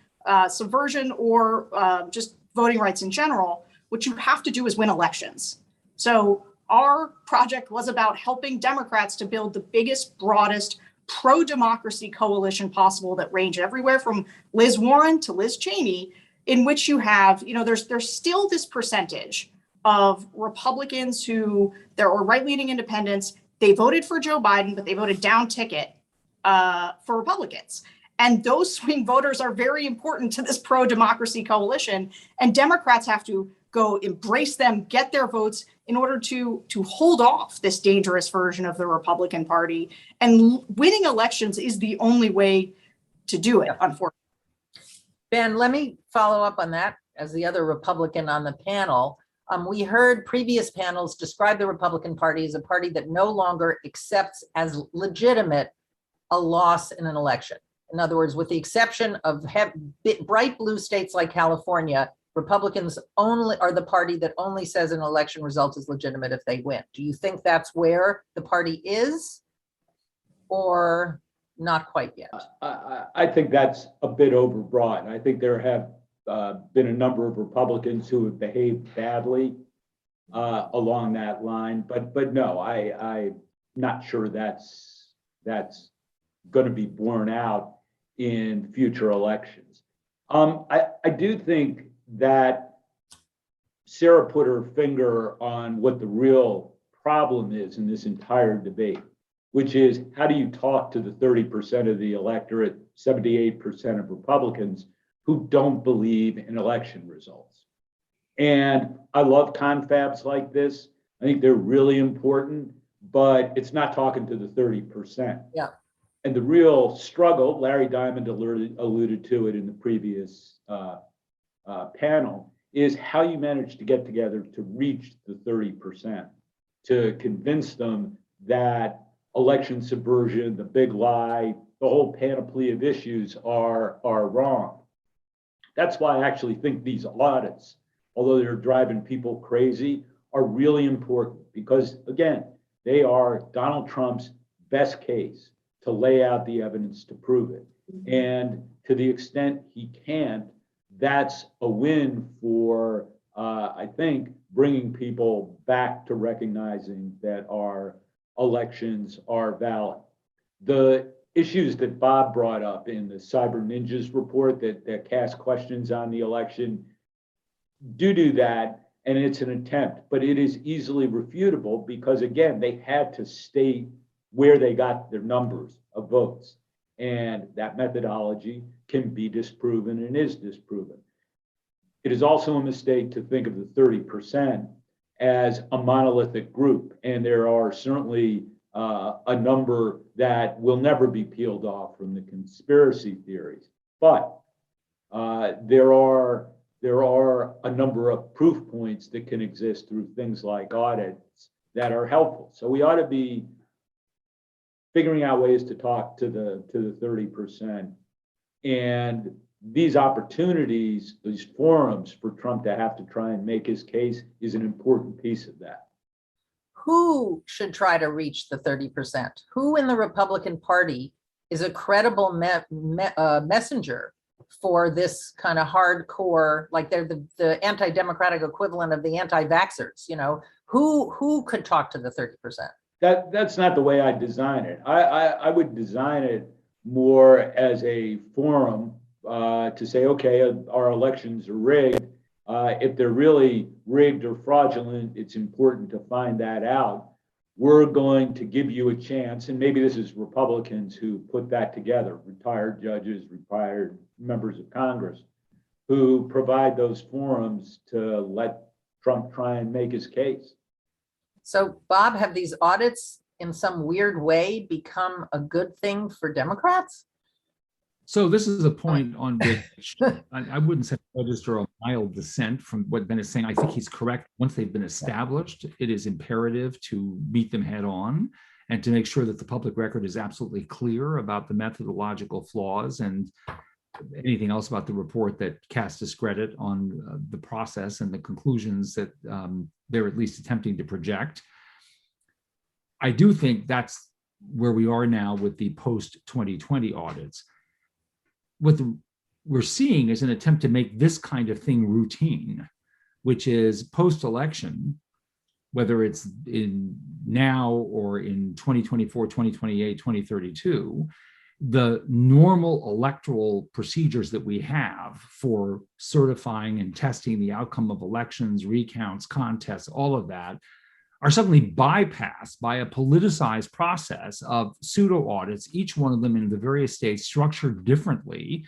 subversion or just voting rights in general. What you have to do is win elections. So our project was about helping Democrats to build the biggest, broadest pro-democracy coalition possible that ranged everywhere from Liz Warren to Liz Cheney, in which you have, there's still this percentage of Republicans who there were right-leaning independents. They voted for Joe Biden, but they voted down ticket for Republicans. And those swing voters are very important to this pro-democracy coalition. And Democrats have to go embrace them, get their votes in order to hold off this dangerous version of the Republican Party. And winning elections is the only way to do it, unfortunately. Ben, let me follow up on that as the other Republican on the panel. We heard previous panels describe the Republican Party as a party that no longer accepts as legitimate a loss in an election. In other words, with the exception of bright blue states like California, Republicans only are the party that only says an election result is legitimate if they win. Do you think that's where the party is, or not quite yet? I think that's a bit overbroad. I think there have been a number of Republicans who have behaved badly along that line. But no, I'm not sure that's going to be borne out in future elections. I do think that Sarah put her finger on what the real problem is in this entire debate, which is how do you talk to the 30% of the electorate, 78% of Republicans who don't believe in election results? And I love confabs like this. I think they're really important, but it's not talking to the 30%. Yeah. And the real struggle, Larry Diamond alluded to it in the previous panel, is how you manage to get together to reach the 30%, to convince them that election subversion, the big lie, the whole panoply of issues are wrong. That's why I actually think these audits, although they're driving people crazy, are really important because, again, they are Donald Trump's best case to lay out the evidence to prove it. And to the extent he can't, that's a win for, I think, bringing people back to recognizing that our elections are valid. The issues that Bob brought up in the Cyber Ninjas report that cast questions on the election do that, and it's an attempt, but it is easily refutable because, again, they had to state where they got their numbers of votes. And that methodology can be disproven and is disproven. It is also a mistake to think of the 30% as a monolithic group. And there are certainly a number that will never be peeled off from the conspiracy theories. But there are a number of proof points that can exist through things like audits that are helpful. So we ought to be figuring out ways to talk to the 30%. And these opportunities, these forums for Trump to have to try and make his case is an important piece of that. Who should try to reach the 30%? Who in the Republican Party is a credible messenger for this kind of hardcore, like they're the anti-democratic equivalent of the anti-vaxxers, you know? Who could talk to the 30%? That's not the way I design it. I would design it more as a forum to say, okay, our elections are rigged. If they're really rigged or fraudulent, it's important to find that out. We're going to give you a chance, and maybe this is Republicans who put that together, retired judges, retired members of Congress, who provide those forums to let Trump try and make his case. So, Bob, have these audits in some weird way become a good thing for Democrats? So this is a point on which I wouldn't say register a mild dissent from what Ben is saying. I think he's correct. Once they've been established, it is imperative to meet them head on and to make sure that the public record is absolutely clear about the methodological flaws and anything else about the report that casts discredit on the process and the conclusions that they're at least attempting to project. I do think that's where we are now with the post-2020 audits. What we're seeing is an attempt to make this kind of thing routine, which is post-election, whether it's in now or in 2024, 2028, 2032, the normal electoral procedures that we have for certifying and testing the outcome of elections, recounts, contests, all of that are suddenly bypassed by a politicized process of pseudo audits, each one of them in the various states structured differently,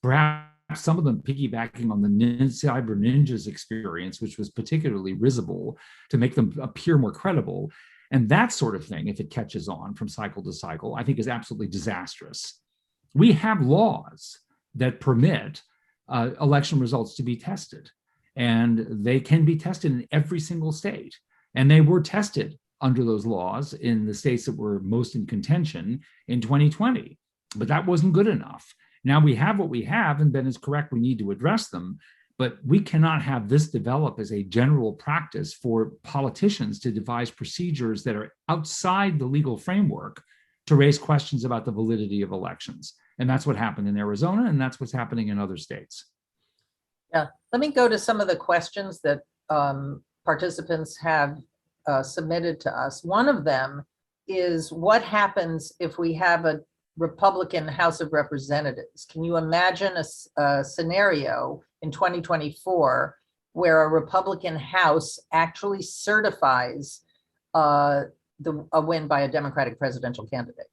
perhaps some of them piggybacking on the Cyber Ninjas experience, which was particularly risible to make them appear more credible. And that sort of thing, if it catches on from cycle to cycle, I think is absolutely disastrous. We have laws that permit election results to be tested, and they can be tested in every single state. And they were tested under those laws in the states that were most in contention in 2020, but that wasn't good enough. Now we have what we have, and Ben is correct, we need to address them, but we cannot have this develop as a general practice for politicians to devise procedures that are outside the legal framework to raise questions about the validity of elections. And that's what happened in Arizona, and that's what's happening in other states. Yeah, let me go to some of the questions that participants have submitted to us. One of them is what happens if we have a Republican House of Representatives? Can you imagine a scenario in 2024 where a Republican House actually certifies a win by a Democratic presidential candidate?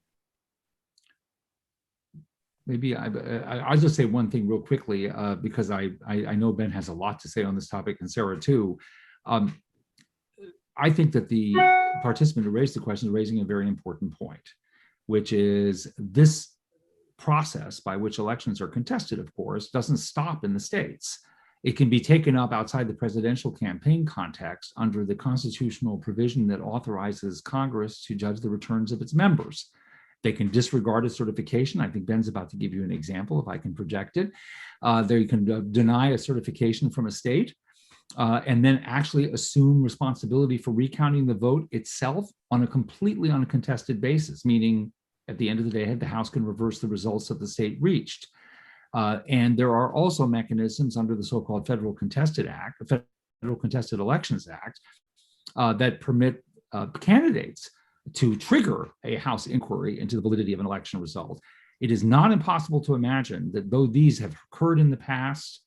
Maybe I'll just say one thing real quickly, because I know Ben has a lot to say on this topic, and Sarah too. I think that the participant who raised the question is raising a very important point, which is this process by which elections are contested, of course, doesn't stop in the states. It can be taken up outside the presidential campaign context under the constitutional provision that authorizes Congress to judge the returns of its members. They can disregard a certification. I think Ben's about to give you an example, if I can project it. They can deny a certification from a state and then actually assume responsibility for recounting the vote itself on a completely uncontested basis, meaning at the end of the day, the House can reverse the results that the state reached. And there are also mechanisms under the so-called Federal Contested Elections Act that permit candidates to trigger a House inquiry into the validity of an election result. It is not impossible to imagine that though these have occurred in the past,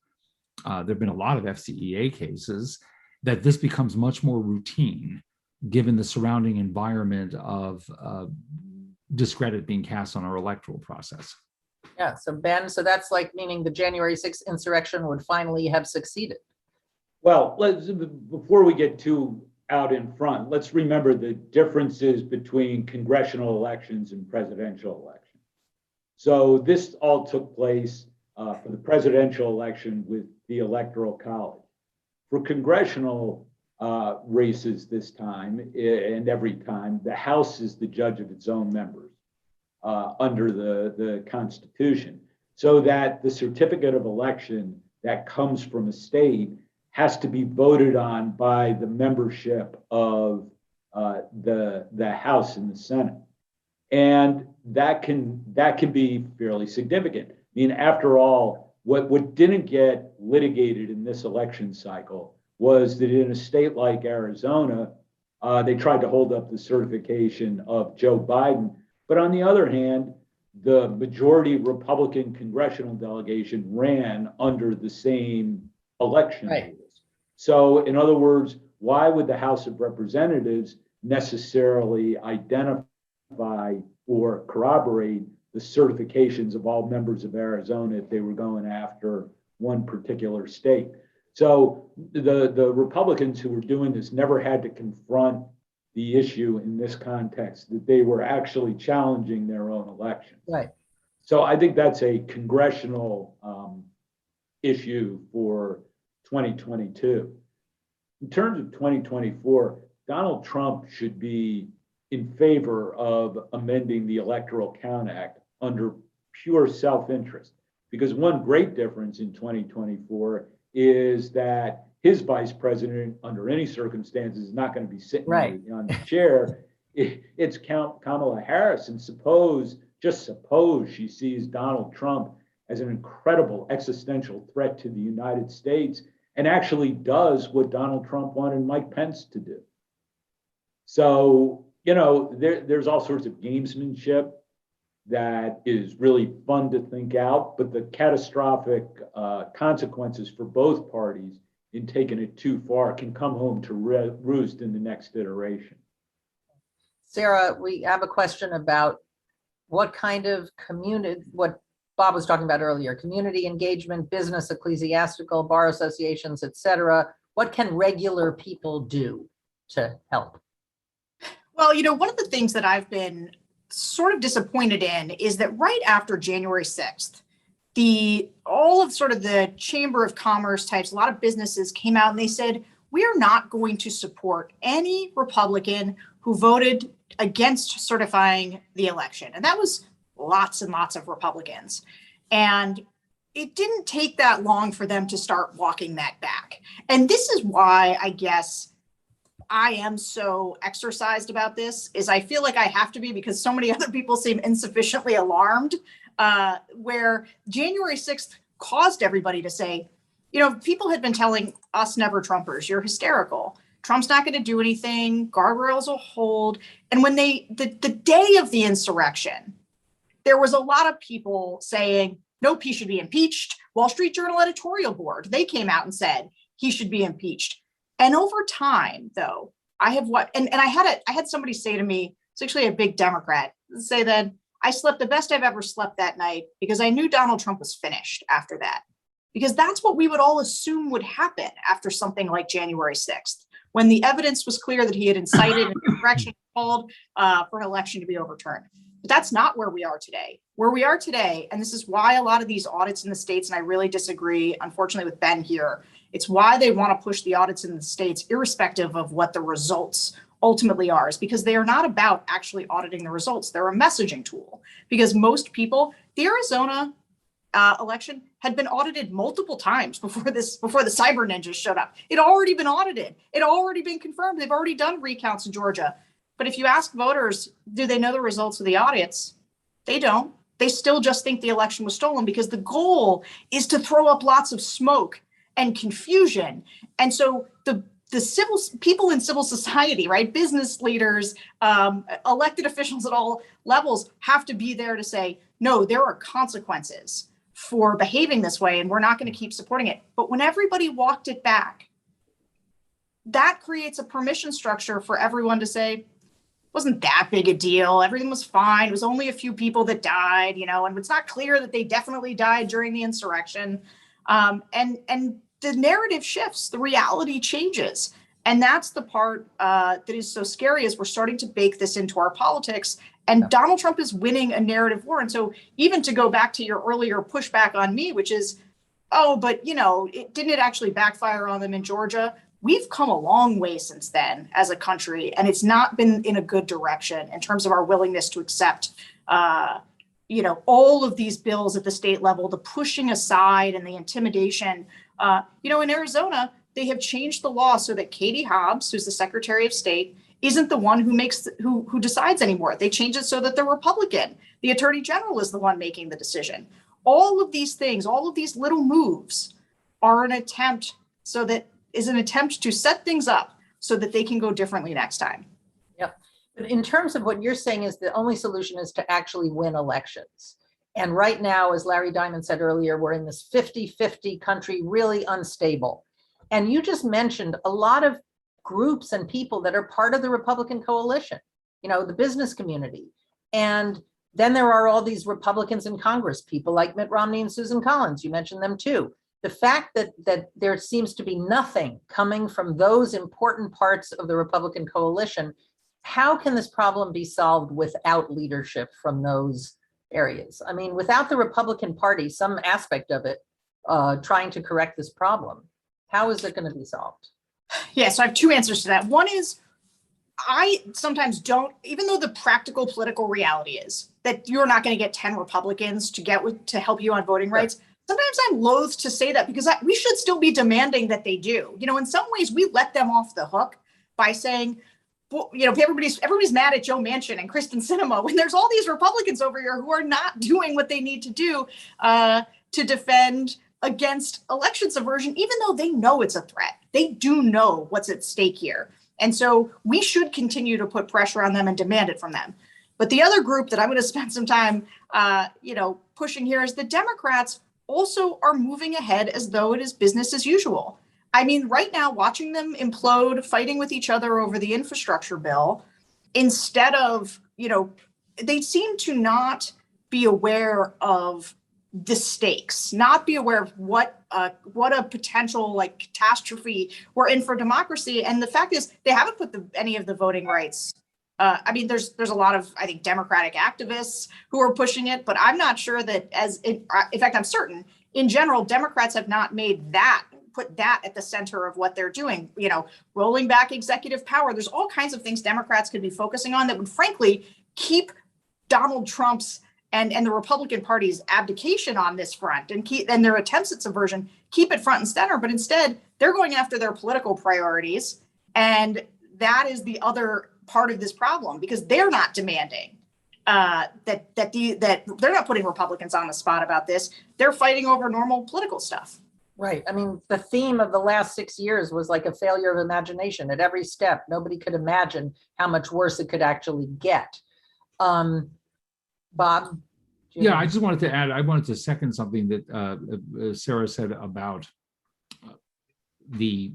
there have been a lot of FCEA cases, that this becomes much more routine given the surrounding environment of discredit being cast on our electoral process. Yeah, so Ben, so that's like meaning the January 6th insurrection would finally have succeeded. Well, before we get too out in front, let's remember the differences between congressional elections and presidential elections. So this all took place for the presidential election with the Electoral College. For congressional races this time, and every time, the House is the judge of its own members under the Constitution, so that the certificate of election that comes from a state has to be voted on by the membership of the House and the Senate. And that can be fairly significant. I mean, after all, what didn't get litigated in this election cycle was that in a state like Arizona, they tried to hold up the certification of Joe Biden. But on the other hand, the majority Republican congressional delegation ran under the same election rules. So in other words, why would the House of Representatives necessarily identify or corroborate the certifications of all members of Arizona if they were going after one particular state? So the Republicans who were doing this never had to confront the issue in this context, that they were actually challenging their own election. Right. So I think that's a congressional issue for 2022. In terms of 2024, Donald Trump should be in favor of amending the Electoral Count Act under pure self-interest, because one great difference in 2024 is that his vice president, under any circumstances, is not going to be sitting on the chair. It's Kamala Harris, and just suppose she sees Donald Trump as an incredible existential threat to the United States and actually does what Donald Trump wanted Mike Pence to do. So, there's all sorts of gamesmanship that is really fun to think out, but the catastrophic consequences for both parties in taking it too far can come home to roost in the next iteration. Sarah, we have a question about what kind of community, what Bob was talking about earlier, community engagement, business, ecclesiastical, bar associations, et cetera. What can regular people do to help? Well, one of the things that I've been sort of disappointed in is that right after January 6th, all of sort of the Chamber of Commerce types, a lot of businesses came out and they said, we are not going to support any Republican who voted against certifying the election. And that was lots and lots of Republicans. And it didn't take that long for them to start walking that back. And this is why I guess I am so exercised about this, is I feel like I have to be, because so many other people seem insufficiently alarmed, where January 6th caused everybody to say, people had been telling us never Trumpers, you're hysterical. Trump's not going to do anything. Guardrails will hold. And when the day of the insurrection, there was a lot of people saying, nope, he should be impeached. Wall Street Journal editorial board, they came out and said he should be impeached. And over time, though, I had somebody say to me, it's actually a big Democrat, say that I slept the best I've ever slept that night because I knew Donald Trump was finished after that. Because that's what we would all assume would happen after something like January 6th, when the evidence was clear that he had incited an insurrection called for an election to be overturned. But that's not where we are today. Where we are today, and this is why a lot of these audits in the states, and I really disagree, unfortunately, with Ben here, it's why they want to push the audits in the states, irrespective of what the results ultimately are, is because they are not about actually auditing the results. They're a messaging tool. Because most people, the Arizona election had been audited multiple times before the cyber ninjas showed up. It had already been audited. It had already been confirmed. They've already done recounts in Georgia. But if you ask voters, do they know the results of the audits? They don't. They still just think the election was stolen because the goal is to throw up lots of smoke and confusion. And so the civil people in civil society, right, business leaders, elected officials at all levels have to be there to say, no, there are consequences for behaving this way, and we're not going to keep supporting it. But when everybody walked it back, that creates a permission structure for everyone to say, wasn't that big a deal. Everything was fine. It was only a few people that died, and it's not clear that they definitely died during the insurrection. And the narrative shifts, the reality changes. And that's the part that is so scary, is we're starting to bake this into our politics. And Donald Trump is winning a narrative war. And so even to go back to your earlier pushback on me, which is, but didn't it actually backfire on them in Georgia? We've come a long way since then as a country, and it's not been in a good direction in terms of our willingness to accept, all of these bills at the state level, the pushing aside and the intimidation. In Arizona, they have changed the law so that Katie Hobbs, who's the Secretary of State, isn't the one who decides anymore. They changed it so that the Republican, the Attorney General, is the one making the decision. All of these things, all of these little moves are an attempt to set things up so that they can go differently next time. Yep. But in terms of what you're saying, is the only solution is to actually win elections. And right now, as Larry Diamond said earlier, we're in this 50-50 country, really unstable. And you just mentioned a lot of groups and people that are part of the Republican coalition, the business community. And then there are all these Republicans in Congress, people like Mitt Romney and Susan Collins, you mentioned them too. The fact that there seems to be nothing coming from those important parts of the Republican coalition, how can this problem be solved without leadership from those areas? I mean, without the Republican Party, some aspect of it, trying to correct this problem, how is it going to be solved? Yeah, so I have two answers to that. One is, I sometimes don't, even though the practical political reality is that you're not going to get 10 Republicans to help you on voting rights. Sometimes I'm loath to say that because we should still be demanding that they do. In some ways we let them off the hook by saying, everybody's mad at Joe Manchin and Kristen Sinema when there's all these Republicans over here who are not doing what they need to do to defend against election subversion, even though they know it's a threat. They do know what's at stake here. And so we should continue to put pressure on them and demand it from them. But the other group that I'm going to spend some time, pushing here is the Democrats also are moving ahead as though it is business as usual. I mean, right now, watching them implode, fighting with each other over the infrastructure bill, instead of, they seem to not be aware of the stakes, not be aware of what a potential catastrophe we're in for democracy. And the fact is, they haven't put any of the voting rights. There's a lot of, I think, Democratic activists who are pushing it, but I'm not sure that in fact, I'm certain in general, Democrats have not put that at the center of what they're doing, rolling back executive power. There's all kinds of things Democrats could be focusing on that would frankly keep Donald Trump's and the Republican Party's abdication on this front and their attempts at subversion, keep it front and center. But instead, they're going after their political priorities. And that is the other part of this problem, because they're not demanding that they're not putting Republicans on the spot about this. They're fighting over normal political stuff. Right. I mean, the theme of the last 6 years was like a failure of imagination at every step. Nobody could imagine how much worse it could actually get. Bob? Yeah, I just wanted to add, I wanted to second something that Sarah said about the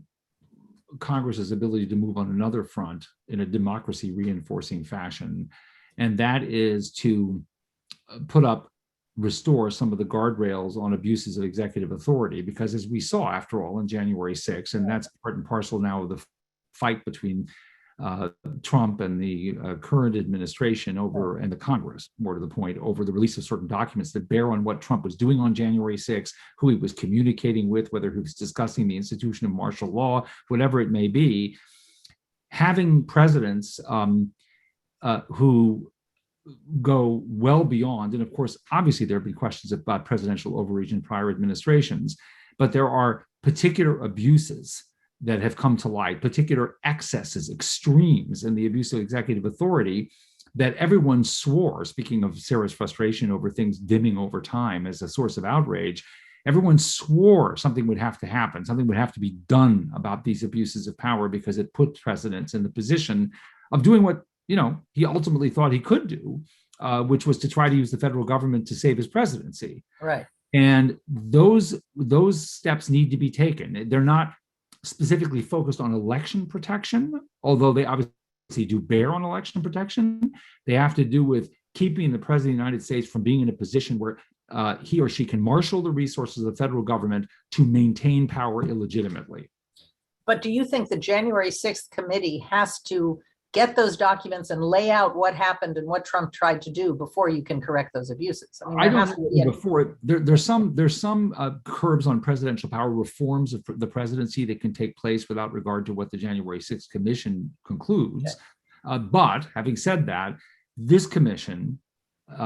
Congress's ability to move on another front in a democracy reinforcing fashion. And that is to restore some of the guardrails on abuses of executive authority, because as we saw, after all, on January 6th, and that's part and parcel now of the fight between Trump and the current administration over, and the Congress, more to the point, over the release of certain documents that bear on what Trump was doing on January 6th, who he was communicating with, whether he was discussing the institution of martial law, whatever it may be. Having presidents who go well beyond, and of course, obviously there have been questions about presidential overreach in prior administrations, but there are particular abuses that have come to light, particular excesses, extremes in the abuse of executive authority that everyone swore, speaking of Sarah's frustration over things dimming over time as a source of outrage, everyone swore something would have to happen, something would have to be done about these abuses of power, because it put presidents in the position of doing what he ultimately thought he could do, which was to try to use the federal government to save his presidency. Right. And those steps need to be taken. They're not specifically focused on election protection, although they obviously do bear on election protection. They have to do with keeping the president of the United States from being in a position where he or she can marshal the resources of the federal government to maintain power illegitimately. But do you think the January 6th committee has to get those documents and lay out what happened and what Trump tried to do before you can correct those abuses? I don't know before. There's some curbs on presidential power, reforms of the presidency that can take place without regard to what the January 6th commission concludes. Okay. But having said that, this commission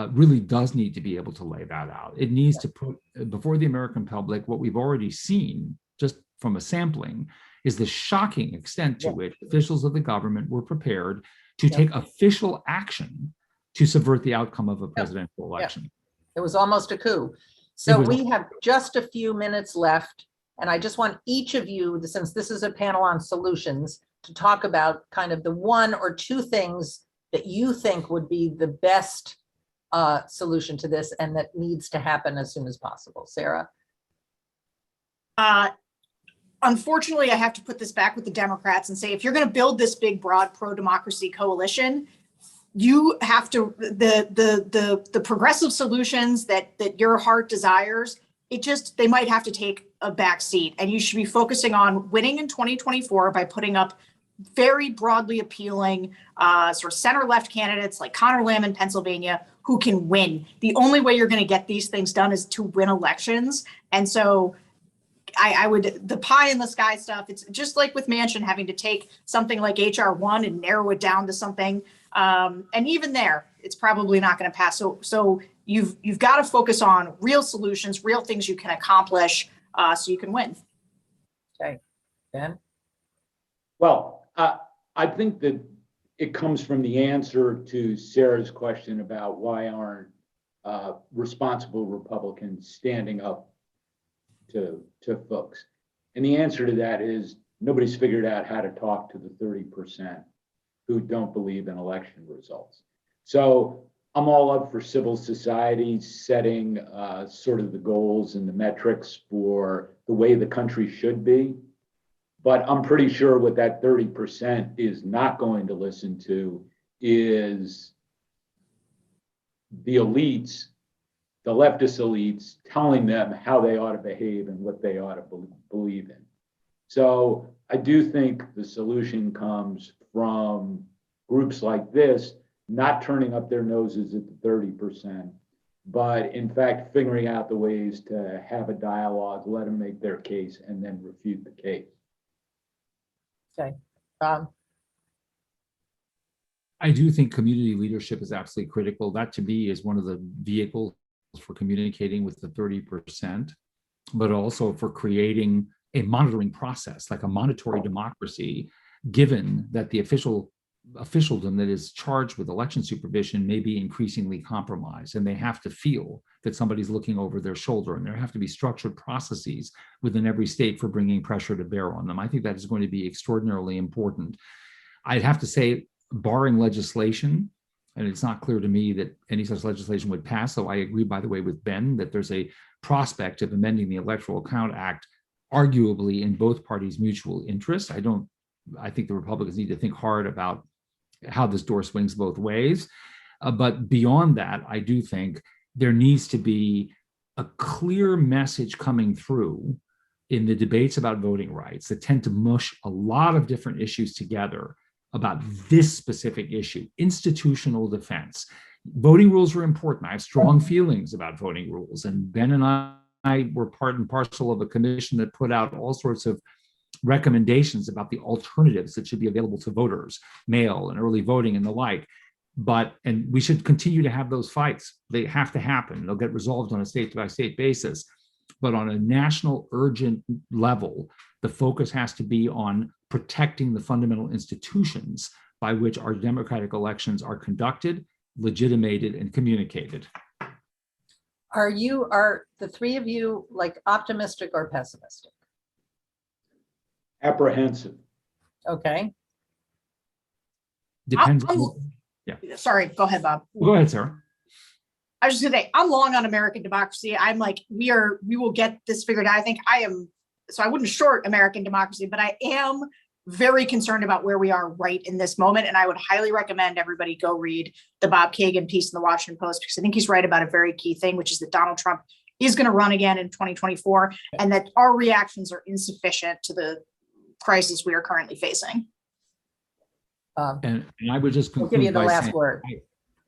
really does need to be able to lay that out. It needs to put before the American public what we've already seen just from a sampling, is the shocking extent to which officials of the government were prepared to take official action to subvert the outcome of a presidential election. It was almost a coup. So we have just a few minutes left, and I just want each of you, since this is a panel on solutions, to talk about kind of the one or two things that you think would be the best solution to this and that needs to happen as soon as possible. Sarah? Unfortunately, I have to put this back with the Democrats and say, if you're going to build this big, broad pro-democracy coalition, you have to, the progressive solutions that your heart desires, they might have to take a back seat. And you should be focusing on winning in 2024 by putting up very broadly appealing sort of center-left candidates like Conor Lamb in Pennsylvania who can win. The only way you're going to get these things done is to win elections. And so I would, the pie in the sky stuff, it's just like with Manchin having to take something like HR1 and narrow it down to something. And even there, it's probably not going to pass. So you've got to focus on real solutions, real things you can accomplish so you can win. Okay. Ben? Well, I think that it comes from the answer to Sarah's question about why aren't responsible Republicans standing up to folks. And the answer to that is nobody's figured out how to talk to the 30% who don't believe in election results. So I'm all up for civil society setting sort of the goals and the metrics for the way the country should be. But I'm pretty sure what that 30% is not going to listen to is the elites, the leftist elites, telling them how they ought to behave and what they ought to believe in. So I do think the solution comes from groups like this not turning up their noses at the 30%, but in fact figuring out the ways to have a dialogue, let them make their case, and then refute the case. Okay. I do think community leadership is absolutely critical. That to me is one of the vehicles for communicating with the 30%, but also for creating a monitoring process, like a monitory democracy, given that the official officialdom that is charged with election supervision may be increasingly compromised, and they have to feel that somebody's looking over their shoulder, and there have to be structured processes within every state for bringing pressure to bear on them. I think that is going to be extraordinarily important. I'd have to say, barring legislation, and it's not clear to me that any such legislation would pass, so I agree, by the way, with Ben, that there's a prospect of amending the Electoral Count Act, arguably in both parties' mutual interest. I think the Republicans need to think hard about how this door swings both ways. But beyond that, I do think there needs to be a clear message coming through in the debates about voting rights that tend to mush a lot of different issues together about this specific issue, institutional defense. Voting rules are important. I have strong feelings about voting rules, and Ben and I were part and parcel of a commission that put out all sorts of recommendations about the alternatives that should be available to voters, mail and early voting and the like. And we should continue to have those fights. They have to happen. They'll get resolved on a state-by-state basis. But on a national urgent level, the focus has to be on protecting the fundamental institutions by which our democratic elections are conducted, legitimated, and communicated. Are the three of you like optimistic or pessimistic? Apprehensive. Okay. Depends. Sorry, go ahead, Bob. Go ahead, Sarah. I was just gonna say, I'm long on American democracy. I'm like, we will get this figured out. I think I am, so I wouldn't short American democracy, but I am very concerned about where we are right in this moment. And I would highly recommend everybody go read the Bob Kagan piece in the Washington Post, because I think he's right about a very key thing, which is that Donald Trump is going to run again in 2024, and that our reactions are insufficient to the crisis we are currently facing. And I would just conclude I'll give you the by last saying, word.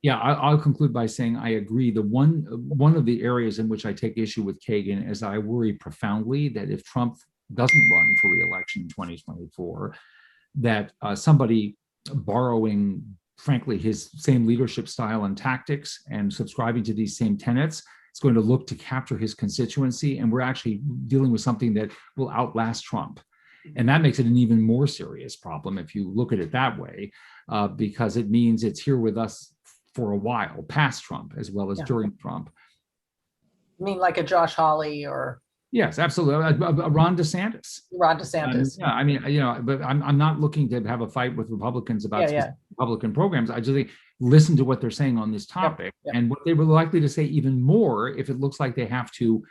I'll conclude by saying I agree. The one of the areas in which I take issue with Kagan is I worry profoundly that if Trump doesn't run for re-election in 2024, that somebody borrowing, frankly, his same leadership style and tactics and subscribing to these same tenets is going to look to capture his constituency, and we're actually dealing with something that will outlast Trump. And that makes it an even more serious problem if you look at it that way, because it means it's here with us for a while, past Trump as well as during Trump. You mean like a Josh Hawley or? Yes, absolutely. Ron DeSantis. Ron DeSantis. Yeah, I mean, but I'm not looking to have a fight with Republicans about Republican programs. I just think, listen to what they're saying on this topic and what they were likely to say even more if it looks like they have to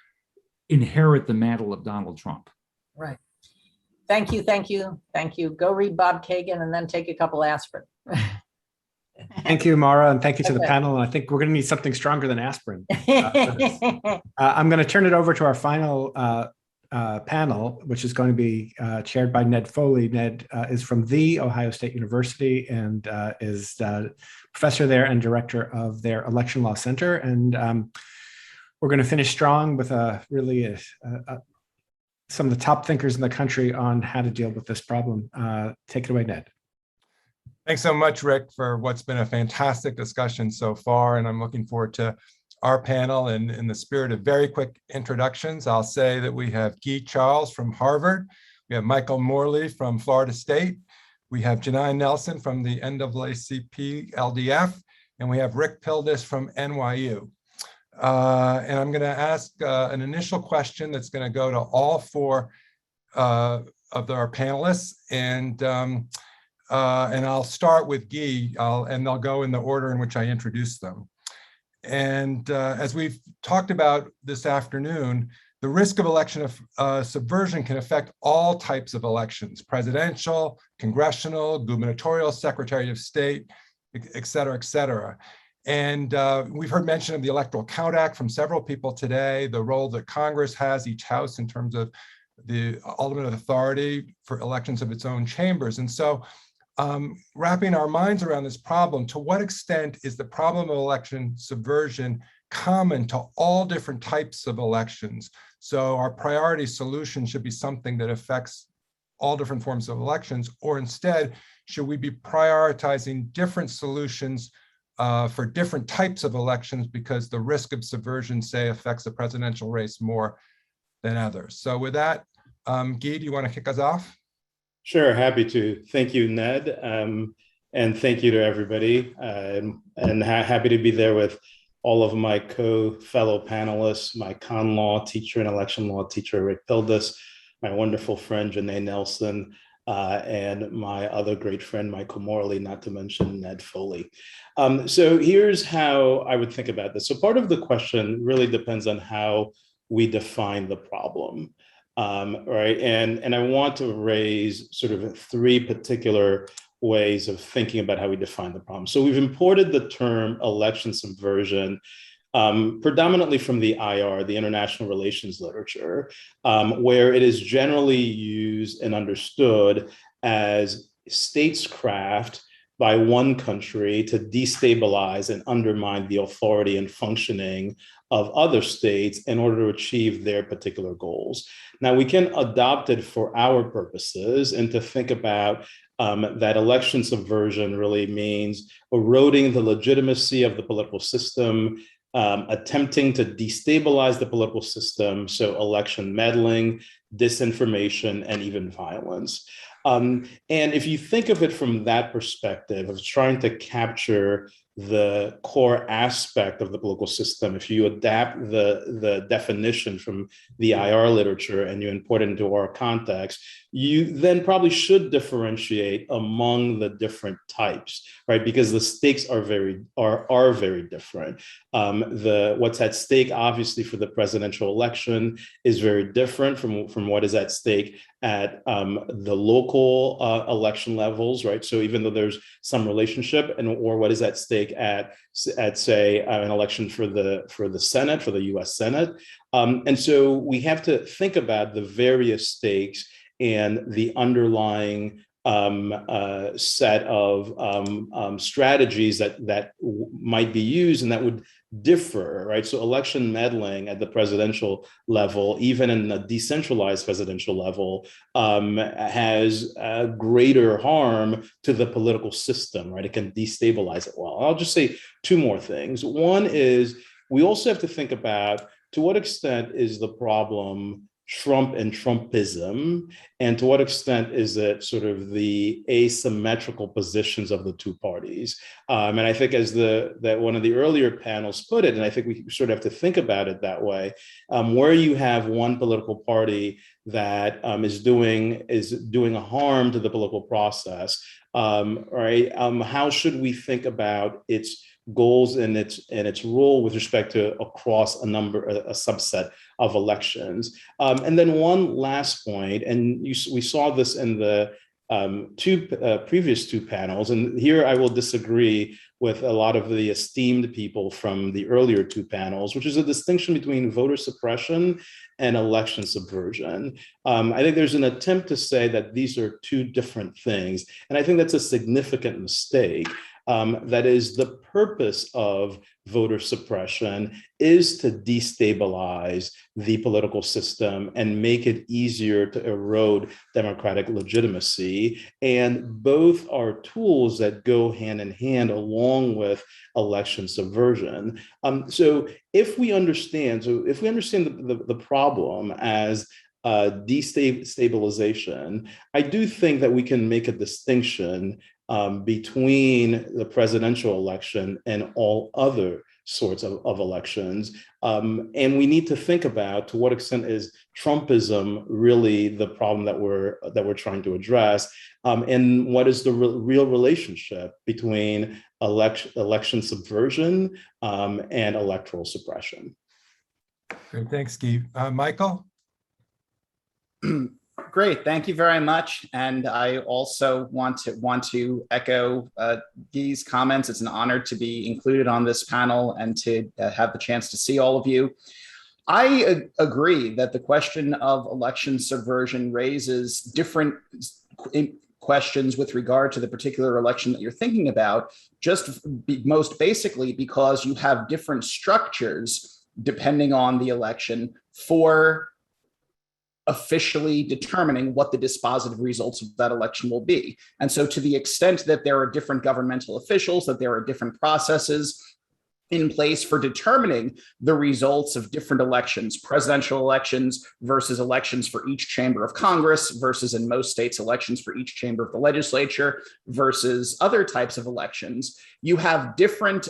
inherit the mantle of Donald Trump. Right. Thank you, thank you, thank you. Go read Bob Kagan and then take a couple aspirin. Thank you, Mara, and thank you to the panel. And I think we're going to need something stronger than aspirin. I'm going to turn it over to our final panel, which is going to be chaired by Ned Foley. Ned is from The Ohio State University and is professor there and director of their Election Law Center. And we're going to finish strong with really some of the top thinkers in the country on how to deal with this problem. Take it away, Ned. Thanks so much, Rick, for what's been a fantastic discussion so far. And I'm looking forward to our panel. And in the spirit of very quick introductions, I'll say that we have Guy Charles from Harvard. We have Michael Morley from Florida State. We have Janine Nelson from the NAACP LDF. And we have Rick Pildes from NYU. And I'm going to ask an initial question that's going to go to all four of our panelists. And I'll start with Guy, and they'll go in the order in which I introduced them. And as we've talked about this afternoon, the risk of election subversion can affect all types of elections: presidential, congressional, gubernatorial, secretary of state, et cetera, et cetera. And we've heard mention of the Electoral Count Act from several people today, the role that Congress has, each house, in terms of the ultimate authority for elections of its own chambers. And so wrapping our minds around this problem, to what extent is the problem of election subversion common to all different types of elections? So our priority solution should be something that affects all different forms of elections, or instead, should we be prioritizing different solutions for different types of elections because the risk of subversion, say, affects the presidential race more than others? So with that, Guy, do you want to kick us off? Sure, happy to. Thank you, Ned. And and thank you to everybody. And happy to be there with all of my fellow panelists, my con law teacher and election law teacher, Rick Pildes, my wonderful friend, Janae Nelson, and my other great friend, Michael Morley, not to mention Ned Foley. So here's how I would think about this. So part of the question really depends on how we define the problem, right? And I want to raise sort of three particular ways of thinking about how we define the problem. So we've imported the term election subversion predominantly from the IR, the international relations literature, where it is generally used and understood as statescraft by one country to destabilize and undermine the authority and functioning of other states in order to achieve their particular goals. Now, we can adopt it for our purposes and to think about that election subversion really means eroding the legitimacy of the political system, attempting to destabilize the political system, so election meddling, disinformation, and even violence. And if you think of it from that perspective of trying to capture the core aspect of the political system, if you adapt the definition from the IR literature and you import it into our context, you then probably should differentiate among the different types, right? Because the stakes are very different. What's at stake, obviously, for the presidential election is very different from what is at stake at the local election levels, right? So even though there's some relationship, or what is at stake at say an election for the Senate, for the U.S. Senate, and so we have to think about the various stakes and the underlying set of strategies that might be used and that would differ, right? So election meddling at the presidential level, even in a decentralized presidential level, has greater harm to the political system, right? It can destabilize it well. I'll just say two more things. One is we also have to think about to what extent is the problem Trump and Trumpism, and to what extent is it sort of the asymmetrical positions of the two parties? And I think as that one of the earlier panels put it, and I think we sort of have to think about it that way, where you have one political party that is doing a harm to the political process, right? How should we think about its goals and its role with respect to across a subset of elections? And then one last point, and we saw this in the previous two panels, and here I will disagree with a lot of the esteemed people from the earlier two panels, which is a distinction between voter suppression and election subversion. I think there's an attempt to say that these are two different things, and I think that's a significant mistake. That is, the purpose of voter suppression is to destabilize the political system and make it easier to erode democratic legitimacy. And both are tools that go hand in hand along with election subversion. So if we understand the problem as destabilization, I do think that we can make a distinction between the presidential election and all other sorts of elections. And we need to think about to what extent is Trumpism really the problem that we're trying to address, and what is the real relationship between election subversion and electoral suppression. Great, thanks, Guy. Michael? Great, thank you very much. And I also want to echo Guy's comments. It's an honor to be included on this panel and to have the chance to see all of you. I agree that the question of election subversion raises different questions with regard to the particular election that you're thinking about, most basically because you have different structures depending on the election for officially determining what the dispositive results of that election will be. And so to the extent that there are different governmental officials, that there are different processes, in place for determining the results of different elections, presidential elections versus elections for each chamber of Congress versus in most states elections for each chamber of the legislature versus other types of elections. You have different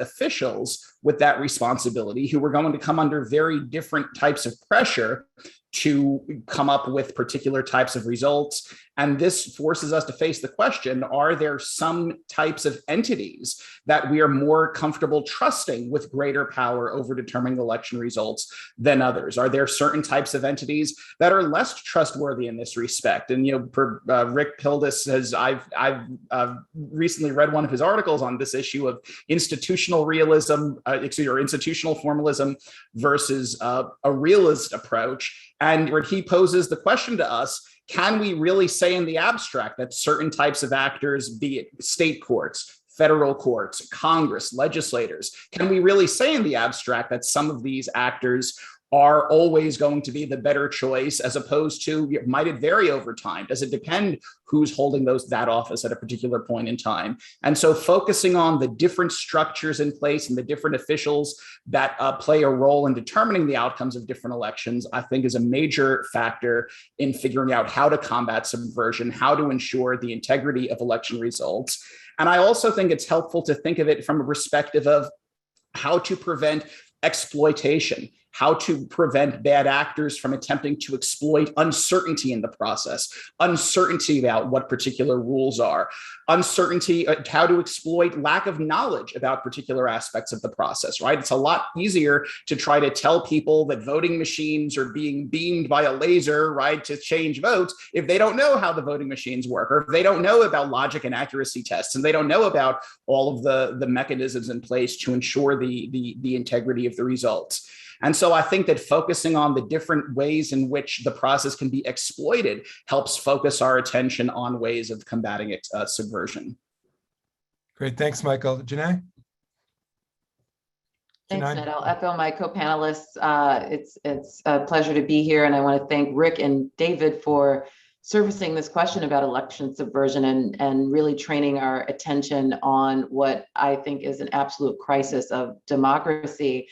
officials with that responsibility who are going to come under very different types of pressure to come up with particular types of results. And this forces us to face the question, are there some types of entities that we are more comfortable trusting with greater power over determining election results than others? Are there certain types of entities that are less trustworthy in this respect? And, Rick Pildes says, I've recently read one of his articles on this issue of institutional realism, or institutional formalism versus a realist approach. And where he poses the question to us, can we really say in the abstract that certain types of actors, be it state courts, federal courts, Congress, legislators, can we really say in the abstract that some of these actors are always going to be the better choice, as opposed to, might it vary over time? Does it depend who's holding that office at a particular point in time? And so focusing on the different structures in place and the different officials that play a role in determining the outcomes of different elections, I think is a major factor in figuring out how to combat subversion, how to ensure the integrity of election results. And I also think it's helpful to think of it from a perspective of how to prevent exploitation, how to prevent bad actors from attempting to exploit uncertainty in the process, uncertainty about what particular rules are, uncertainty, how to exploit lack of knowledge about particular aspects of the process, right? It's a lot easier to try to tell people that voting machines are being beamed by a laser, right, to change votes if they don't know how the voting machines work, or if they don't know about logic and accuracy tests, and they don't know about all of the mechanisms in place to ensure the integrity of the results. And so I think that focusing on the different ways in which the process can be exploited helps focus our attention on ways of combating subversion. Great, thanks, Michael. Janae? Thanks, Ned. I'll echo my co-panelists. It's a pleasure to be here, and I want to thank Rick and David for servicing this question about election subversion and really training our attention on what I think is an absolute crisis of democracy.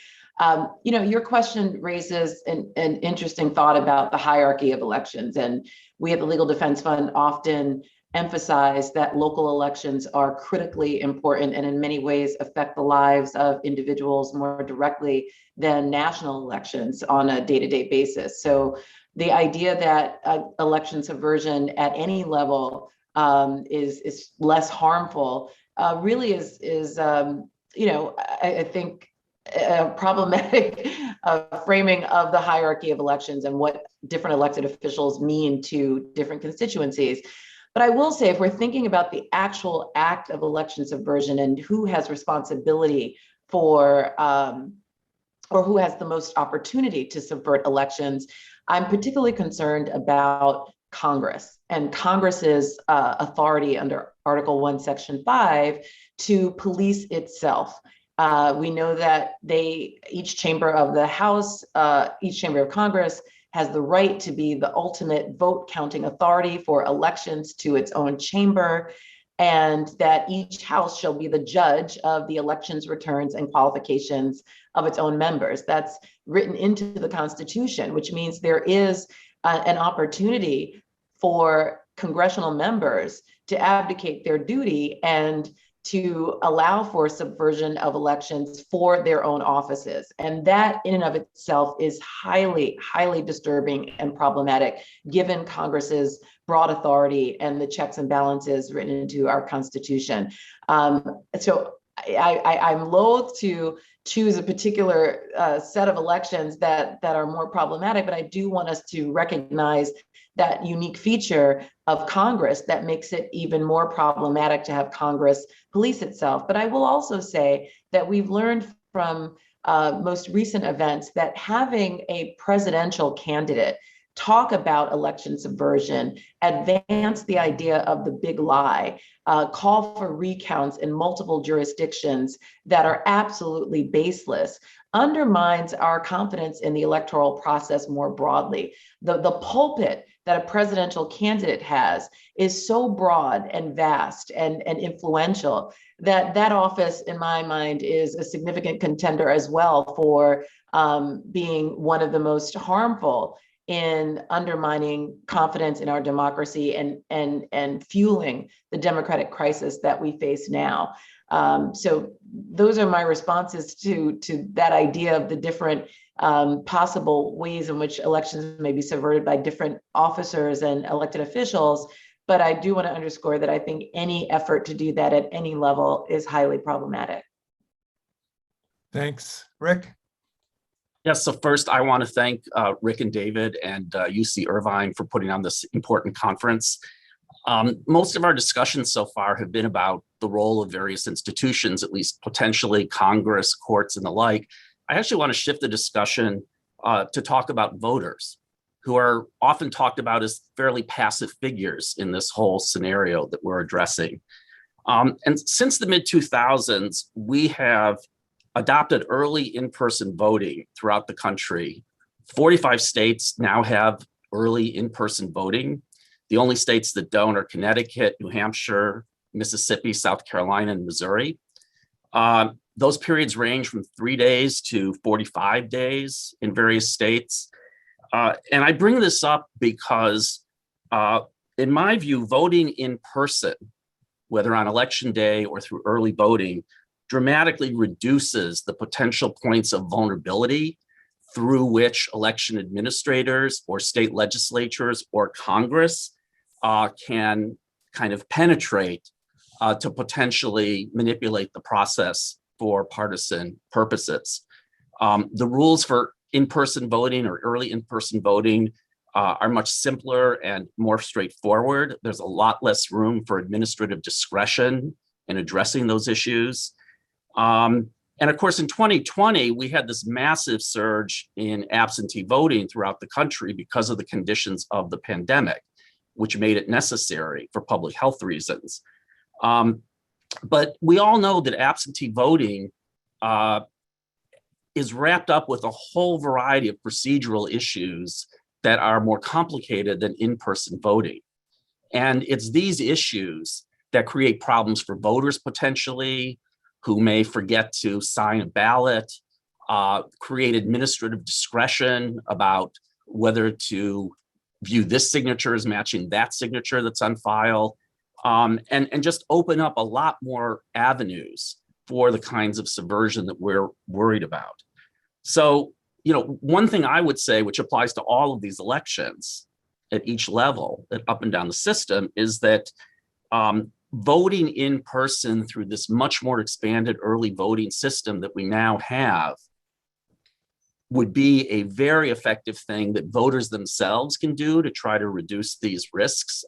Your question raises an interesting thought about the hierarchy of elections. And we at the Legal Defense Fund often emphasize that local elections are critically important and in many ways affect the lives of individuals more directly than national elections on a day-to-day basis. So the idea that election subversion at any level is less harmful really is I think, a problematic framing of the hierarchy of elections and what different elected officials mean to different constituencies. But I will say, if we're thinking about the actual act of election subversion and who has responsibility for, or who has the most opportunity to subvert elections, I'm particularly concerned about Congress and Congress's authority under Article 1, Section 5 to police itself. We know that each chamber of the House, each chamber of Congress has the right to be the ultimate vote counting authority for elections to its own chamber, and that each House shall be the judge of the elections returns and qualifications of its own members. That's written into the Constitution, which means there is an opportunity for congressional members to abdicate their duty and to allow for subversion of elections for their own offices. And that in and of itself is highly, highly disturbing and problematic, given Congress's broad authority and the checks and balances written into our Constitution. So I'm loath to choose a particular set of elections that are more problematic, but I do want us to recognize that unique feature of Congress that makes it even more problematic to have Congress police itself. But I will also say that we've learned from most recent events that having a presidential candidate talk about election subversion, advance the idea of the big lie, call for recounts in multiple jurisdictions that are absolutely baseless, undermines our confidence in the electoral process more broadly. The pulpit that a presidential candidate has is so broad and vast and influential that that office, in my mind, is a significant contender as well for being one of the most harmful in undermining confidence in our democracy and fueling the democratic crisis that we face now. So those are my responses to that idea of the different possible ways in which elections may be subverted by different officers and elected officials. But I do want to underscore that I think any effort to do that at any level is highly problematic. Thanks. Rick? Yes, so first I want to thank Rick and David and UC Irvine for putting on this important conference. Most of our discussions so far have been about the role of various institutions, at least potentially Congress, courts, and the like. I actually want to shift the discussion to talk about voters, who are often talked about as fairly passive figures in this whole scenario that we're addressing. And since the mid-2000s, we have adopted early in-person voting throughout the country. 45 states now have early in-person voting. The only states that don't are Connecticut, New Hampshire, Mississippi, South Carolina, and Missouri. Those periods range from 3 days to 45 days in various states. And I bring this up because, in my view, voting in person, whether on election day or through early voting, dramatically reduces the potential points of vulnerability through which election administrators or state legislatures or Congress can kind of penetrate to potentially manipulate the process for partisan purposes. The rules for in-person voting or early in-person voting are much simpler and more straightforward. There's a lot less room for administrative discretion in addressing those issues. And of course, in 2020, we had this massive surge in absentee voting throughout the country because of the conditions of the pandemic, which made it necessary for public health reasons. But we all know that absentee voting is wrapped up with a whole variety of procedural issues that are more complicated than in-person voting. And it's these issues that create problems for voters potentially, who may forget to sign a ballot, create administrative discretion about whether to view this signature as matching that signature that's on file, and just open up a lot more avenues for the kinds of subversion that we're worried about. So, you know, one thing I would say, which applies to all of these elections at each level, up and down the system, is that voting in person through this much more expanded early voting system that we now have would be a very effective thing that voters themselves can do to try to reduce these risks.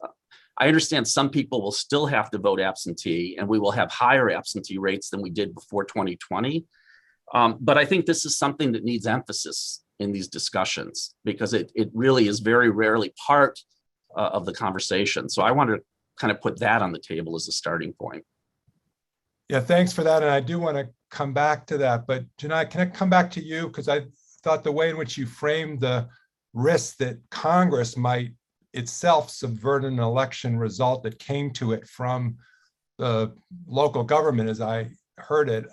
I understand some people will still have to vote absentee, and we will have higher absentee rates than we did before 2020. But I think this is something that needs emphasis in these discussions because it really is very rarely part of the conversation. So I want to kind of put that on the table as a starting point. Yeah, thanks for that. And I do want to come back to that. But Janai, can I come back to you? Because I thought the way in which you framed the risk that Congress might itself subvert an election result that came to it from the local government, as I heard it,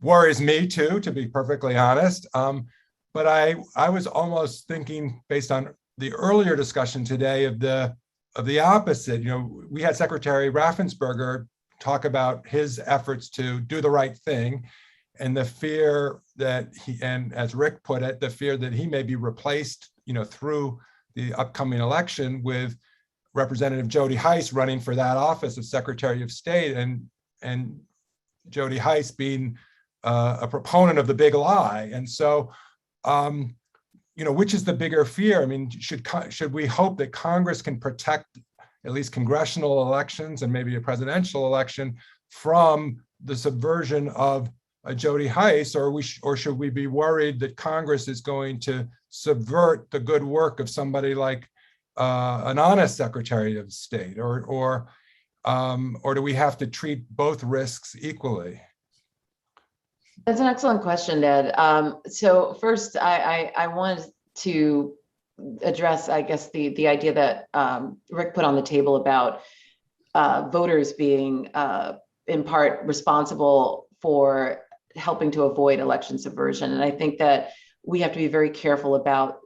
worries me too, to be perfectly honest. But I was almost thinking, based on the earlier discussion today, of the opposite. You know, we had Secretary Raffensperger talk about his efforts to do the right thing, and the fear that he, and as Rick put it, the fear that he may be replaced, you know, through the upcoming election with Representative Jody Hice running for that office of Secretary of State, and Jody Hice being a proponent of the big lie. And so, you know, which is the bigger fear? I mean, should we hope that Congress can protect at least congressional elections and maybe a presidential election from the subversion of Jody Hice, or should we be worried that Congress is going to subvert the good work of somebody like an honest Secretary of State, or do we have to treat both risks equally? That's an excellent question, Ned. So first, I wanted to address, I guess, the idea that Rick put on the table about voters being in part responsible for helping to avoid election subversion. And I think that we have to be very careful about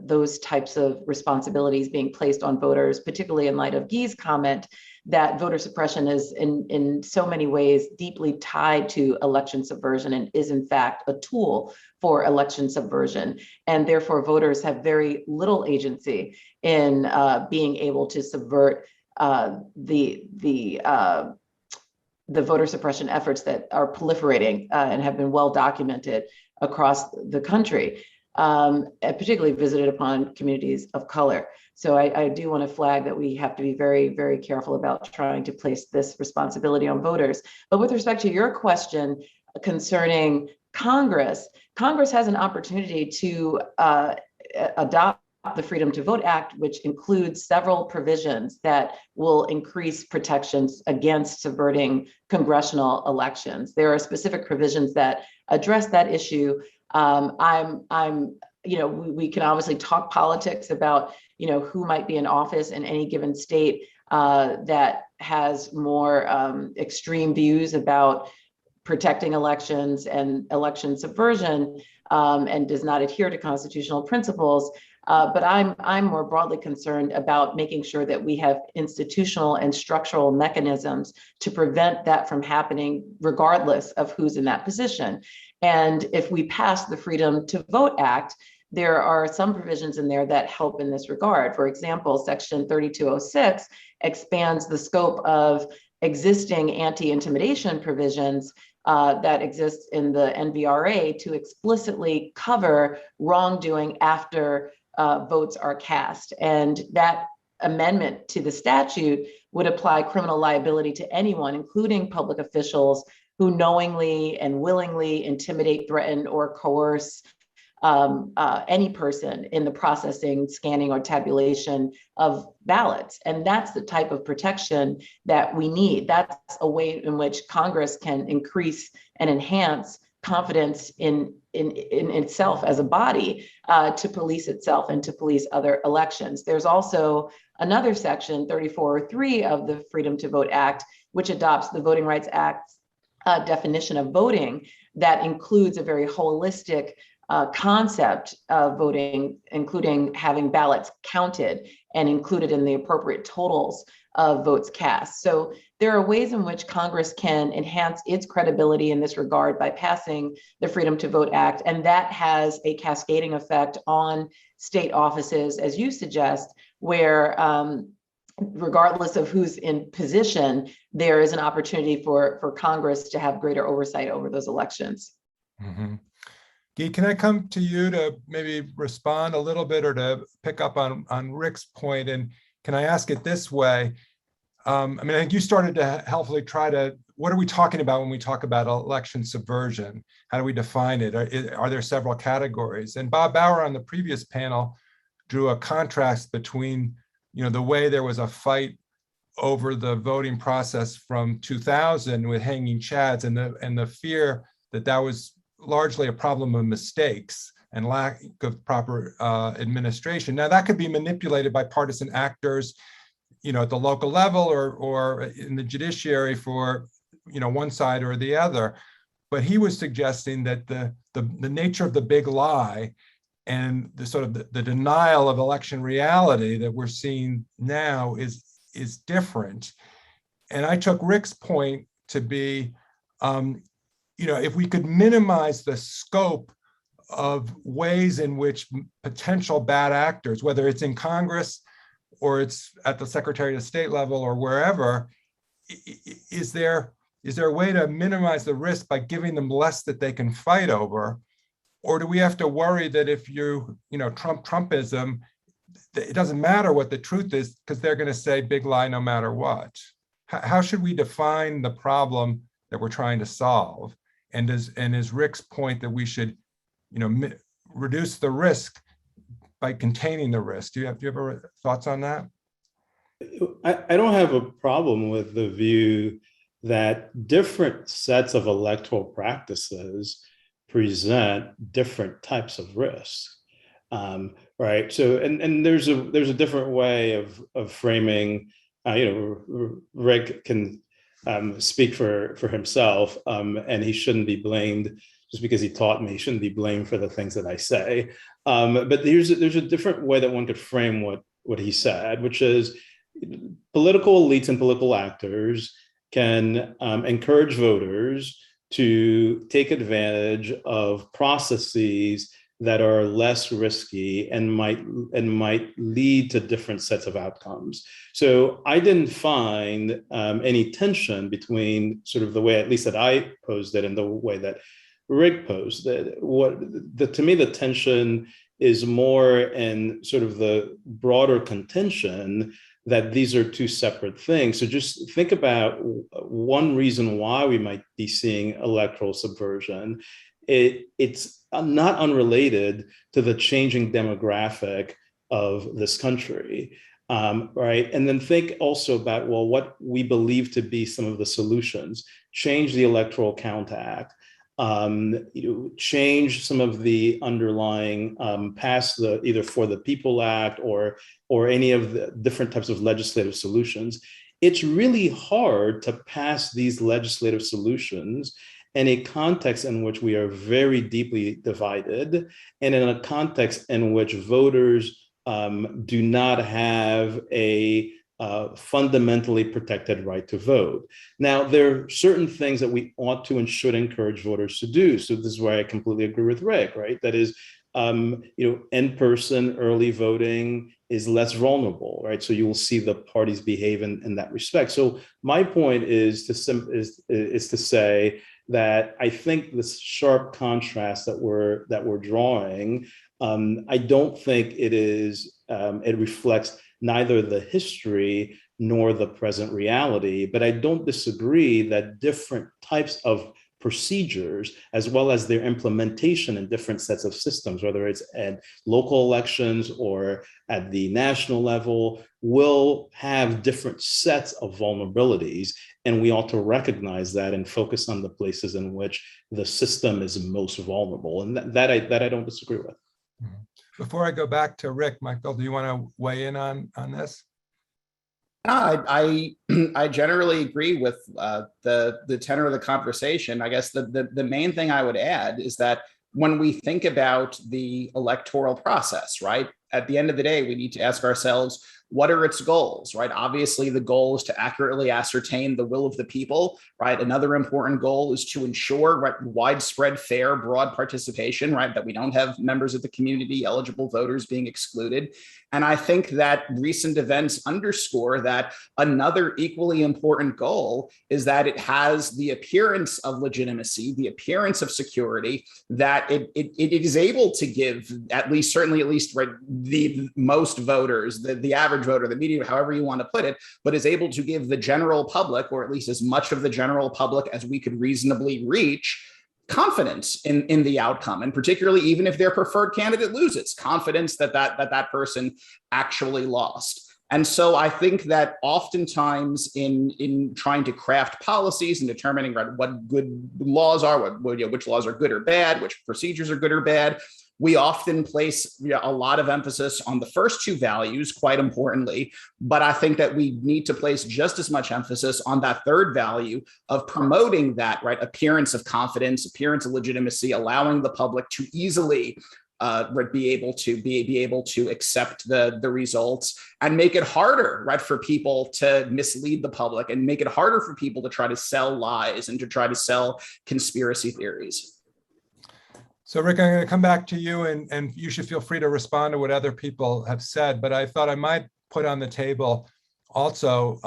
those types of responsibilities being placed on voters, particularly in light of Guy's comment that voter suppression is in so many ways deeply tied to election subversion and is in fact a tool for election subversion. And therefore voters have very little agency in being able to subvert the voter suppression efforts that are proliferating and have been well documented across the country, and particularly visited upon communities of color. So I do want to flag that we have to be very, very careful about trying to place this responsibility on voters. But with respect to your question concerning Congress, Congress has an opportunity to adopt the Freedom to Vote Act, which includes several provisions that will increase protections against subverting congressional elections. There are specific provisions that address that issue. We can obviously talk politics about, who might be in office in any given state that has more extreme views about protecting elections and election subversion and does not adhere to constitutional principles. But I'm more broadly concerned about making sure that we have institutional and structural mechanisms to prevent that from happening, regardless of who's in that position. And if we pass the Freedom to Vote Act, there are some provisions in there that help in this regard. For example, Section 3206 expands the scope of existing anti-intimidation provisions that exist in the NVRA to explicitly cover wrongdoing after votes are cast. And that amendment to the statute would apply criminal liability to anyone, including public officials, who knowingly and willingly intimidate, threaten, or coerce any person in the processing, scanning, or tabulation of ballots. And that's the type of protection that we need. That's a way in which Congress can increase and enhance confidence in itself as a body to police itself and to police other elections. There's also another section, 3403 of the Freedom to Vote Act, which adopts the Voting Rights Act's definition of voting that includes a very holistic concept of voting, including having ballots counted and included in the appropriate totals of votes cast. So there are ways in which Congress can enhance its credibility in this regard by passing the Freedom to Vote Act, and that has a cascading effect on state offices, as you suggest, where regardless of who's in position, there is an opportunity for Congress to have greater oversight over those elections. Mm-hmm. Guy, can I come to you to maybe respond a little bit or to pick up on Rick's point? And can I ask it this way? I think you started to helpfully try to, what are we talking about when we talk about election subversion? How do we define it? Are there several categories? And Bob Bauer on the previous panel drew a contrast between, the way there was a fight over the voting process from 2000 with hanging chads and the fear that that was largely a problem of mistakes and lack of proper administration. Now that could be manipulated by partisan actors, at the local level or in the judiciary for, one side or the other. But he was suggesting that the nature of the big lie and the sort of the denial of election reality that we're seeing now is different. And I took Rick's point to be, if we could minimize the scope of ways in which potential bad actors, whether it's in Congress or it's at the Secretary of State level or wherever, is there a way to minimize the risk by giving them less that they can fight over? Or do we have to worry that if Trumpism, it doesn't matter what the truth is because they're going to say big lie no matter what? How should we define the problem that we're trying to solve? And is Rick's point that we should, reduce the risk by containing the risk? Do you have thoughts on that? I don't have a problem with the view that different sets of electoral practices present different types of risks. Right. So, and there's a different way of framing. Rick can speak for himself, and he shouldn't be blamed just because he taught me. He shouldn't be blamed for the things that I say. But there's a different way that one could frame what he said, which is political elites and political actors can encourage voters to take advantage of processes that are less risky and might lead to different sets of outcomes. So I didn't find any tension between sort of the way, at least that I posed it, and the way that Rick posed it. To me, the tension is more in sort of the broader contention that these are two separate things. So just think about one reason why we might be seeing electoral subversion. It's not unrelated to the changing demographic of this country, right? And then think also about, well, what we believe to be some of the solutions. Change the Electoral Count Act, change some of the underlying, pass the either For the People Act or any of the different types of legislative solutions. It's really hard to pass these legislative solutions in a context in which we are very deeply divided, and in a context in which voters do not have a fundamentally protected right to vote. Now, there are certain things that we ought to and should encourage voters to do. So this is where I completely agree with Rick, right? That is, in-person early voting is less vulnerable, right? So you will see the parties behave in that respect. So my point is to say that I think this sharp contrast that we're drawing, I don't think it reflects neither the history nor the present reality, but I don't disagree that different types of procedures, as well as their implementation in different sets of systems, whether it's at local elections or at the national level, will have different sets of vulnerabilities. And we ought to recognize that and focus on the places in which the system is most vulnerable. And that I don't disagree with. Before I go back to Rick, Michael, do you want to weigh in on this? I generally agree with the tenor of the conversation. I guess the main thing I would add is that when we think about the electoral process, right, at the end of the day, we need to ask ourselves, what are its goals, right? Obviously, the goal is to accurately ascertain the will of the people, right? Another important goal is to ensure, right, widespread, fair, broad participation, right? That we don't have members of the community, eligible voters being excluded. And I think that recent events underscore that another equally important goal is that it has the appearance of legitimacy, the appearance of security, that it is able to give at least right, the most voters, the average voter, the median, however you want to put it, but is able to give the general public, or at least as much of the general public as we could reasonably reach, confidence in the outcome, and particularly even if their preferred candidate loses, confidence that person actually lost. And so I think that oftentimes in trying to craft policies and determining, right, what good laws are, which laws are good or bad, which procedures are good or bad, we often place a lot of emphasis on the first two values, quite importantly, but I think that we need to place just as much emphasis on that third value of promoting that, right, appearance of confidence, appearance of legitimacy, allowing the public to easily be able to accept the results, and make it harder, right, for people to mislead the public, and make it harder for people to try to sell lies and to try to sell conspiracy theories. So Rick, I'm going to come back to you, and you should feel free to respond to what other people have said, but I thought I might put on the table also,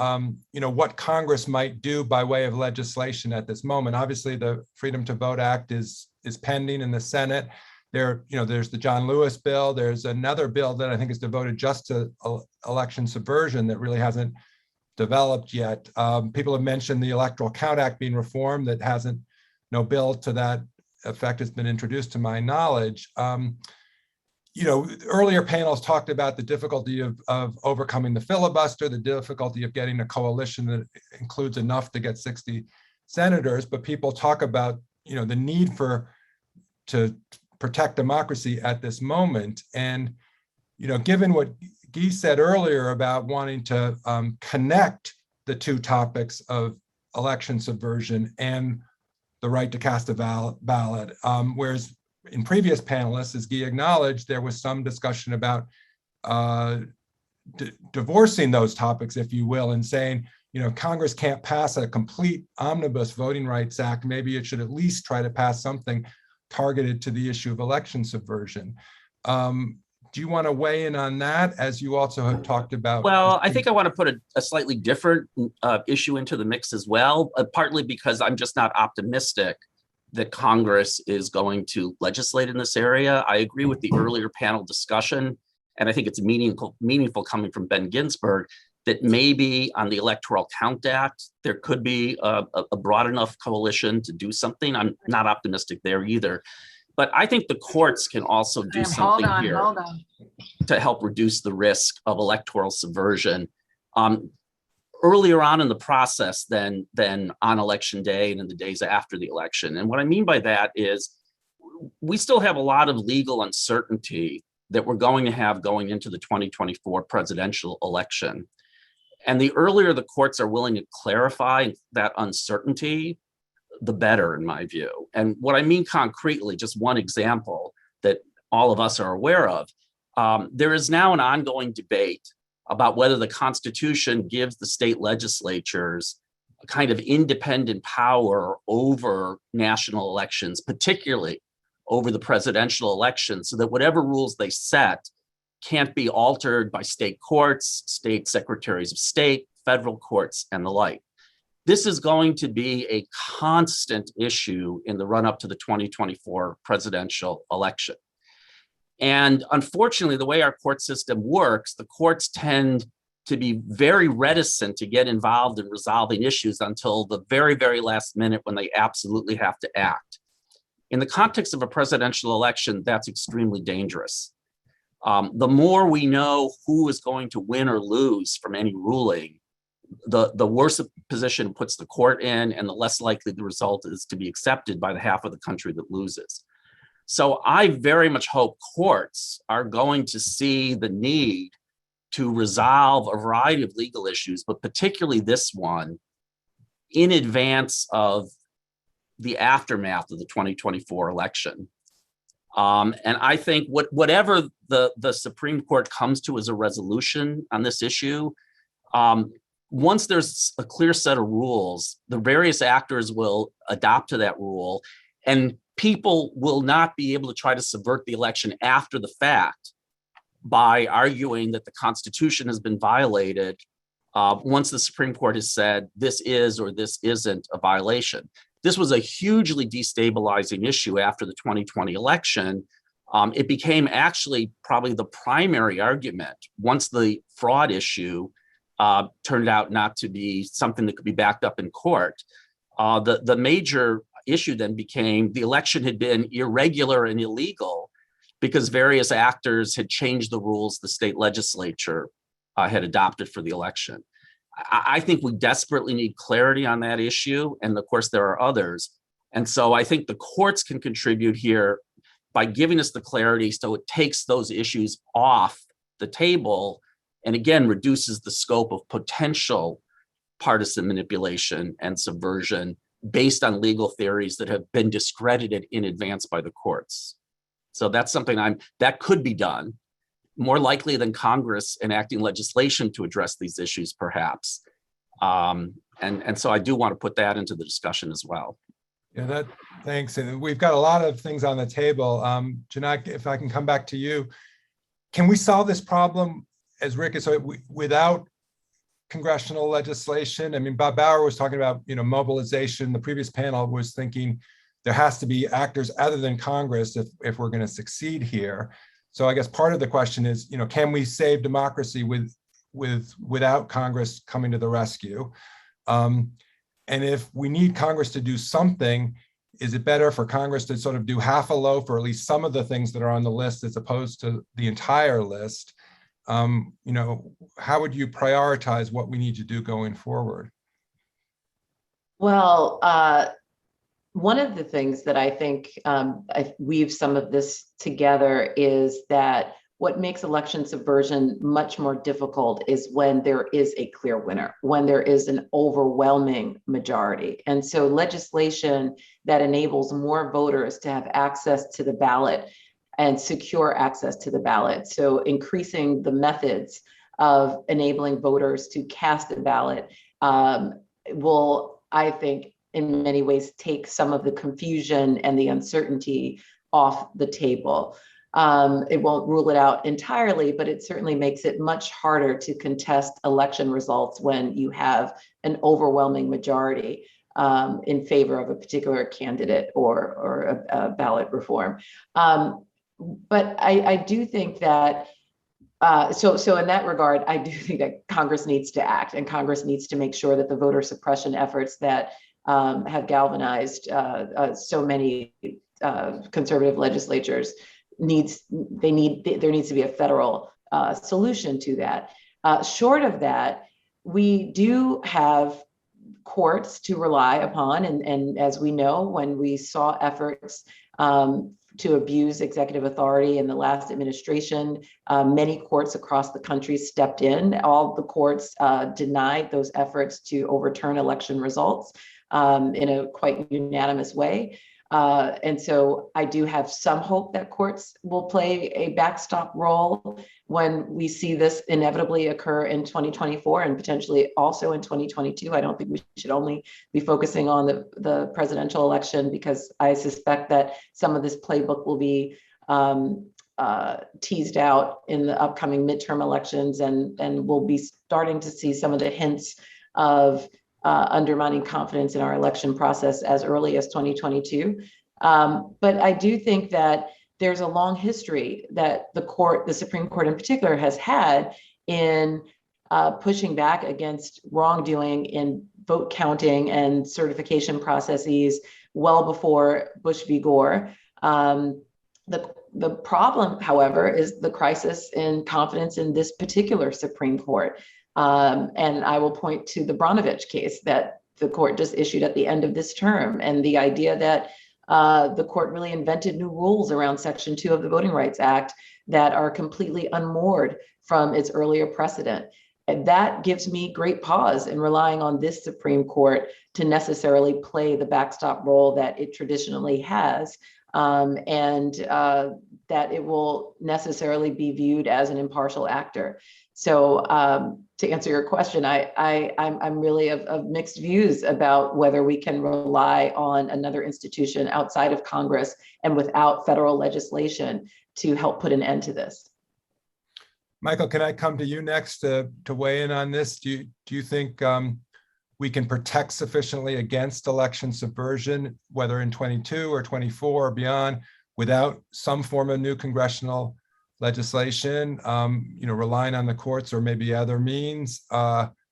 what Congress might do by way of legislation at this moment. Obviously, the Freedom to Vote Act is pending in the Senate. There's the John Lewis bill. There's another bill that I think is devoted just to election subversion that really hasn't developed yet. People have mentioned the Electoral Count Act being reformed. That hasn't, no bill to that effect has been introduced to my knowledge. Earlier panels talked about the difficulty of overcoming the filibuster, the difficulty of getting a coalition that includes enough to get 60 senators, but people talk about, the need to protect democracy at this moment. And, given what Guy said earlier about wanting to connect the two topics of election subversion and the right to cast a ballot, whereas in previous panelists, as Guy acknowledged, there was some discussion about divorcing those topics, if you will, and saying, Congress can't pass a complete omnibus Voting Rights Act. Maybe it should at least try to pass something targeted to the issue of election subversion. Do you want to weigh in on that, as you also have talked about? Well, I think I want to put a slightly different issue into the mix as well, partly because I'm just not optimistic that Congress is going to legislate in this area. I agree with the earlier panel discussion, and I think it's meaningful coming from Ben Ginsburg, that maybe on the Electoral Count Act, there could be a broad enough coalition to do something. I'm not optimistic there either. But I think the courts can also do something here to help reduce the risk of electoral subversion earlier on in the process than on election day and in the days after the election. And what I mean by that is we still have a lot of legal uncertainty that we're going to have going into the 2024 presidential election. And the earlier the courts are willing to clarify that uncertainty, the better, in my view. And what I mean concretely, just one example that all of us are aware of, there is now an ongoing debate about whether the Constitution gives the state legislatures a kind of independent power over national elections, particularly over the presidential election, so that whatever rules they set can't be altered by state courts, state secretaries of state, federal courts, and the like. This is going to be a constant issue in the run-up to the 2024 presidential election. And unfortunately, the way our court system works, the courts tend to be very reticent to get involved in resolving issues until the very, very last minute when they absolutely have to act. In the context of a presidential election, that's extremely dangerous. The more we know who is going to win or lose from any ruling, the worse a position puts the court in, and the less likely the result is to be accepted by the half of the country that loses. So I very much hope courts are going to see the need to resolve a variety of legal issues, but particularly this one, in advance of the aftermath of the 2024 election. And I think whatever the Supreme Court comes to as a resolution on this issue, once there's a clear set of rules, the various actors will adopt to that rule, and people will not be able to try to subvert the election after the fact by arguing that the Constitution has been violated once the Supreme Court has said this is or this isn't a violation. This was a hugely destabilizing issue after the 2020 election. It became actually probably the primary argument once the fraud issue turned out not to be something that could be backed up in court. The major issue then became the election had been irregular and illegal because various actors had changed the rules the state legislature had adopted for the election. I think we desperately need clarity on that issue, and of course there are others. And so I think the courts can contribute here by giving us the clarity so it takes those issues off the table and again reduces the scope of potential partisan manipulation and subversion based on legal theories that have been discredited in advance by the courts. So that's something that could be done, more likely than Congress enacting legislation to address these issues, perhaps. And so I do want to put that into the discussion as well. Yeah, thanks. And we've got a lot of things on the table. Janak, if I can come back to you, can we solve this problem, as Rick is, without congressional legislation? I mean, Bob Bauer was talking about, mobilization. The previous panel was thinking there has to be actors other than Congress if we're going to succeed here. So I guess part of the question is, can we save democracy without Congress coming to the rescue? And if we need Congress to do something, is it better for Congress to sort of do half a loaf or at least some of the things that are on the list as opposed to the entire list? How would you prioritize what we need to do going forward? Well, One of the things that I think I weave some of this together is that what makes election subversion much more difficult is when there is a clear winner, when there is an overwhelming majority. And so legislation that enables more voters to have access to the ballot and secure access to the ballot. So increasing the methods of enabling voters to cast a ballot will, I think, in many ways take some of the confusion and the uncertainty off the table. It won't rule it out entirely, but it certainly makes it much harder to contest election results when you have an overwhelming majority in favor of a particular candidate or a ballot reform. But I do think that, so in that regard, I do think that Congress needs to act, and Congress needs to make sure that the voter suppression efforts that have galvanized so many conservative legislatures there needs to be a federal solution to that. Short of that, we do have courts to rely upon, and as we know, when we saw efforts to abuse executive authority in the last administration, many courts across the country stepped in. All the courts denied those efforts to overturn election results in a quite unanimous way. And so I do have some hope that courts will play a backstop role when we see this inevitably occur in 2024 and potentially also in 2022. I don't think we should only be focusing on the presidential election, because I suspect that some of this playbook will be teased out in the upcoming midterm elections, and we'll be starting to see some of the hints of undermining confidence in our election process as early as 2022. But I do think that there's a long history that the Supreme Court in particular, has had in pushing back against wrongdoing in vote counting and certification processes well before Bush v. Gore. The problem, however, is the crisis in confidence in this particular Supreme Court. And I will point to the Brnovich case that the court just issued at the end of this term, and the idea that the court really invented new rules around Section 2 of the Voting Rights Act that are completely unmoored from its earlier precedent. And that gives me great pause in relying on this Supreme Court to necessarily play the backstop role that it traditionally has, and that it will necessarily be viewed as an impartial actor. So to answer your question, I'm really of mixed views about whether we can rely on another institution outside of Congress and without federal legislation to help put an end to this. Michael, can I come to you next to weigh in on this? Do you think we can protect sufficiently against election subversion, whether in 22 or 24 or beyond, without some form of new congressional legislation, relying on the courts or maybe other means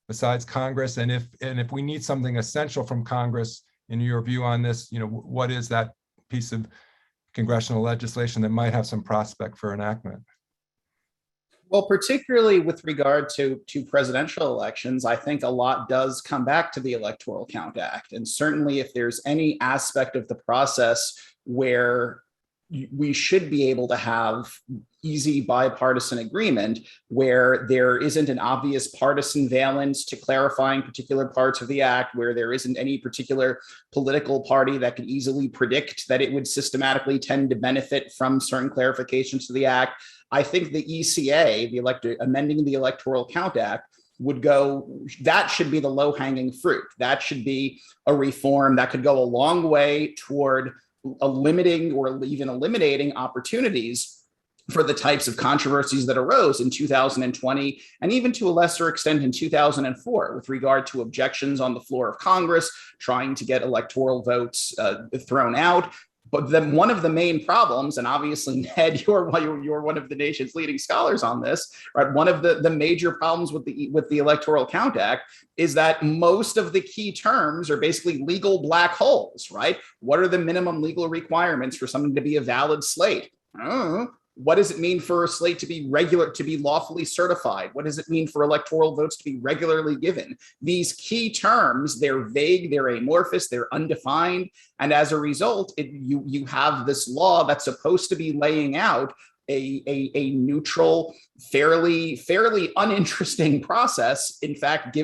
besides Congress? And if we need something essential from Congress, in your view on this, what is that piece of congressional legislation that might have some prospect for enactment? Well, particularly with regard to presidential elections, I think a lot does come back to the Electoral Count Act. And certainly if there's any aspect of the process where we should be able to have easy bipartisan agreement, where there isn't an obvious partisan valence to clarifying particular parts of the act, where there isn't any particular political party that could easily predict that it would systematically tend to benefit from certain clarifications to the act. I think the ECA, amending the Electoral Count Act, that should be the low-hanging fruit. That should be a reform that could go a long way toward limiting or even eliminating opportunities for the types of controversies that arose in 2020, and even to a lesser extent in 2004, with regard to objections on the floor of Congress, trying to get electoral votes thrown out. But then one of the main problems, and obviously, Ned, you're one of the nation's leading scholars on this, right? One of the major problems with the Electoral Count Act is that most of the key terms are basically legal black holes, right? What are the minimum legal requirements for something to be a valid slate? What does it mean for a slate to be lawfully certified? What does it mean for electoral votes to be regularly given? These key terms, they're vague, they're amorphous, they're undefined. And as a result, you have this law that's supposed to be laying out a neutral, fairly uninteresting process, in fact,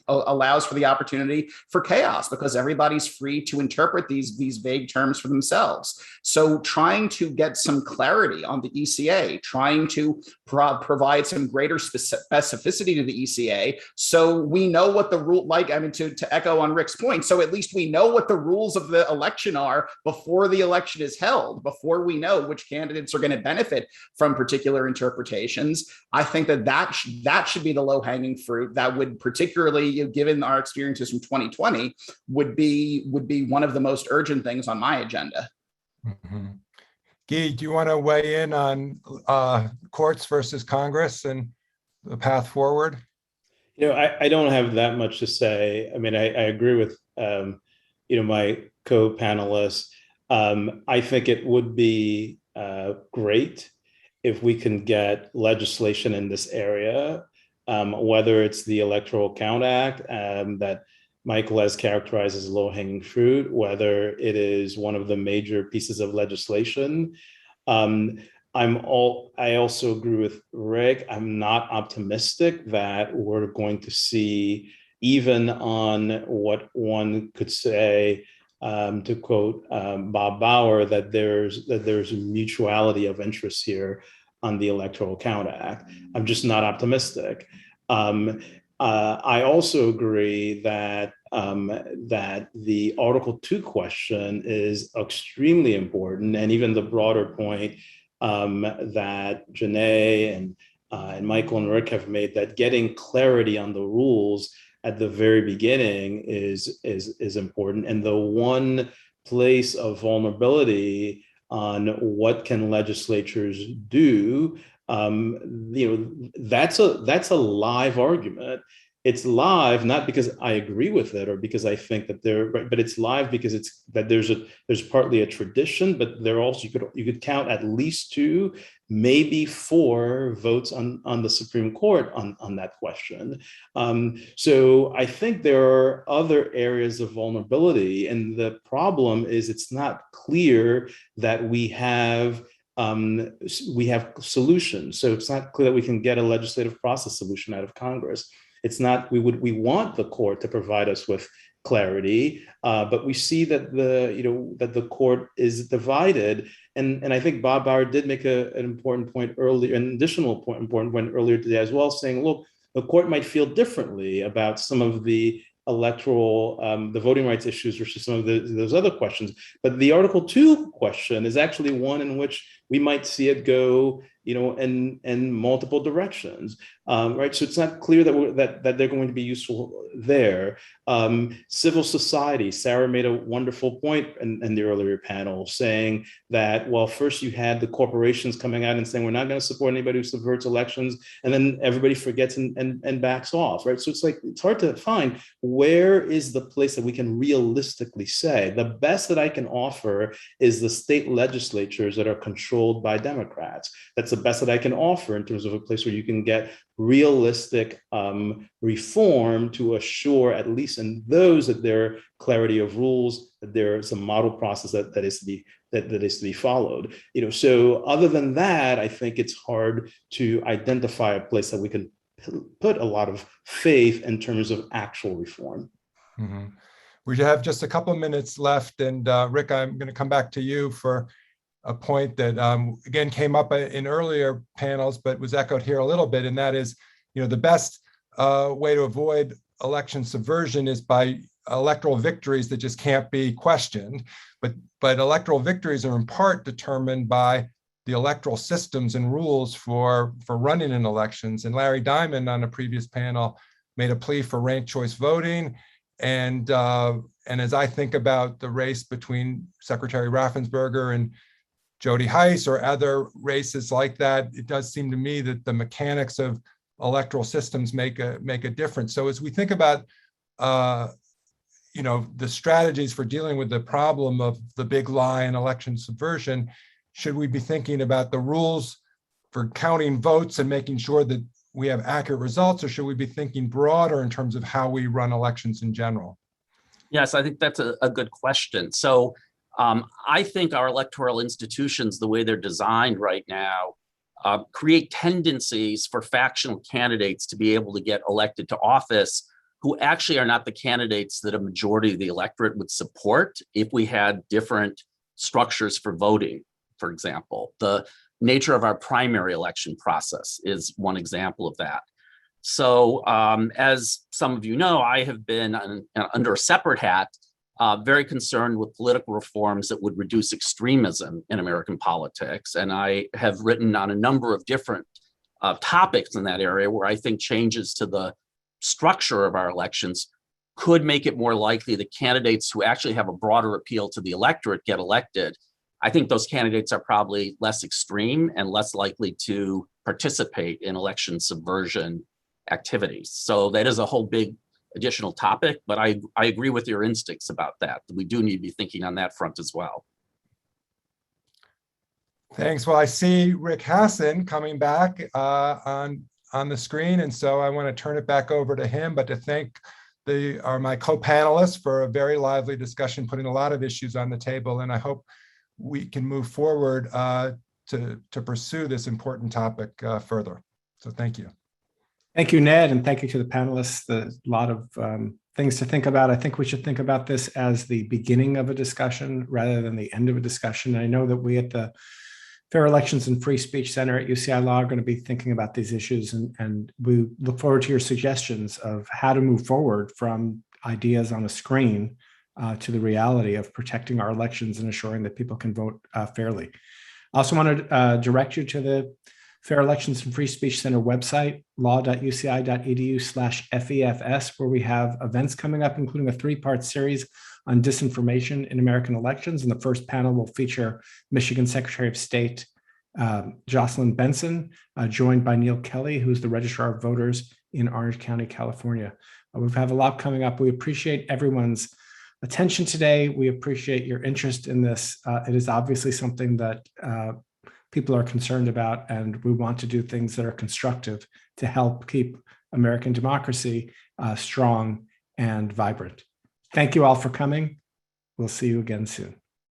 allows for the opportunity for chaos because everybody's free to interpret these vague terms for themselves. So trying to get some clarity on the ECA, trying to provide some greater specificity to the ECA, so we know what the rule, to echo on Rick's point, so at least we know what the rules of the election are before the election is held, before we know which candidates are going to benefit from particular interpretations. I think that should be the low-hanging fruit that would, particularly given our experiences from 2020, would be one of the most urgent things on my agenda. Mm-hmm. Guy, do you want to weigh in on courts versus Congress and the path forward? I don't have that much to say. I mean, I agree with my co-panelists. I think it would be great if we can get legislation in this area, whether it's the Electoral Count Act that Michael has characterized as low-hanging fruit, whether it is one of the major pieces of legislation. I also agree with Rick. I'm not optimistic that we're going to see, even on what one could say, to quote Bob Bauer, that there's a mutuality of interest here on the Electoral Count Act. I'm just not optimistic. I also agree that the Article 2 question is extremely important, and even the broader point that Janae and Michael and Rick have made, that getting clarity on the rules at the very beginning is important. And the one place of vulnerability on what can legislatures do, that's a live argument. It's live not because I agree with it or because I think that but it's live because there's partly a tradition, but there also you could count at least 2, maybe 4 votes on the Supreme Court on that question. So I think there are other areas of vulnerability, and the problem is it's not clear that we have solutions. So it's not clear that we can get a legislative process solution out of Congress. It's not, we want the court to provide us with clarity, but we see that the court is divided. And I think Bob Bauer did make an important point earlier, an additional important point earlier today as well, saying, look, the court might feel differently about some of the electoral, the voting rights issues versus some of those other questions. But the Article 2 question is actually one in which we might see it go, in multiple directions, right? So it's not clear that they're going to be useful there. Civil society, Sarah made a wonderful point in the earlier panel, saying that, well, first you had the corporations coming out and saying, we're not going to support anybody who subverts elections, and then everybody forgets and backs off, right? So it's hard to find where is the place that we can realistically say. The best that I can offer is the state legislatures that are controlled by Democrats. That's the best that I can offer in terms of a place where you can get realistic reform to assure, at least in those, that there are clarity of rules, that there's a model process that is to be followed. So other than that, I think it's hard to identify a place that we can put a lot of faith in terms of actual reform. Mm-hmm. We have just a couple of minutes left, and Rick, I'm going to come back to you for a point that again came up in earlier panels, but was echoed here a little bit, and that is, the best way to avoid election subversion is by electoral victories that just can't be questioned. But electoral victories are in part determined by the electoral systems and rules for running in elections. And Larry Diamond on a previous panel made a plea for ranked choice voting. And as I think about the race between Secretary Raffensperger and Jody Heiss or other races like that, it does seem to me that the mechanics of electoral systems make a difference. So as we think about the strategies for dealing with the problem of the big lie and election subversion, should we be thinking about the rules for counting votes and making sure that we have accurate results, or should we be thinking broader in terms of how we run elections in general? Yes, I think that's a good question. So I think our electoral institutions, the way they're designed right now, create tendencies for factional candidates to be able to get elected to office who actually are not the candidates that a majority of the electorate would support if we had different structures for voting, for example. The nature of our primary election process is one example of that. So as some of you know, I have been under a separate hat, very concerned with political reforms that would reduce extremism in American politics. And I have written on a number of different topics in that area where I think changes to the structure of our elections could make it more likely that candidates who actually have a broader appeal to the electorate get elected. I think those candidates are probably less extreme and less likely to participate in election subversion activities. So that is a whole big additional topic, but I agree with your instincts about that. We do need to be thinking on that front as well. Thanks. Well, I see Rick Hassan coming back on the screen, and so I want to turn it back over to him, but to thank my co-panelists for a very lively discussion, putting a lot of issues on the table, and I hope we can move forward to pursue this important topic further. So thank you. Thank you, Ned, and thank you to the panelists. There's a lot of things to think about. I think we should think about this as the beginning of a discussion rather than the end of a discussion. I know that we at the Fair Elections and Free Speech Center at UCI Law are going to be thinking about these issues, and we look forward to your suggestions of how to move forward from ideas on a screen to the reality of protecting our elections and assuring that people can vote fairly. I also want to direct you to the Fair Elections and Free Speech Center website, law.uci.edu/FEFS, where we have events coming up, including a 3-part series on disinformation in American elections. And the first panel will feature Michigan Secretary of State Jocelyn Benson, joined by Neil Kelly, who's the Registrar of Voters in Orange County, California. We have a lot coming up. We appreciate everyone's attention today. We appreciate your interest in this. It is obviously something that people are concerned about, and we want to do things that are constructive to help keep American democracy strong and vibrant. Thank you all for coming. We'll see you again soon.